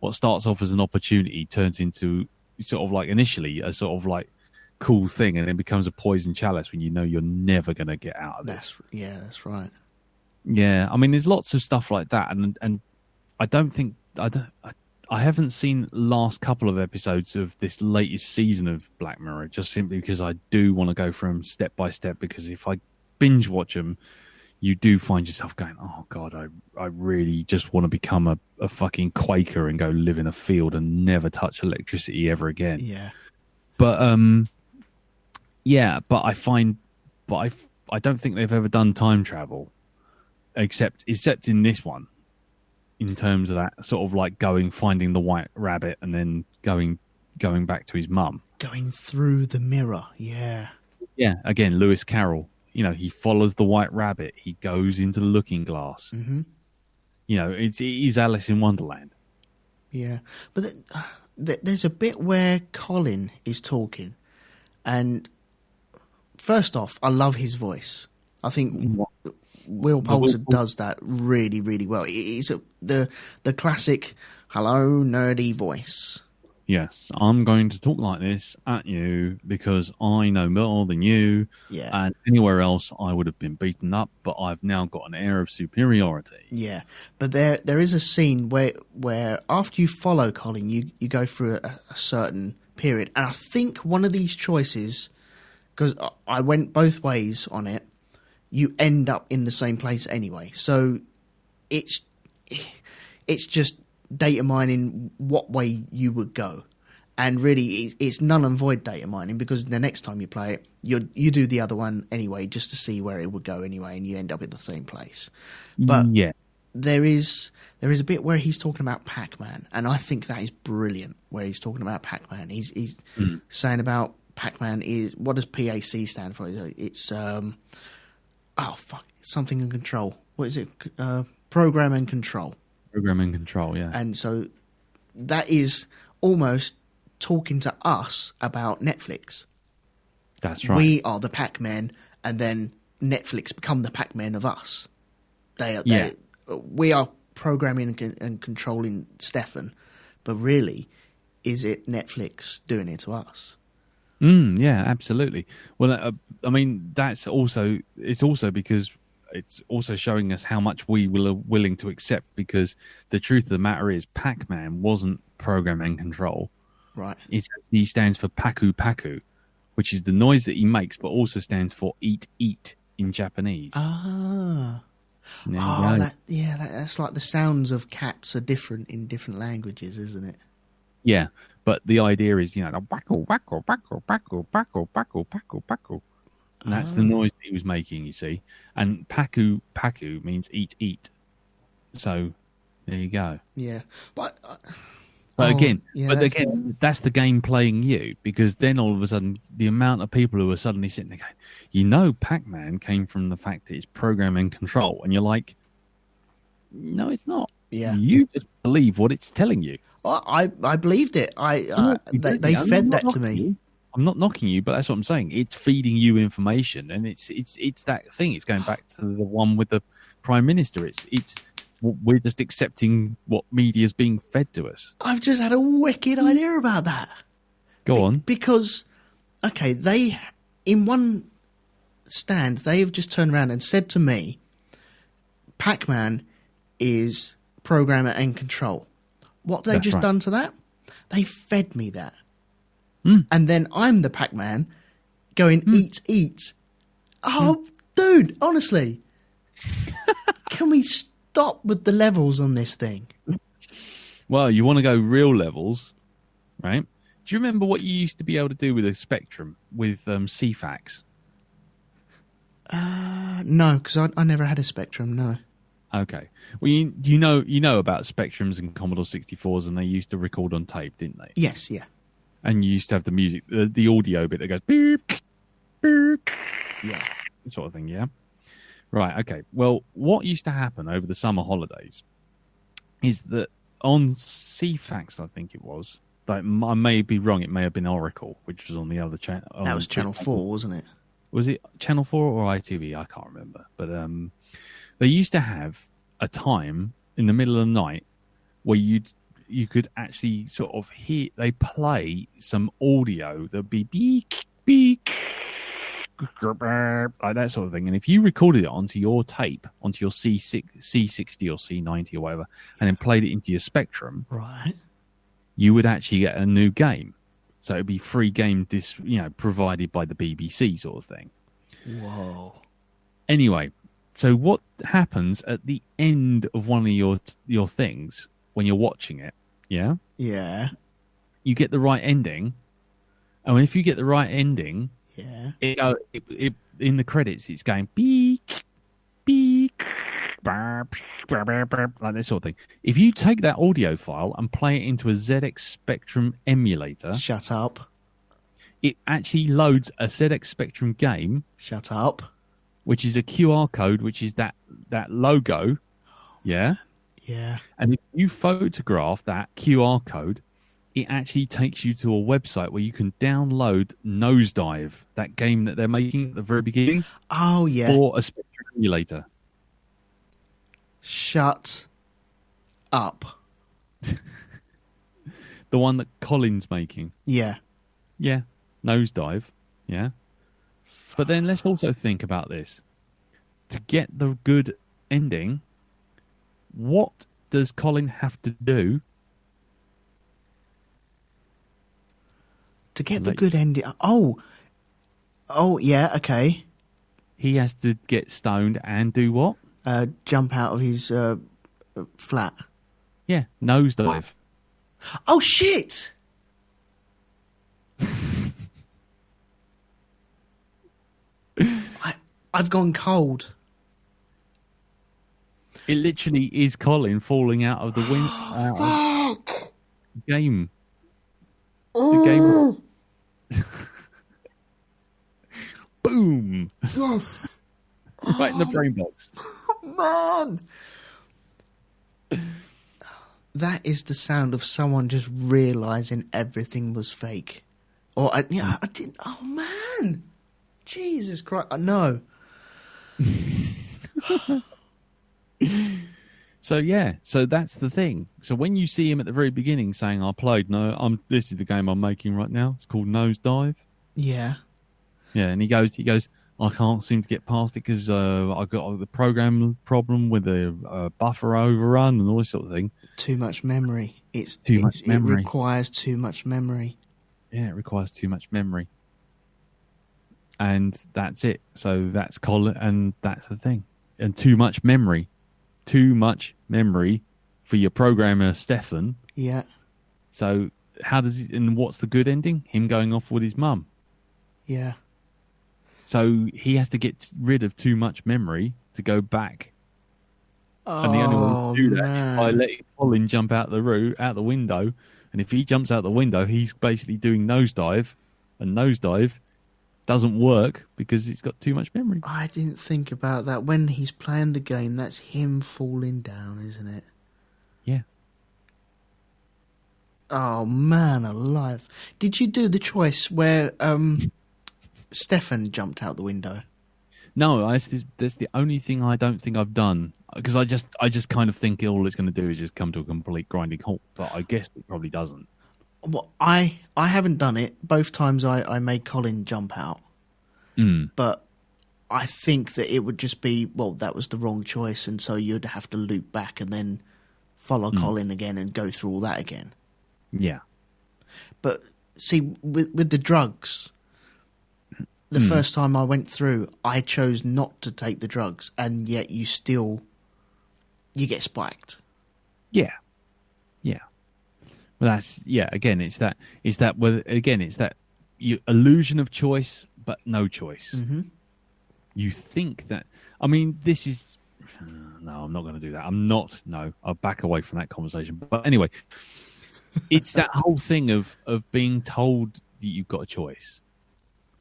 what starts off as an opportunity turns into sort of like initially a sort of like cool thing, and then becomes a poison chalice when you're never going to get out of this. That's right. Yeah, I mean, there's lots of stuff like that, and I haven't seen the last couple of episodes of this latest season of Black Mirror, just simply because I do want to go through them step by step, because if I binge watch them, you do find yourself going, oh God, I really just want to become a fucking Quaker and go live in a field and never touch electricity ever again. Yeah. But I don't think they've ever done time travel except in this one, in terms of that sort of like finding the white rabbit and then going back to his mum. Going through the mirror, yeah. Yeah, again, Lewis Carroll. He follows the white rabbit. He goes into the looking glass. Mm-hmm. It is Alice in Wonderland. Yeah, but there's a bit where Colin is talking, and first off, I love his voice. I think Will Poulter does that really, really well. It's the classic "hello, nerdy" voice. Yes, I'm going to talk like this at you because I know more than you. Yeah. And anywhere else I would have been beaten up, but I've now got an air of superiority. Yeah. But there is a scene where after you follow Colin, you go through a certain period. And I think one of these choices, because I went both ways on it, you end up in the same place anyway. So it's just data mining what way you would go, and really it's null and void data mining, because the next time you play it, you do the other one anyway just to see where it would go anyway, and you end up in the same place. But yeah, there is a bit where he's talking about Pac-Man, and I think that is brilliant. Where he's talking about Pac-Man, he's saying about Pac-Man is, what does PAC stand for? It's something in control. What is it? Program and control. Program and control, yeah. And so that is almost talking to us about Netflix. That's right. We are the Pac-Men, and then Netflix become the Pac-Men of us. We are programming and controlling Stefan, but really, is it Netflix doing it to us? Yeah, absolutely. Well, I mean, it's also because it's also showing us how much we are willing to accept, because the truth of the matter is Pac-Man wasn't program and control. Right. He stands for Paku Paku, which is the noise that he makes, but also stands for eat eat in Japanese. Ah. That's like the sounds of cats are different in different languages, isn't it? Yeah, but the idea is, the wacko, wacko, wacko, wacko, wacko, wacko, wacko, wacko. And that's the noise that he was making, you see. And Paku Paku means eat eat. So there you go. Yeah, but again, that's the game playing you, because then all of a sudden the amount of people who are suddenly sitting there going, Pac-Man came from the fact that it's program and control, and you're like, no, it's not. Yeah, you just believe what it's telling you. Well, I believed it. They fed that to me. I'm not knocking you, but that's what I'm saying. It's feeding you information, and it's that thing. It's going back to the one with the Prime Minister. We're just accepting what media is being fed to us. I've just had a wicked idea about that. Go on. Because, okay, they, in one stand, they have just turned around and said to me, Pac-Man is programmer and control. What have they just done to that? They fed me that. And then I'm the Pac-Man going, eat, eat. Oh, dude, honestly. Can we stop with the levels on this thing? Well, you want to go real levels, right? Do you remember what you used to be able to do with a Spectrum, with CFAX? No, because I never had a Spectrum, no. Okay. Well, you know about Spectrums and Commodore 64s, and they used to record on tape, didn't they? Yes, yeah. And you used to have the music, the audio bit that goes beep, beep, yeah, sort of thing, yeah? Right, okay. Well, what used to happen over the summer holidays is that on CFAX, I think it was, I may be wrong, it may have been Oracle, which was on the other channel. That was Channel 4, wasn't it? Was it Channel 4 or ITV? I can't remember. But they used to have a time in the middle of the night where you could actually sort of hear, they play some audio that'd be beep, beep, like that sort of thing. And if you recorded it onto your tape, onto your C60 or C90 or whatever, and then played it into your Spectrum, right, you would actually get a new game. So it'd be free game, provided by the BBC sort of thing. Whoa. Anyway, so what happens at the end of one of your things when you're watching it, yeah? Yeah. You get the right ending. And if you get the right ending, yeah, it in the credits, it's going beep, beep, like that sort of thing. If you take that audio file and play it into a ZX Spectrum emulator... Shut up. It actually loads a ZX Spectrum game... Shut up. Which is a QR code, which is that logo, yeah? Yeah. And if you photograph that QR code, it actually takes you to a website where you can download Nosedive, that game that they're making at the very beginning. Oh, yeah. For a Spectrum emulator. Shut up. The one that Colin's making. Yeah. Yeah. Nosedive. Yeah. But then let's also think about this. To get the good ending, what does Colin have to do? To get the good ending... Oh, yeah, okay. He has to get stoned and do what? Jump out of his flat. Yeah, nosedive. Oh, shit! I've gone cold. It literally is Colin falling out of the game. The game. Boom! Yes. Right in the brain box. Man. That is the sound of someone just realising everything was fake. Or, I didn't... Oh, man. Jesus Christ. No. So, yeah. So, that's the thing. So, when you see him at the very beginning saying, this is the game I'm making right now. It's called Nosedive. Yeah. Yeah, and he goes, I can't seem to get past it because I've got the program problem with the buffer overrun and all this sort of thing. Too much memory. It requires too much memory. Yeah, it requires too much memory. And that's it. So that's Colin, and that's the thing. And too much memory. Too much memory for your programmer, Stefan. Yeah. So and what's the good ending? Him going off with his mum. Yeah. So he has to get rid of too much memory to go back. And the only way to do that is by letting Colin jump out the window. And if he jumps out the window, he's basically doing Nosedive. And Nosedive doesn't work because it's got too much memory. I didn't think about that. When he's playing the game, that's him falling down, isn't it? Yeah. Oh, man alive. Did you do the choice where Stefan jumped out the window? No, that's the only thing I don't think I've done. Because I just kind of think all it's going to do is just come to a complete grinding halt. But I guess it probably doesn't. Well, I haven't done it. Both times I made Colin jump out. But I think that it would just be, that was the wrong choice. And so you'd have to loop back and then follow Colin again and go through all that again. Yeah. But see, with the drugs, the first time I went through, I chose not to take the drugs, and yet you get spiked. Yeah. Yeah. Well, again, it's that illusion of choice, but no choice. Mm-hmm. You think that, this is, no, I'm not going to do that. I'll back away from that conversation. But anyway, it's that whole thing of being told that you've got a choice.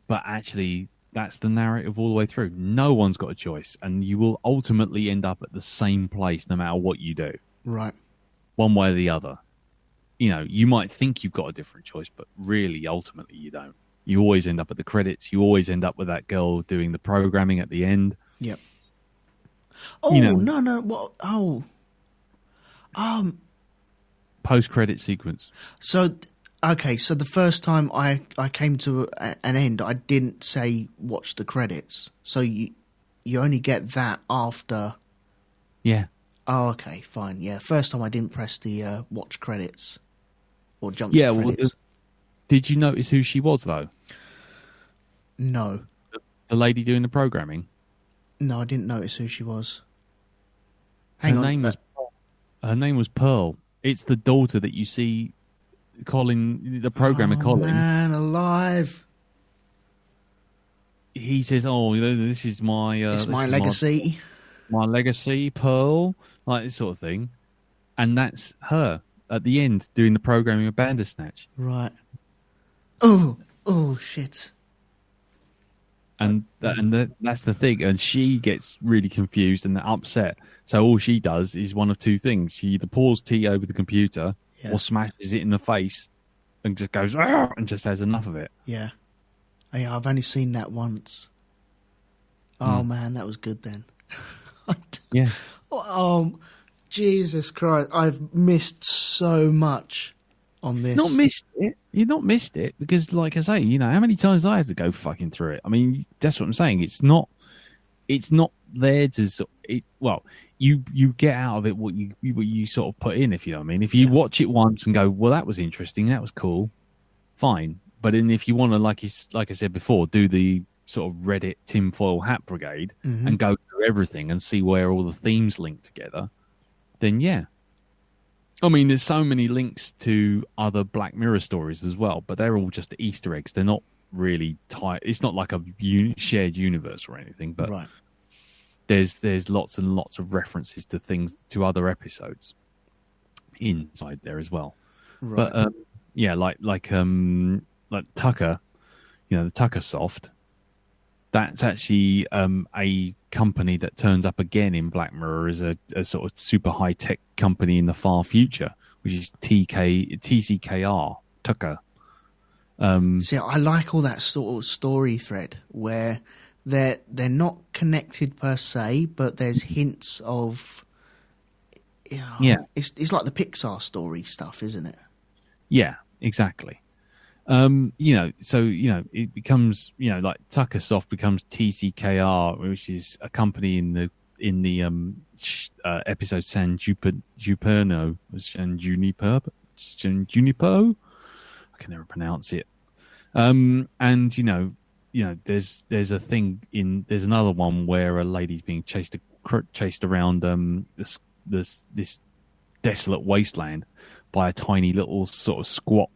But actually, that's the narrative all the way through. No one's got a choice, and you will ultimately end up at the same place no matter what you do. Right. One way or the other. You might think you've got a different choice, but really, ultimately, you don't. You always end up at the credits. You always end up with that girl doing the programming at the end. Yep. Oh, no. What? Oh. Post-credit sequence. So... Okay, so the first time I came to an end, I didn't say watch the credits. So you only get that after... Yeah. Oh, okay, fine. Yeah, first time I didn't press the watch credits or jump to credits. Well, did you notice who she was, though? No. The lady doing the programming? No, I didn't notice who she was. Her name was Pearl. It's the daughter that you see... Colin, the programmer, Colin. Man alive! He says, this is my... it's my legacy. My legacy, Pearl, like this sort of thing. And that's her at the end doing the programming of Bandersnatch. Right. Oh, shit. And that's the thing. And she gets really confused and upset. So all she does is one of two things. She either pours tea over the computer... Yeah. Or smashes it in the face and just goes and just has enough of it. Yeah. I've only seen that once. Oh man, that was good then. Yeah. Jesus Christ! I've missed so much on this. Not missed it. You've not missed it because, like I say, how many times do I have to go fucking through it? That's what I'm saying. It's not there to. You get out of it what you sort of put in, if you know what I mean. If you watch it once and go, well, that was interesting, that was cool, fine. But then if you want to, like I said before, do the sort of Reddit tinfoil hat brigade and go through everything and see where all the themes link together, then yeah. There's so many links to other Black Mirror stories as well, but they're all just Easter eggs. They're not really tight. It's not like a shared universe or anything, but... Right. there's lots and lots of references to things, to other episodes inside there as well. Right. But like Tucker, the Tuckersoft, that's actually a company that turns up again in Black Mirror as a sort of super high tech company in the far future, which is TCKR Tucker. See, I like all that sort of story thread where they're not connected per se, but there's hints of. It's like the Pixar story stuff, isn't it? Yeah, exactly. It becomes, like Tuckersoft becomes TCKR, which is a company in the episode San Junipero. I can never pronounce it. There's another one where a lady's being chased around this desolate wasteland by a tiny little sort of squat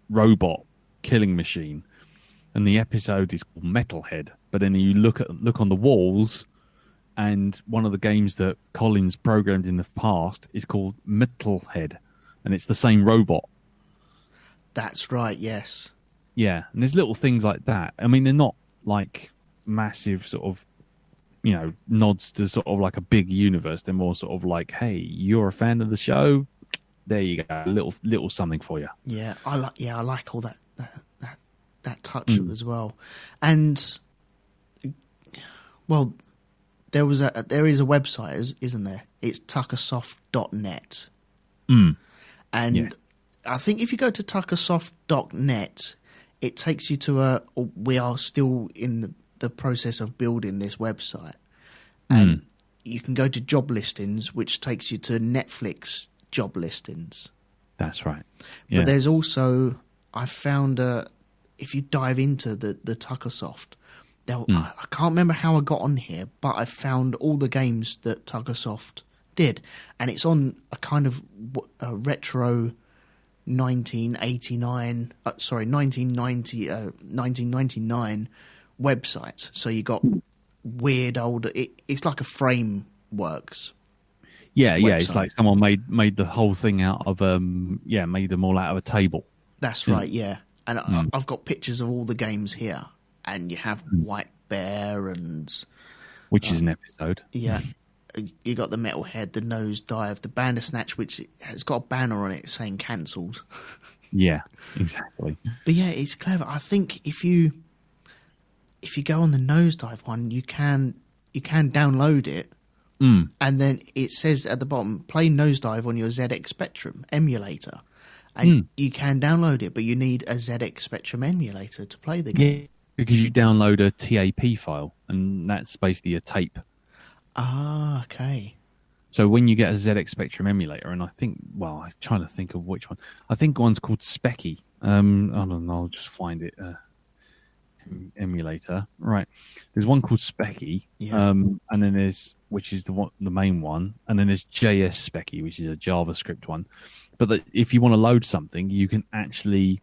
robot killing machine, and the episode is called Metalhead. But then you look on the walls, and one of the games that Collins programmed in the past is called Metalhead, and it's the same robot. That's right. Yes. Yeah, and there's little things like that. I mean, they're not like massive sort of nods to sort of like a big universe. They're more sort of like, hey, you're a fan of the show, there you go, little something for you. Yeah, I like all that touch as well. And well, there is a website, isn't there? It's Tuckersoft.net. And I think if you go to Tuckersoft.net, it takes you to we are still in the process of building this website, and you can go to job listings, which takes you to Netflix job listings. That's right. Yeah. But there's also, I found if you dive into the Tuckersoft, I can't remember how I got on here, but I found all the games that Tuckersoft did, and it's on a kind of a retro 1999 website. So you got weird old. It's like a Frameworks. Yeah, website. It's like someone made the whole thing out of made them all out of a table. That's right. Yeah, and I've got pictures of all the games here, and you have White Bear which is an episode. Yeah. You got the Metalhead, the Nosedive, the Bandersnatch, which has got a banner on it saying cancelled. Yeah, exactly. But yeah, it's clever. I think if you go on the Nosedive one, you can download it, and then it says at the bottom, play Nosedive on your ZX Spectrum emulator, and you can download it, but you need a ZX Spectrum emulator to play the game. Yeah, because you download a TAP file, and that's basically a tape. Ah, okay. So when you get a ZX Spectrum emulator, and I think, I'm trying to think of which one. I think one's called Specky. I don't know, I'll just find it. Emulator. Right. There's one called Specky, and then there's, which is the main one, and then there's JS Specky, which is a JavaScript one. But if you want to load something, you can actually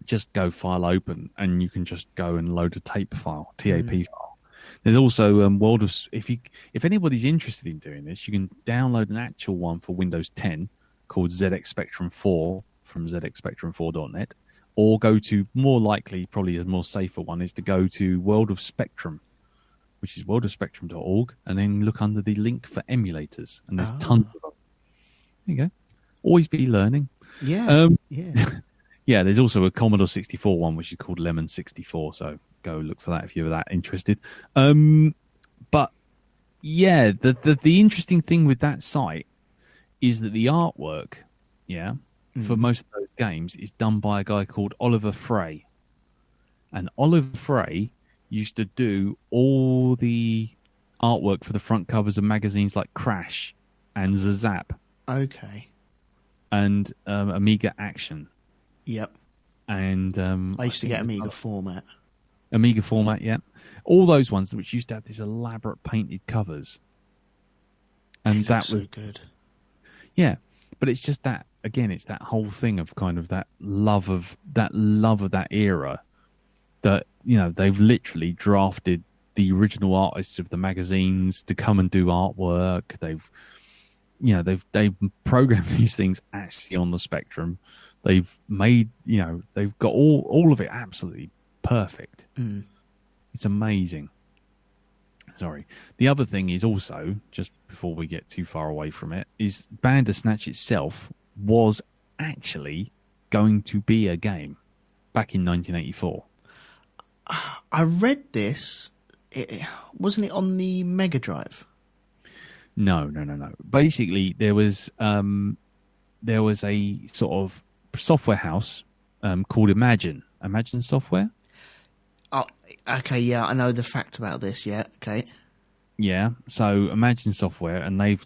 just go file open, and you can just go and load a tape file, TAP file. There's also World of. If anybody's interested in doing this, you can download an actual one for Windows 10 called ZX Spectrum 4 from ZXSpectrum4.net, or go to, more likely, probably a more safer one is to go to World of Spectrum, which is worldofspectrum.org, and then look under the link for emulators, and there's tons of them. There you go. Always be learning. Yeah. Yeah. Yeah. There's also a Commodore 64 one, which is called Lemon 64. So go look for that if you're that interested. But yeah, the interesting thing with that site is that the artwork, for most of those games is done by a guy called Oliver Frey. And Oliver Frey used to do all the artwork for the front covers of magazines like Crash and Zap. Okay. And Amiga Action. Yep. And I used to get Amiga format. Amiga format, yeah. All those ones which used to have these elaborate painted covers. And that was so good. Yeah. But it's just that, again, it's that whole thing of kind of that love of that era that, they've literally drafted the original artists of the magazines to come and do artwork. They've programmed these things actually on the Spectrum. They've made, they've got all of it absolutely perfect. It's amazing. Sorry. The other thing is also, just before we get too far away from it, is Bandersnatch itself was actually going to be a game back in 1984. I read this. Wasn't it on the Mega Drive? No. Basically, there was a sort of software house called Imagine Software. Oh, okay, yeah, I know the fact about this. Yeah, okay. Yeah, so Imagine Software, and they've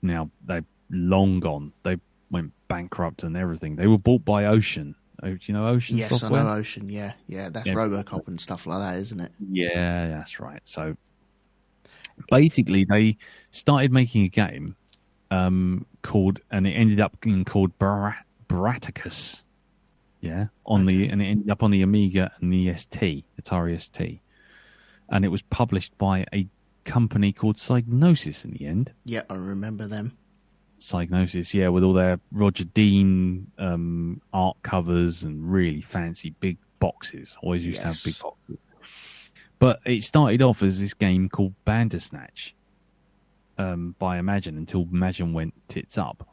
long gone. They went bankrupt and everything. They were bought by Ocean. Do you know Ocean Software? Yes, I know Ocean. Yeah, that's RoboCop and stuff like that, isn't it? Yeah, that's right. So basically, they started making a game called, and it ended up being called Baraticus. Yeah, and it ended up on the Amiga and the Atari ST, and it was published by a company called Psygnosis in the end. Yeah, I remember them. Psygnosis, yeah, with all their Roger Dean art covers and really fancy big boxes. Always used to have big boxes. But it started off as this game called Bandersnatch by Imagine, until Imagine went tits up,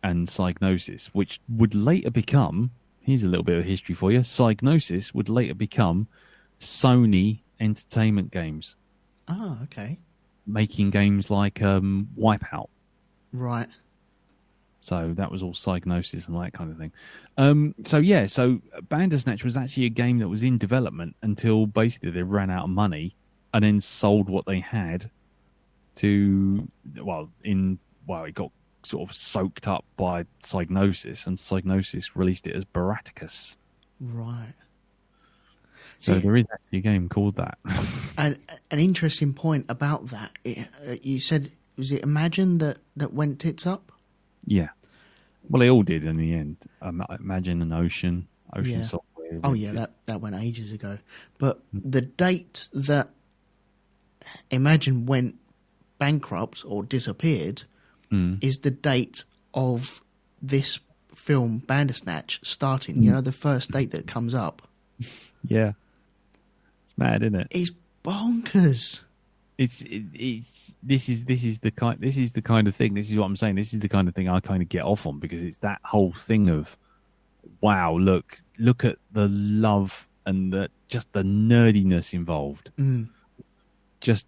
and Psygnosis, which would later become, here's a little bit of history for you, Psygnosis would later become Sony Entertainment Games. Oh, okay. Making games like Wipeout. Right. So that was all Psygnosis and that kind of thing. So Bandersnatch was actually a game that was in development until basically they ran out of money and then sold what they had to, it got sort of soaked up by Psygnosis, and Psygnosis released it as Baraticus. Right. So there is actually a game called that. And an interesting point about that, you said, was it Imagine that went tits up? Yeah. Well, they all did in the end. Imagine and Ocean Software. Oh, yeah, that went ages ago. But the date that Imagine went bankrupt or disappeared is the date of this film, Bandersnatch, starting. You know, the first date that comes up. Yeah. It's mad, isn't it? It's bonkers. This is the kind of thing. This is what I'm saying. This is the kind of thing I kind of get off on, because it's that whole thing of, wow, look at the love and just the nerdiness involved. Just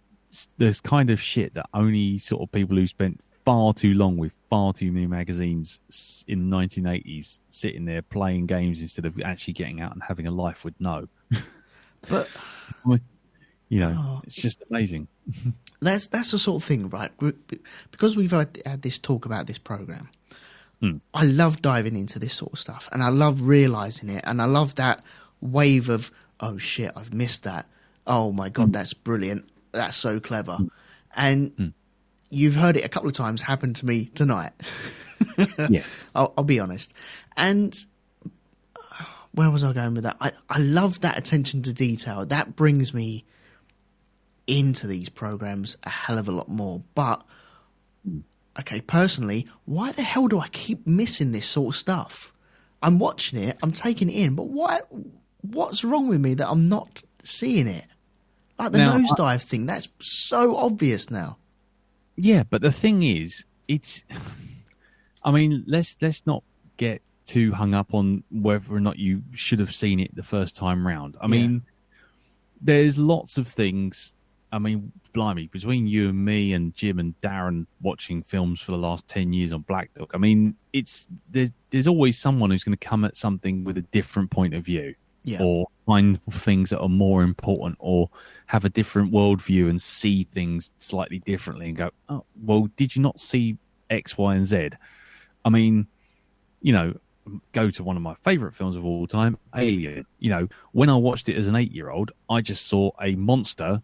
this kind of shit that only sort of people who spent far too long with far too many magazines in the 1980s sitting there playing games instead of actually getting out and having a life would know. But it's just amazing. That's the sort of thing, right? Because we've had this talk about this program, I love diving into this sort of stuff, and I love realizing it, and I love that wave of, oh shit, I've missed that. Oh my God, that's brilliant. That's so clever. And you've heard it a couple of times happen to me tonight. Yeah. I'll be honest. And where was I going with that? I love that attention to detail. That brings me into these programs a hell of a lot more. But okay, personally, why the hell do I keep missing this sort of stuff? I'm watching it, I'm taking it in, but what's wrong with me that I'm not seeing it? Like the nosedive thing, that's so obvious now. Yeah, but the thing is, let's not get too hung up on whether or not you should have seen it the first time round. I mean, there's lots of things. I mean, blimey, between you and me and Jim and Darren watching films for the last 10 years on Black Dog, I mean, there's always someone who's going to come at something with a different point of view, or find things that are more important, or have a different worldview and see things slightly differently and go, oh, well, did you not see X, Y, and Z? I mean, go to one of my favorite films of all time, Alien. When I watched it as an 8-year-old, I just saw a monster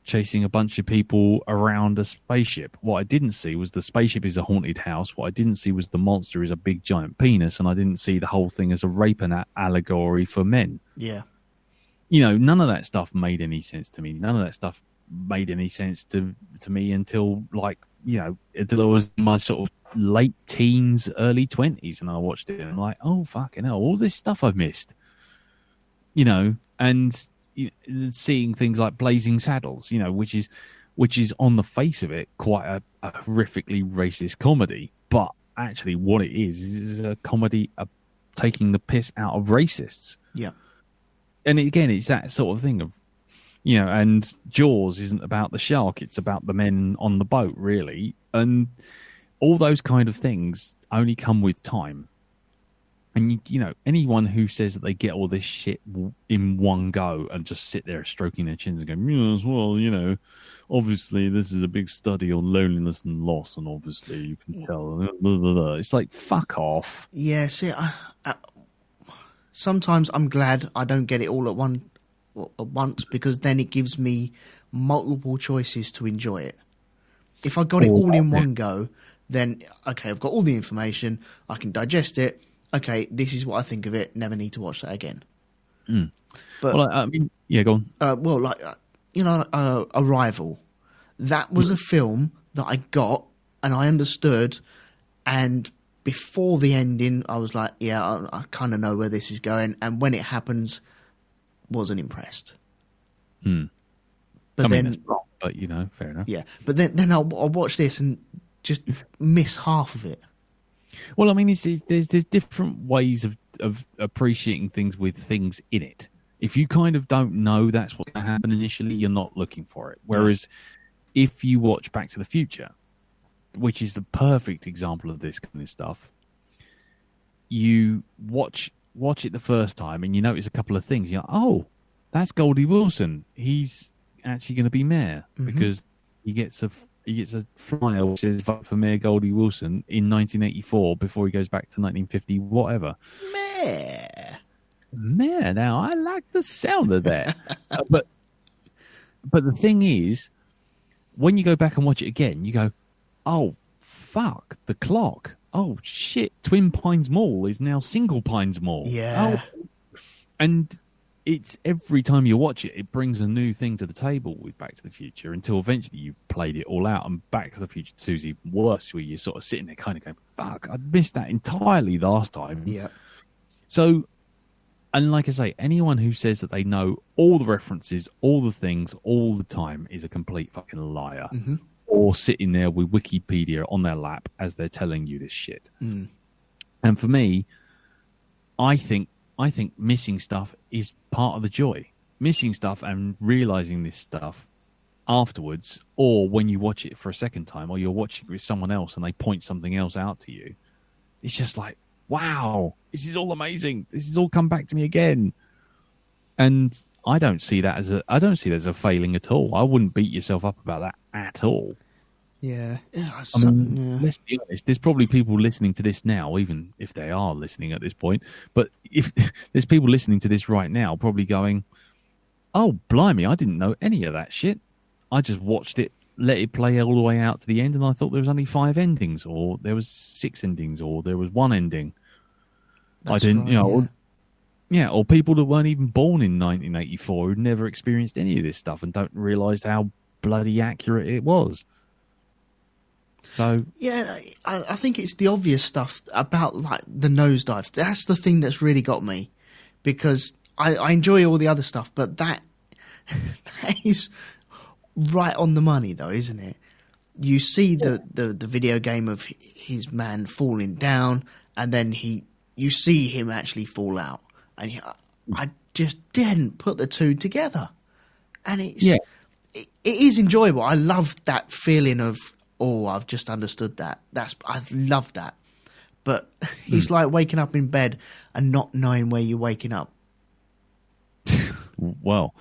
chasing a bunch of people around a spaceship. What I didn't see was the spaceship is a haunted house. What I didn't see was the monster is a big giant penis, and I didn't see the whole thing as a rape and allegory for men. Yeah. None of that stuff made any sense to me. None of that stuff made any sense to me until until I was in my sort of late teens, early 20s, and I watched it, and I'm like, oh fucking hell, all this stuff I've missed, and seeing things like Blazing Saddles, which is on the face of it quite a horrifically racist comedy, but actually what it is a comedy taking the piss out of racists. Yeah. And again, it's that sort of thing of, and Jaws isn't about the shark, it's about the men on the boat, really. And all those kind of things only come with time. And, anyone who says that they get all this shit in one go and just sit there stroking their chins and going, well, obviously this is a big study on loneliness and loss, and obviously you can tell. Blah, blah, blah. It's like, fuck off. Yeah, see, sometimes I'm glad I don't get it all at once, because then it gives me multiple choices to enjoy it. If I got it all in one go, then, okay, I've got all the information, I can digest it. Okay, this is what I think of it. Never need to watch that again. Mm. But go on. Arrival. That was a film that I got and I understood, and before the ending, I was like, yeah, I kind of know where this is going. And when it happens, wasn't impressed. Mm. But that's wrong, but fair enough. Yeah, but then I'll watch this and just miss half of it. Well, I mean, there's different ways of appreciating things with things in it. If you kind of don't know that's what's going to happen initially, you're not looking for it. Whereas if you watch Back to the Future, which is the perfect example of this kind of stuff, you watch it the first time and you notice a couple of things. You're like, oh, that's Goldie Wilson. He's actually going to be mayor because he gets a flyer which says vote for Mayor Goldie Wilson in 1984 before he goes back to 1950, whatever. Mayor. Now, I like the sound of that. But the thing is, when you go back and watch it again, you go, oh, fuck, the clock. Oh, shit, Twin Pines Mall is now Single Pines Mall. Yeah. Oh. And it's every time you watch it, it brings a new thing to the table with Back to the Future until eventually you've played it all out. And Back to the Future 2 is even worse, where you're sort of sitting there kind of going, fuck, I missed that entirely last time. Yeah. So, and like I say, anyone who says that they know all the references, all the things, all the time is a complete fucking liar. Mm-hmm. Or sitting there with Wikipedia on their lap as they're telling you this shit. Mm. And for me, I think missing stuff is part of the joy. Missing stuff and realizing this stuff afterwards, or when you watch it for a second time, or you're watching it with someone else and they point something else out to you, it's just like, wow, this is all amazing. This has all come back to me again. And I don't see that as a failing at all. I wouldn't beat yourself up about that at all. Yeah. Let's be honest, there's probably people listening to this now, even if they are listening at this point, but if there's people listening to this right now probably going, oh, blimey, I didn't know any of that shit. I just watched it, let it play all the way out to the end, and I thought there was only 5 endings, or there was 6 endings, or there was 1 ending. That's I didn't, right, yeah, or people that weren't even born in 1984 who'd never experienced any of this stuff and don't realise how bloody accurate it was. So yeah, I think it's the obvious stuff about like the nosedive. That's the thing that's really got me, because I enjoy all the other stuff, but that is right on the money, though, isn't it? You see the video game of his man falling down, and then you see him actually fall out, and I just didn't put the two together, and it is enjoyable. I love that feeling of, oh, I've just understood that. I love that. But it's like waking up in bed and not knowing where you're waking up. Well,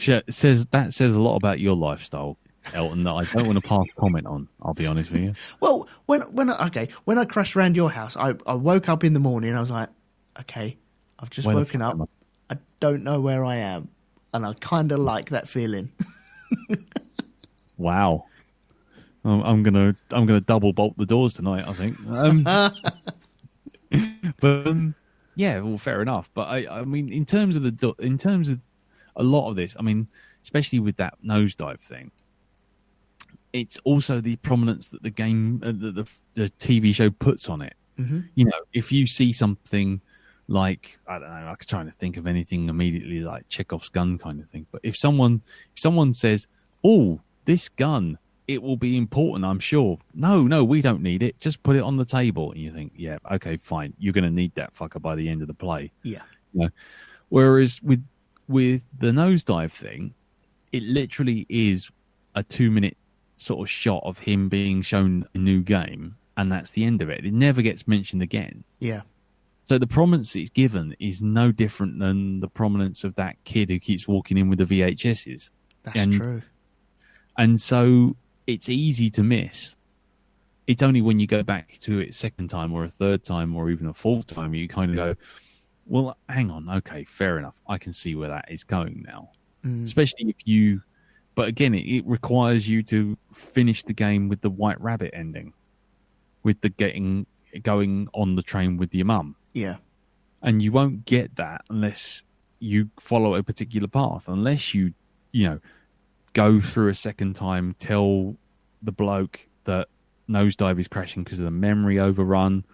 that says a lot about your lifestyle, Elton, that I don't want to pass comment on. I'll be honest with you. Well, when I crashed around your house, I woke up in the morning. I was like, okay, I've just woken up. I don't know where I am, and I kind of like that feeling. Wow. I'm gonna double bolt the doors tonight, I think. But yeah, well, fair enough. But I mean, in terms of a lot of this, I mean, especially with that nosedive thing, it's also the prominence that the game, the TV show puts on it. Mm-hmm. You know, if you see something like, I don't know, I'm trying to think of anything immediately like Chekhov's gun kind of thing. But if someone says, "Oh, this gun, it will be important, I'm sure." No, we don't need it. Just put it on the table. And you think, yeah, okay, fine. You're going to need that fucker by the end of the play. Yeah. You know? Whereas with the nosedive thing, it literally is a 2-minute sort of shot of him being shown a new game, and that's the end of it. It never gets mentioned again. Yeah. So the prominence it's given is no different than the prominence of that kid who keeps walking in with the VHSs. That's true. And so it's easy to miss. It's only when you go back to it a second time or a third time or even a fourth time, you kind of go, well, hang on. Okay, fair enough. I can see where that is going now. Especially if you, but again, it requires you to finish the game with the White Rabbit ending, with the going on the train with your mum. Yeah. And you won't get that unless you follow a particular path, unless you go through a second time, tell the bloke that nosedive is crashing because of the memory overrun.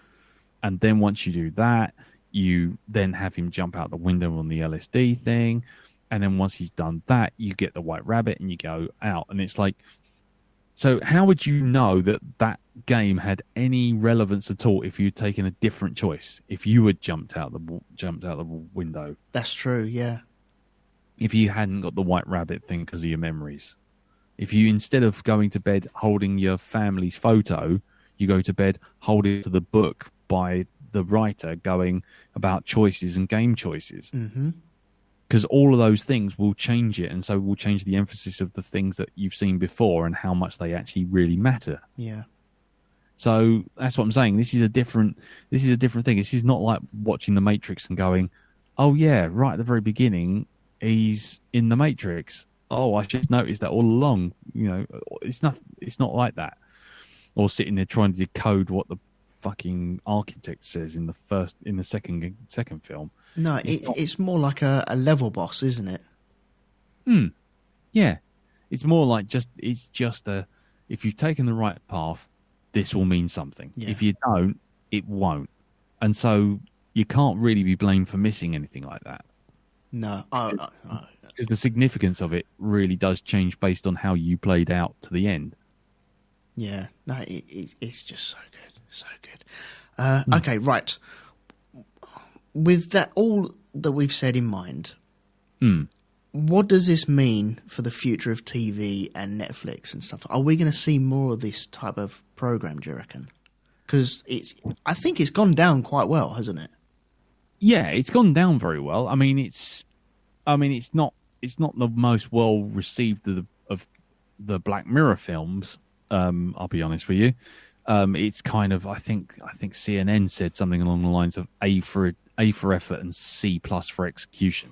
And then once you do that, you then have him jump out the window on the LSD thing. And then once he's done that, you get the White Rabbit and you go out. And it's like, so how would you know that that game had any relevance at all if you'd taken a different choice? If you had jumped out the window, that's true. Yeah. If you hadn't got the White Rabbit thing because of your memories, if you instead of going to bed holding your family's photo, you go to bed holding to the book by the writer going about choices and game choices. Mm-hmm. Because all of those things will change it, and so will change the emphasis of the things that you've seen before and how much they actually really matter. Yeah. So that's what I'm saying. This is a different thing. This is not like watching The Matrix and going, "Oh yeah, right at the very beginning, he's in The Matrix. Oh, I should notice that all along." You know, it's not like that. Or sitting there trying to decode what the fucking architect says in the second film. No, it's more like a level boss, isn't it? Yeah. It's more like if you've taken the right path, this will mean something. Yeah. If you don't, it won't. And so you can't really be blamed for missing anything like that. No. Because the significance of it really does change based on how you played out to the end. Yeah. No, it's just so good. So good. Okay, right. With that, all that we've said in mind, what does this mean for the future of TV and Netflix and stuff? Are we going to see more of this type of program, do you reckon? Because I think it's gone down quite well, hasn't it? Yeah, it's gone down very well. I mean, it's not the most well received of the Black Mirror films. I'll be honest with you. It's kind of, I think CNN said something along the lines of A for effort and C+ for execution,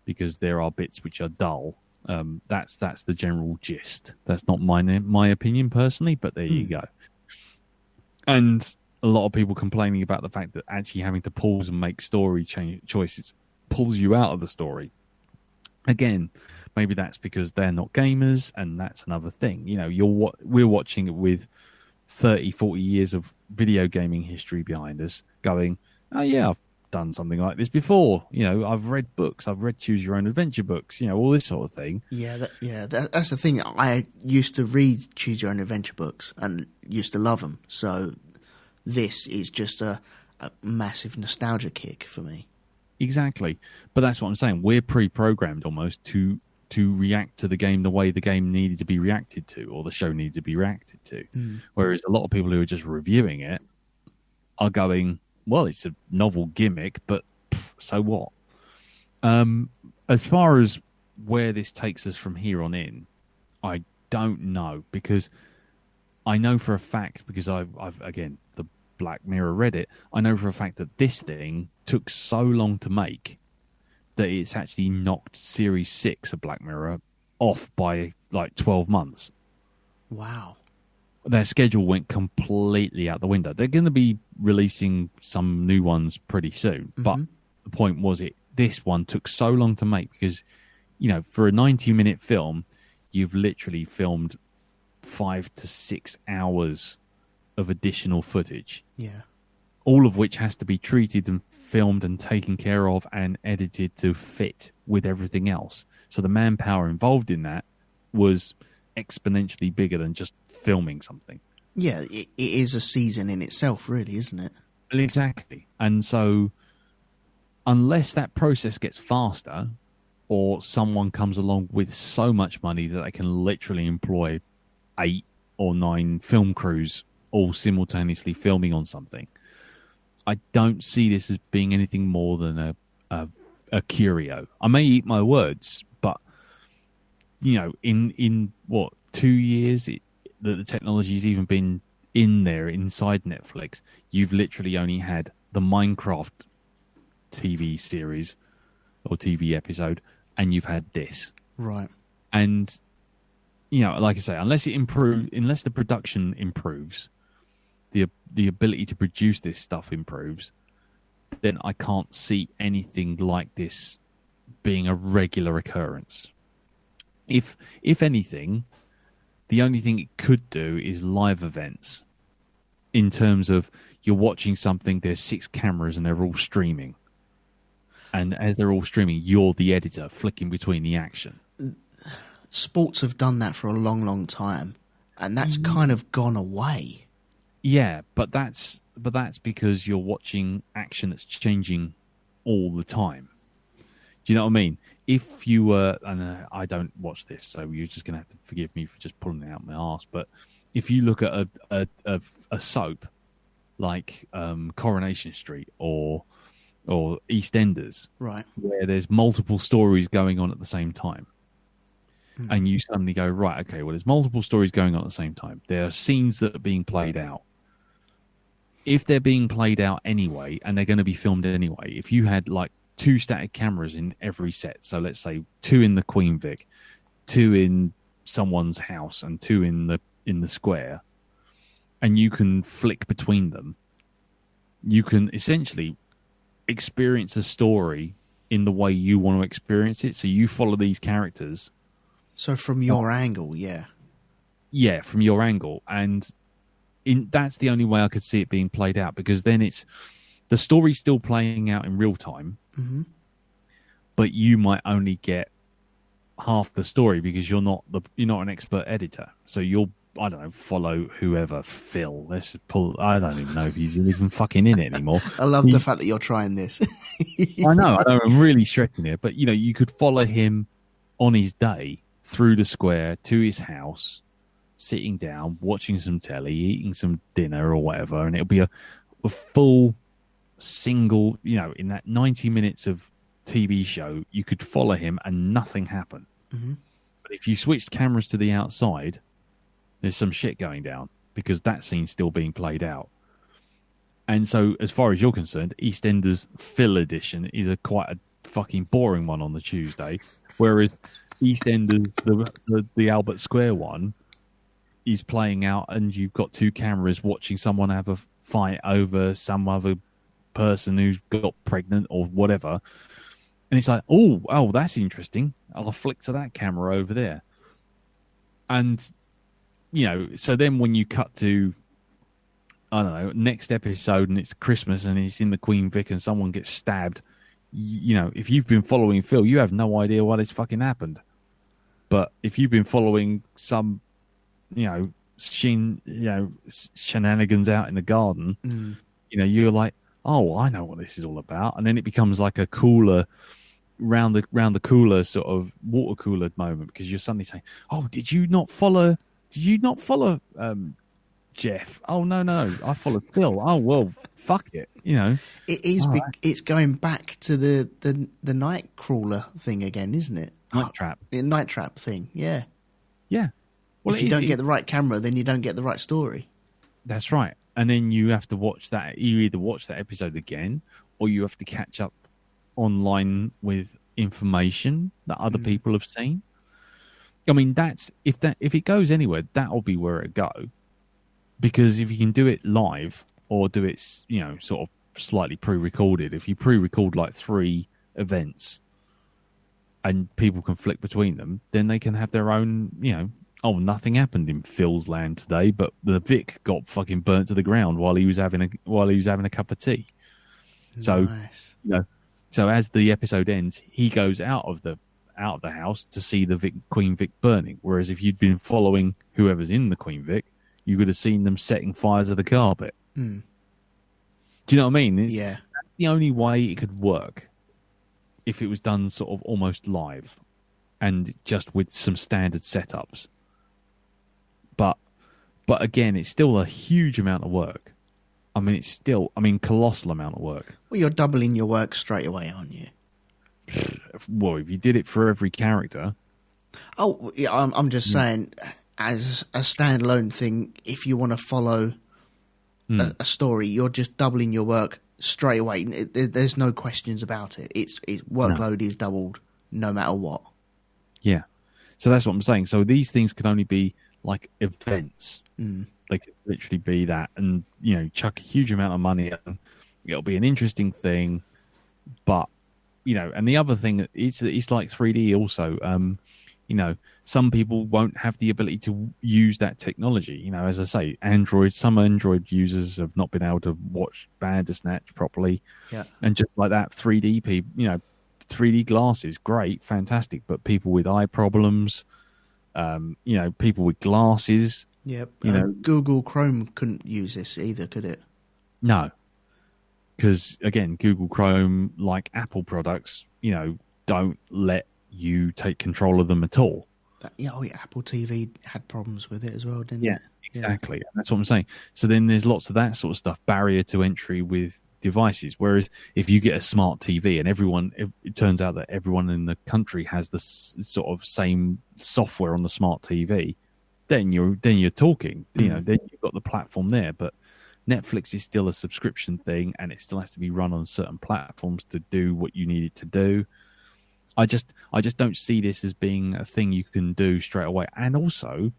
because there are bits which are dull. That's the general gist. That's not my opinion personally, but there you go. And a lot of people complaining about the fact that actually having to pause and make story choices pulls you out of the story. Again, maybe that's because they're not gamers, and that's another thing. You know, we're watching it with 30, 40 years of video gaming history behind us, going, oh yeah, I've done something like this before. You know, I've read books, I've read Choose Your Own Adventure books, you know, all this sort of thing. That's the thing. I used to read Choose Your Own Adventure books and used to love them. So this is just a massive nostalgia kick for me. Exactly. But that's what I'm saying. We're pre-programmed almost to react to the game the way the game needed to be reacted to, or the show needed to be reacted to. Whereas a lot of people who are just reviewing it are going, well, it's a novel gimmick, but so what? As far as where this takes us from here on in, I don't know, because I know for a fact, because I've again, the Black Mirror Reddit, I know for a fact that this thing took so long to make that it's actually knocked Series 6 of Black Mirror off by like 12 months. Wow. Their schedule went completely out the window. They're going to be releasing some new ones pretty soon. But the point was, this one took so long to make because for a 90-minute film, you've literally filmed 5 to 6 hours of additional footage. Yeah. All of which has to be treated and filmed and taken care of and edited to fit with everything else. So the manpower involved in that was exponentially bigger than just filming something. Yeah, it is a season in itself, really, isn't it? Exactly. And so unless that process gets faster or someone comes along with so much money that they can literally employ 8 or 9 film crews all simultaneously filming on something, I don't see this as being anything more than a curio. I may eat my words, but in what 2 years that the technology's even been in there inside Netflix, you've literally only had the Minecraft TV series or TV episode, and you've had this. Right. And like I say, unless the production improves, the ability to produce this stuff improves, then I can't see anything like this being a regular occurrence. If anything, the only thing it could do is live events. In terms of you're watching something, there's 6 cameras and they're all streaming. And as they're all streaming, you're the editor flicking between the action. Sports have done that for a long, long time, and that's kind of gone away. Yeah, but that's because you're watching action that's changing all the time. Do you know what I mean? If you were, and I don't watch this, so you're just going to have to forgive me for just pulling it out my arse. But if you look at a soap like Coronation Street or EastEnders, right, where there's multiple stories going on at the same time, and you suddenly go, right, okay, well, there's multiple stories going on at the same time. There are scenes that are being played out. If they're being played out anyway, and they're going to be filmed anyway, if you had like 2 static cameras in every set, so let's say 2 in the Queen Vic, 2 in someone's house, and 2 in the square, and you can flick between them, you can essentially experience a story in the way you want to experience it. So you follow these characters. So from your angle, yeah. Yeah, from your angle. And that's the only way I could see it being played out, because then the story's still playing out in real time, but you might only get half the story because you're not an expert editor. So you'll, I don't know, follow whoever, Phil. Let's pull. I don't even know if he's even fucking in it anymore. I love the fact that you're trying this. I know, I'm really stretching it, but you could follow him on his day through the square to his house, sitting down, watching some telly, eating some dinner or whatever, and it'll be a full single, in that 90 minutes of TV show, you could follow him and nothing happened. But if you switched cameras to the outside, there's some shit going down because that scene's still being played out. And so, as far as you're concerned, EastEnders Phil edition is quite a fucking boring one on the Tuesday, whereas EastEnders, the Albert Square one, is playing out, and you've got 2 cameras watching someone have a fight over some other person who's got pregnant or whatever. And it's like, oh, that's interesting. I'll flick to that camera over there. And, so then when you cut to, I don't know, next episode and it's Christmas and it's in the Queen Vic and someone gets stabbed, if you've been following Phil, you have no idea what has fucking happened. But if you've been following some, shenanigans out in the garden, you're like, oh, I know what this is all about. And then it becomes like a cooler, round the cooler sort of water cooler moment, because you're suddenly saying, oh, did you not follow Jeff? Oh, no, I followed Phil. Oh, well, fuck it. It is. It's going back to the night crawler thing again, isn't it? Night trap. The night trap thing. Yeah. Yeah. Well, if you don't get the right camera, then you don't get the right story. That's right. And then you have to watch that. You either watch that episode again, or you have to catch up online with information that other people have seen. I mean, if it goes anywhere, that'll be where it go. Because if you can do it live or do it, sort of slightly pre-recorded, if you pre-record like 3 events and people can flick between them, then they can have their own, oh, nothing happened in Phil's land today, but the Vic got fucking burnt to the ground while he was having a cup of tea. So, Nice. So as the episode ends, he goes out of the house to see the Queen Vic burning. Whereas if you'd been following whoever's in the Queen Vic, you could have seen them setting fires to the carpet. Mm. Do you know what I mean? Yeah. That's the only way it could work if it was done sort of almost live and just with some standard setups. But again, it's still a huge amount of work. I mean, colossal amount of work. Well, you're doubling your work straight away, aren't you? Well, if you did it for every character. Oh, yeah, I'm just saying, as a standalone thing, if you want to follow a story, you're just doubling your work straight away. There's no questions about it. Its workload is doubled no matter what. Yeah. So that's what I'm saying. So these things can only be like events. They could literally be that, and chuck a huge amount of money at them. It'll be an interesting thing, but and the other thing, it's like 3D also. Some people won't have the ability to use that technology. As I say, some Android users have not been able to watch Bandersnatch properly. Yeah. And just like that, 3D people, 3D glasses, great, fantastic. But people with eye problems, people with glasses. Yep. Google Chrome couldn't use this either, could it? No. Because, again, Google Chrome, like Apple products, don't let you take control of them at all. Apple TV had problems with it as well, didn't it? Yeah, exactly. Yeah. That's what I'm saying. So then there's lots of that sort of stuff, barrier to entry with devices. Whereas if you get a smart TV and it turns out that everyone in the country has the sort of same software on the smart TV, then you're talking. Then you've got the platform there. But Netflix is still a subscription thing, and it still has to be run on certain platforms to do what you need it to do. I just don't see this as being a thing you can do straight away, and also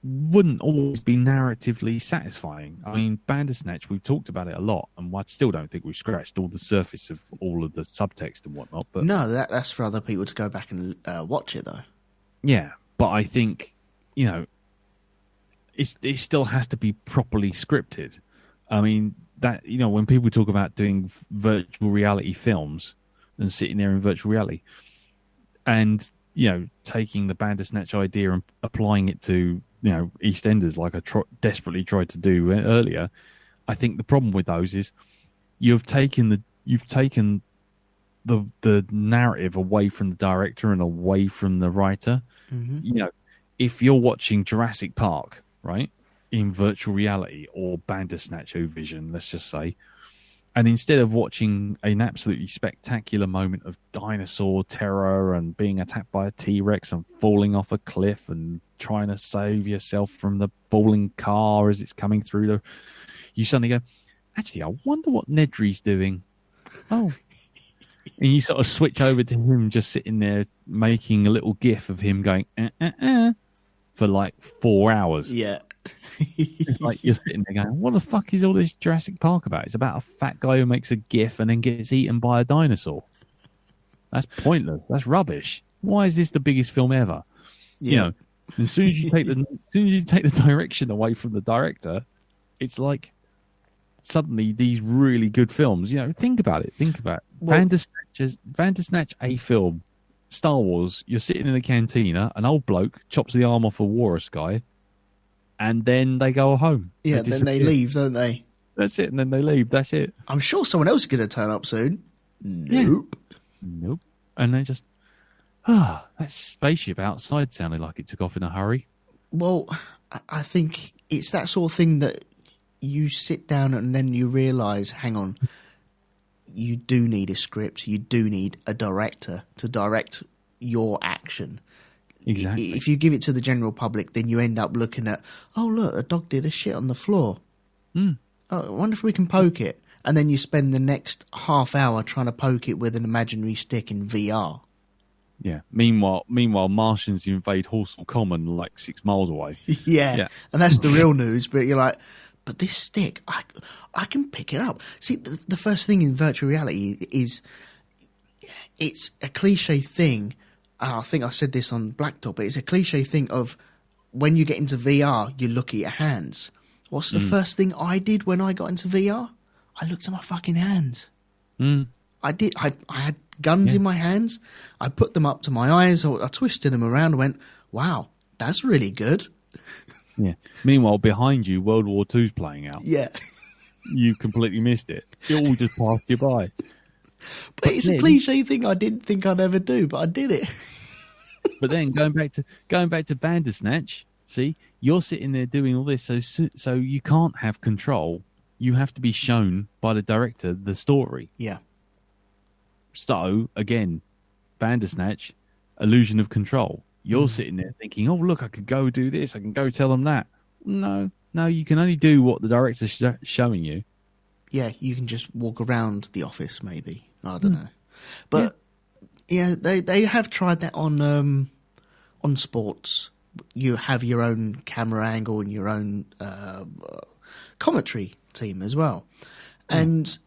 wouldn't always be narratively satisfying. I mean, Bandersnatch, we've talked about it a lot, and I still don't think we've scratched all the surface of all of the subtext and whatnot. But no, that's for other people to go back and watch it, though. Yeah, but I think it still has to be properly scripted. I mean, that when people talk about doing virtual reality films and sitting there in virtual reality and taking the Bandersnatch idea and applying it to EastEnders, like I desperately tried to do earlier, I think the problem with those is you've taken the narrative away from the director and away from the writer. Mm-hmm. If you're watching Jurassic Park, right, in virtual reality, or Bandersnatch Vision, let's just say, and instead of watching an absolutely spectacular moment of dinosaur terror and being attacked by a T-Rex and falling off a cliff and trying to save yourself from the falling car as it's coming through, you suddenly go, actually, I wonder what Nedry's doing. Oh. And you sort of switch over to him just sitting there making a little gif of him going, for like 4 hours. Yeah. It's like you're sitting there going, what the fuck is all this Jurassic Park about? It's about a fat guy who makes a gif and then gets eaten by a dinosaur. That's pointless. That's rubbish. Why is this the biggest film ever? Yeah. As soon as you take the direction away from the director, it's like suddenly these really good films. Think about it. Well, Bandersnatch, a film. Star Wars, you're sitting in a cantina, an old bloke chops the arm off a walrus guy, and then they go home. Yeah, then they leave, don't they? That's it, and then they leave. That's it. I'm sure someone else is going to turn up soon. Nope. Yeah. Nope. And they just, that spaceship outside sounded like it took off in a hurry. Well, I think it's that sort of thing that you sit down and then you realise, hang on, you do need a script, you do need a director to direct your action. Exactly. If you give it to the general public, then you end up looking at, oh, look, a dog did a shit on the floor. Oh, I wonder if we can poke it. And then you spend the next half hour trying to poke it with an imaginary stick in VR. Yeah. Meanwhile, Martians invade Horsell Common like 6 miles away. Yeah. And that's the real news. But you're like, but this stick, I can pick it up. See, the first thing in virtual reality is it's a cliche thing. I think I said this on Blacktop, but it's a cliche thing of when you get into VR, you look at your hands. What's the first thing I did when I got into VR? I looked at my fucking hands. I did. I had guns in my hands. I put them up to my eyes. I twisted them around and went, wow, that's really good. Yeah. Meanwhile, behind you, World War II's playing out. Yeah. You completely missed it. It all just passed you by. But it's a cliche thing I didn't think I'd ever do, but I did it. But then going back to Bandersnatch, see, you're sitting there doing all this, so you can't have control. You have to be shown by the director the story. Yeah. So again, Bandersnatch, illusion of control. You're sitting there thinking, "Oh, look, I could go do this. I can go tell them that." No, you can only do what the director's showing you. Yeah, you can just walk around the office, maybe. I don't know, but yeah, they have tried that on sports. You have your own camera angle and your own commentary team as well. And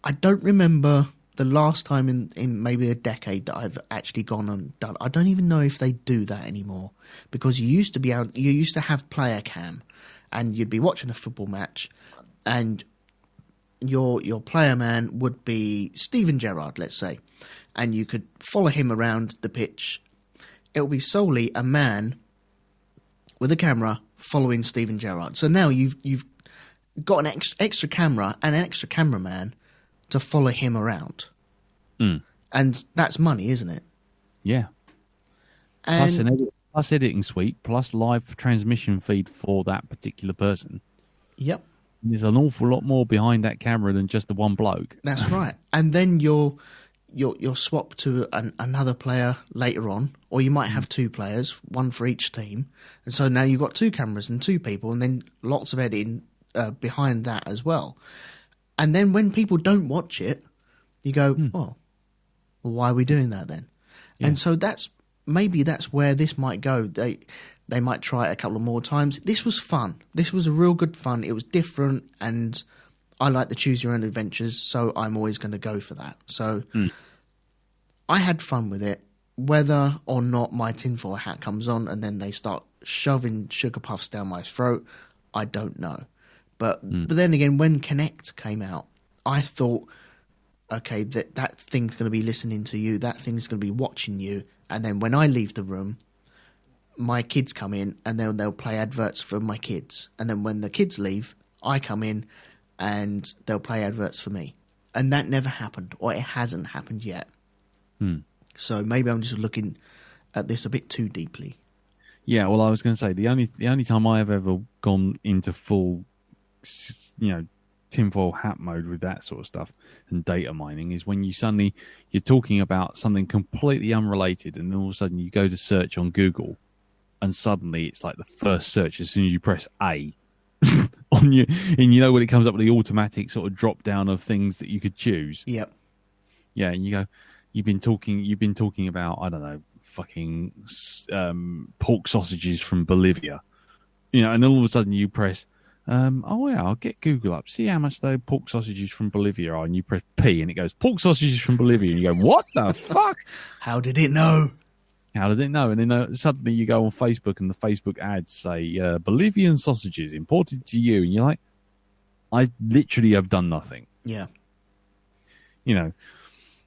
I don't remember the last time in maybe a decade that I've actually gone and done. I don't even know if they do that anymore, because you used to have player cam, and you'd be watching a football match, and your player man would be Steven Gerrard, let's say, and you could follow him around the pitch. It will be solely a man with a camera following Steven Gerrard. So now you've got an extra camera and an extra cameraman to follow him around. And that's money, isn't it? Yeah. And plus editing suite, plus live transmission feed for that particular person. Yep. There's an awful lot more behind that camera than just the one bloke. That's right. And then you're swapped to another player later on, or you might have two players, one for each team. And so now you've got two cameras and two people, and then lots of editing behind that as well. And then when people don't watch it, you go, well, why are we doing that then? Yeah. And so maybe that's where this might go. They might try it a couple of more times. This was fun. This was a real good fun. It was different, and I like the choose your own adventures, so I'm always going to go for that. So I had fun with it. Whether or not my tinfoil hat comes on and then they start shoving sugar puffs down my throat, I don't know. But then again, when Connect came out, I thought, okay, that thing's going to be listening to you, that thing's going to be watching you, and then when I leave the room, my kids come in and they'll play adverts for my kids. And then when the kids leave, I come in and they'll play adverts for me. And that never happened, or it hasn't happened yet. So maybe I'm just looking at this a bit too deeply. Yeah, well, I was going to say, the only time I have ever gone into full, tinfoil hat mode with that sort of stuff and data mining is when you're talking about something completely unrelated, and then all of a sudden you go to search on Google, and suddenly it's like the first search as soon as you press A on you, and when it comes up with the automatic sort of drop down of things that you could choose. Yep. Yeah, and you go, you've been talking about, I don't know, fucking pork sausages from Bolivia, and then all of a sudden you press, I'll get Google up, see how much the pork sausages from Bolivia are, and you press P, and it goes pork sausages from Bolivia, and you go, what the fuck? How did it know? And then suddenly you go on Facebook, and the Facebook ads say Bolivian sausages imported to you, and you're like, I literally have done nothing. Yeah.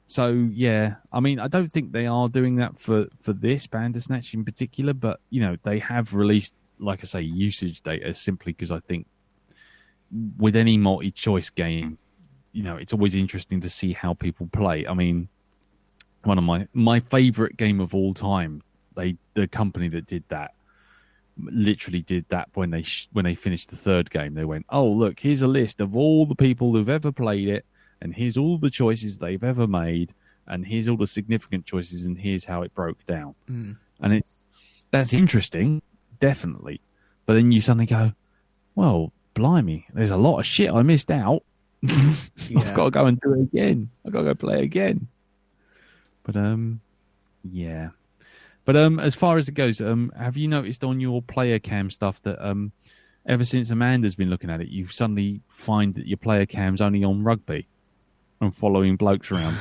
So yeah, I mean, I don't think they are doing that for this Bandersnatch in particular, but they have released, like I say, usage data simply because I think with any multi-choice game, it's always interesting to see how people play. I mean, one of my favorite game of all time, the company that did that literally did that when they finished the third game. They went, oh look, here's a list of all the people who've ever played it, and here's all the choices they've ever made, and here's all the significant choices, and here's how it broke down. And that's interesting, definitely. But then you suddenly go, well, blimey, there's a lot of shit I missed out. I've got to go and do it again. I've got to go play again. But yeah. But as far as it goes, have you noticed on your player cam stuff that ever since Amanda's been looking at it, you suddenly find that your player cam's only on rugby and following blokes around?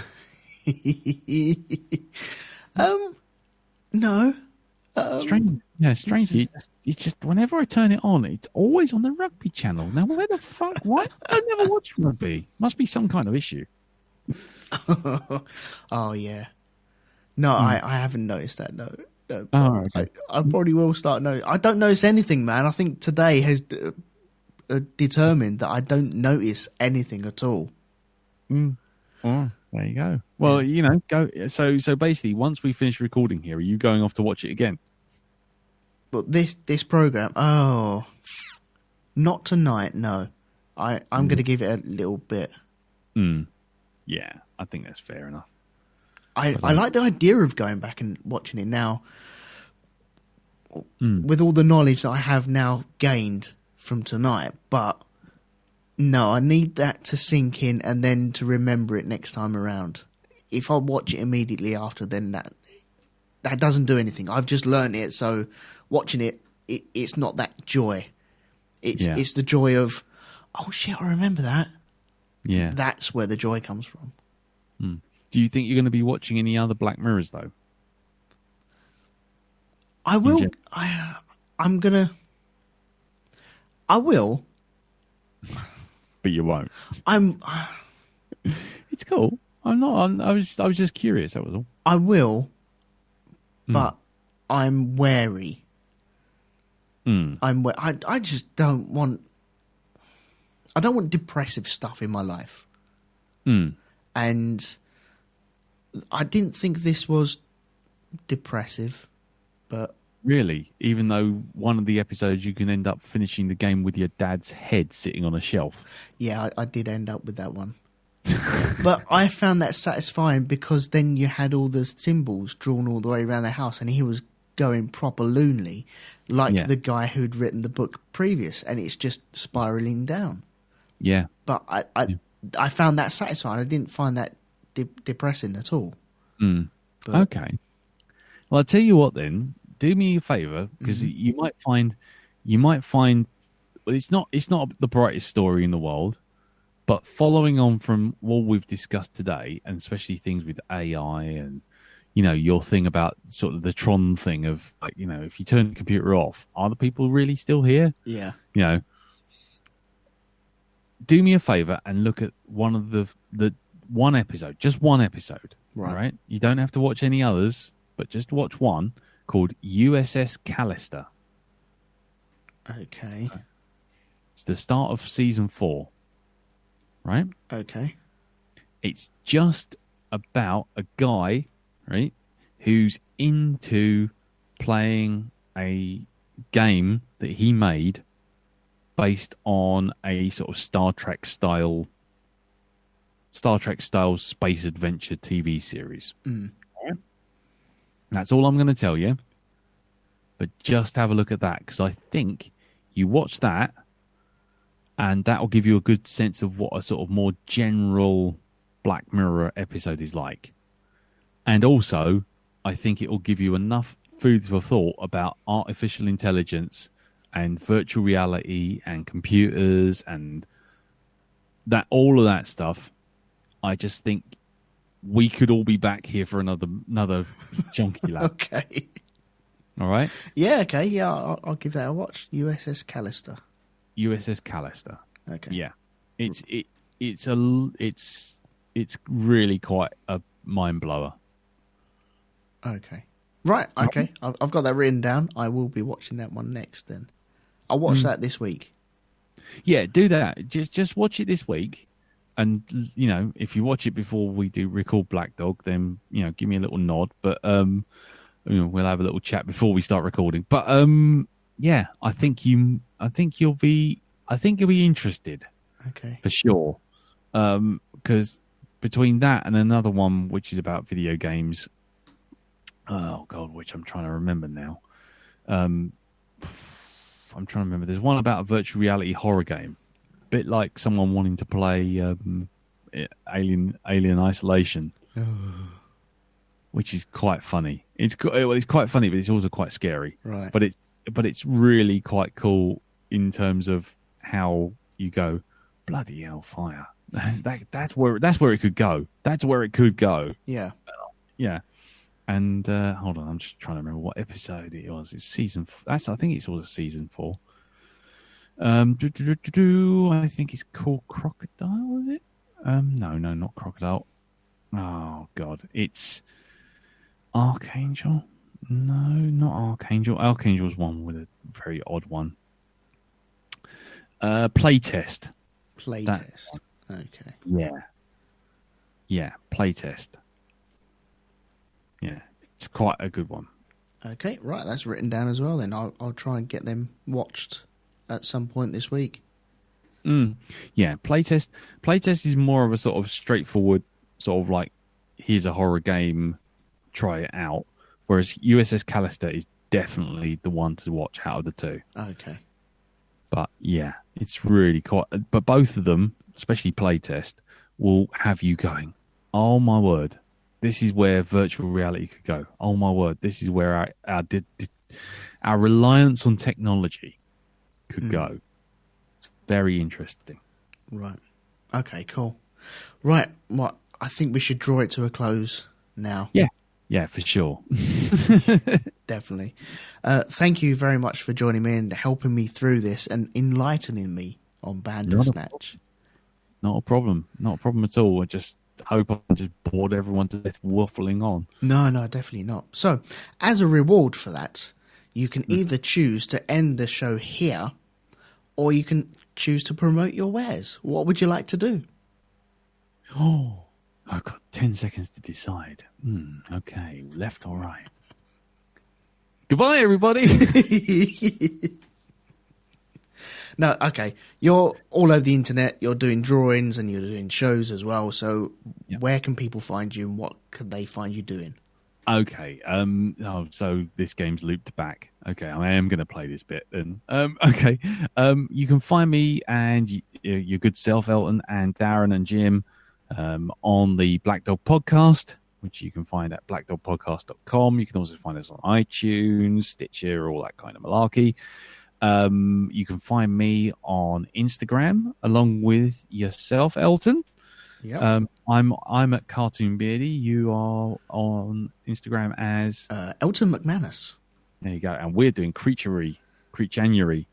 No. Strange. Yeah, strangely, it's just whenever I turn it on, it's always on the rugby channel. Now, where the fuck? Why? I never watch rugby. Must be some kind of issue. Oh, yeah. No, I haven't noticed that, no. Oh, okay. I probably will start noticing. I don't notice anything, man. I think today has determined that I don't notice anything at all. Oh, there you go. Well, go. So basically, once we finish recording here, are you going off to watch it again? But this program, not tonight. No, I'm going to give it a little bit. Yeah, I think that's fair enough. I like the idea of going back and watching it now. With all the knowledge that I have now gained from tonight, but no, I need that to sink in and then to remember it next time around. If I watch it immediately after, then that doesn't do anything. I've just learned it, so watching it's not that joy. It's the joy of, oh shit, I remember that. Yeah, that's where the joy comes from. Do you think you're going to be watching any other Black Mirrors though? I will. I will. But you won't. It's cool. I'm not. I was just curious. That was all. I will, but I'm wary. I just don't want. I don't want depressive stuff in my life. And I didn't think this was depressive, but really, even though one of the episodes you can end up finishing the game with your dad's head sitting on a shelf. Yeah, I did end up with that one. But I found that satisfying because then you had all the symbols drawn all the way around the house and he was going proper loonly, like the guy who'd written the book previous, and it's just spiraling down. Yeah. But I found that satisfying. I didn't find that depressing at all. Okay. Well, I'll tell you what then. Do me a favour, because you might find well, it's not the brightest story in the world, but following on from what we've discussed today, and especially things with AI and your thing about sort of the Tron thing of like, if you turn the computer off, are the people really still here? Yeah. Do me a favour and look at one of the one episode, just one episode. Right? You don't have to watch any others, but just watch one called USS Callister. Okay. It's the start of season 4. Right? Okay. It's just about a guy, right, who's into playing a game that he made based on a sort of Star Trek style space adventure TV series. Right? That's all I'm going to tell you. But just have a look at that, because I think you watch that and that will give you a good sense of what a sort of more general Black Mirror episode is like. And also, I think it will give you enough food for thought about artificial intelligence and virtual reality and computers and that all of that stuff. I just think we could all be back here for another Shonky Lab. Okay. All right. Yeah. Okay. Yeah. I'll give that a watch. USS Callister. USS Callister. Okay. Yeah. It's really quite a mind blower. Okay. Right. Okay. I've got that written down. I will be watching that one next. Then I'll watch that this week. Yeah. Do that. Just watch it this week. And, if you watch it before we do record Black Dog, then, give me a little nod. But, we'll have a little chat before we start recording. But, yeah, I think you'll be interested. Okay. For sure. Because between that and another one, which is about video games, oh God, which I'm trying to remember now. I'm trying to remember. There's one about a virtual reality horror game. Bit like someone wanting to play Alien Isolation, which is quite funny. It's quite funny, but it's also quite scary. Right. But it's really quite cool in terms of how you go, bloody hell, fire. That's where it could go. That's where it could go. Yeah. Yeah. And hold on, I'm just trying to remember what episode it was. It's season. I think it's also season 4. I think it's called Crocodile. Is it? No, not Crocodile. Oh God, it's Archangel. No, not Archangel. Archangel's one with a very odd one. Playtest. Playtest. Okay. Yeah. Playtest. Yeah, it's quite a good one. Okay, right. That's written down as well. Then I'll try and get them watched at some point this week. Yeah, Playtest. Playtest is more of a sort of straightforward, sort of like, here's a horror game, try it out. Whereas USS Callister is definitely the one to watch out of the two. Okay. But yeah, it's really quite. But both of them, especially Playtest, will have you going, oh my word, this is where virtual reality could go. Oh my word, this is where our reliance on technology could go. It's very interesting. Right. Okay, cool. Right. What? I think we should draw it to a close now. Yeah, for sure. Definitely. Thank you very much for joining me and helping me through this and enlightening me on Bandersnatch. Not a problem. Not a problem at all. I just hope I just bored everyone to death waffling on. No, definitely not. So, as a reward for that, you can either choose to end the show here, or you can choose to promote your wares. What would you like to do? Oh, I've got 10 seconds to decide. Okay, left or right? Goodbye, everybody. No, okay. You're all over the internet. You're doing drawings and you're doing shows as well. So where can people find you and what can they find you doing? Okay. So this game's looped back. Okay, I am going to play this bit then. Okay. You can find me and your good self, Elton, and Darren and Jim on the Black Dog Podcast, which you can find at blackdogpodcast.com. You can also find us on iTunes, Stitcher, all that kind of malarkey. You can find me on Instagram along with yourself, Elton. Yeah. I'm at Cartoon Beardy. You are on Instagram as Elton McManus. There you go. And we're doing Creatureanuary,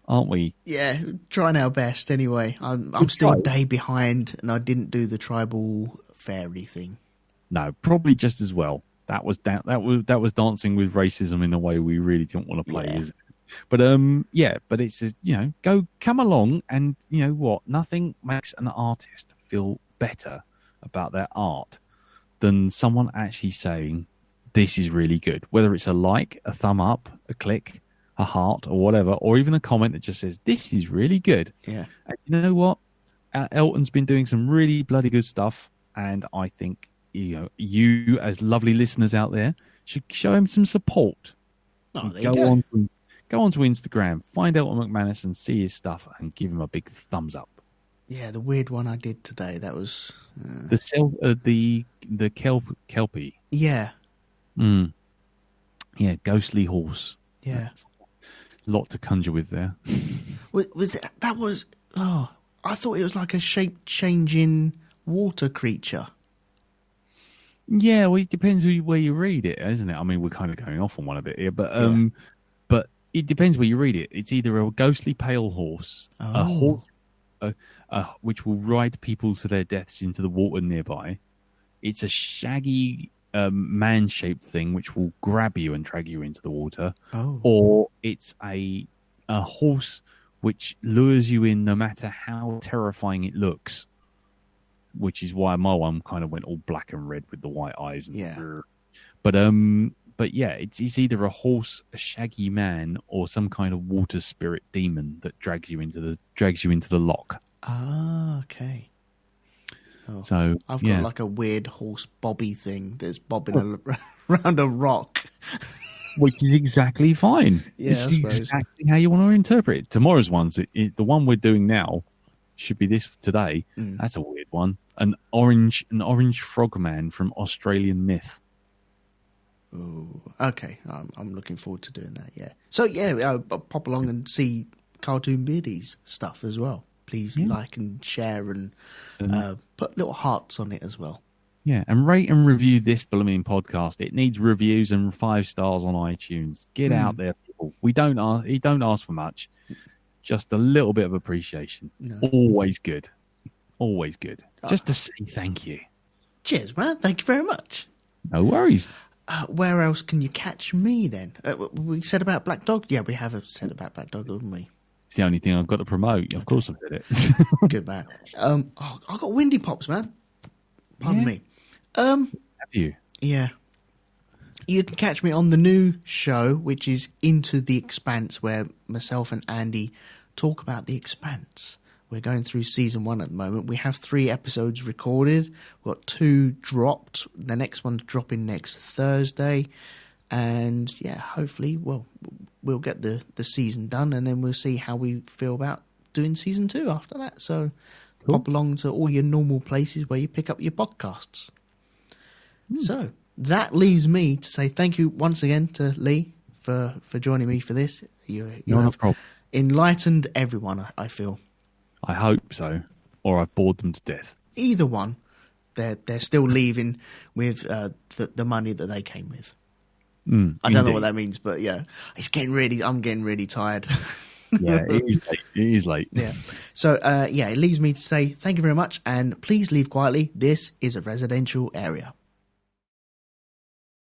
aren't we? Yeah, trying our best anyway. I'm still a day behind, and I didn't do the tribal fairy thing. No, probably just as well. That was dancing with racism in a way we really didn't want to play, is it? But but it's come along, and you know what? Nothing makes an artist feel better about their art than someone actually saying this is really good. Whether it's a like, a thumb up, a click, a heart, or whatever, or even a comment that just says this is really good. Yeah. And you know what? Elton's been doing some really bloody good stuff, and I think you as lovely listeners out there should show him some support. Oh, there you go. Go onto Instagram, find Elton McManus and see his stuff and give him a big thumbs up. Yeah, the weird one I did today, that was... The Kelpie. Yeah. Yeah, ghostly horse. Yeah. That's a lot to conjure with there. I thought it was like a shape-changing water creature. Yeah, well, it depends where you read it, isn't it? I mean, we're kind of going off on one a bit here, but it depends where you read it. It's either a ghostly pale horse, a horse which will ride people to their deaths into the water nearby. It's a shaggy man-shaped thing which will grab you and drag you into the water. Or it's a horse which lures you in no matter how terrifying it looks, which is why my one kind of went all black and red with the white eyes. But yeah, it's either a horse, a shaggy man, or some kind of water spirit demon that drags you into the loch. Ah, okay. So I've got like a weird horse bobby thing that's bobbing around a rock. Which is exactly fine. Yeah, it's exactly how you want to interpret it. Tomorrow's one's the one we're doing now should be this today. That's a weird one. An orange frogman from Australian myth. Ooh, okay. I'm looking forward to doing that. Yeah. So yeah, I'll pop along and see Cartoon Beardy's stuff as well. please like and share and put little hearts on it as well. Yeah, and rate and review this blooming podcast. It needs reviews and 5 stars on iTunes. Get out there, people. He don't ask for much. Just a little bit of appreciation. No. Always good. Always good. Just to say thank you. Cheers, man. Thank you very much. No worries. Where else can you catch me then? We said about Black Dog? Yeah, we have said about Black Dog, haven't we? It's the only thing I've got to promote. Of course I did it. Good, man. I got Windy Pops, man. Pardon me. Have you? Yeah. You can catch me on the new show, which is Into The Expanse, where myself and Andy talk about The Expanse. We're going through season 1 at the moment. We have 3 episodes recorded. We've got 2 dropped. The next one's dropping next Thursday. And yeah, hopefully, we'll get the season done, and then we'll see how we feel about doing season 2 after that. So pop along to all your normal places where you pick up your podcasts. So that leaves me to say thank you once again to Lee for joining me for this. You have enlightened everyone, I feel. I hope so, or I've bored them to death. Either one, they're still leaving with the money that they came with. I don't know what that means, but yeah, I'm getting really tired. Yeah, it is late. Yeah. So it leaves me to say thank you very much, and please leave quietly. This is a residential area.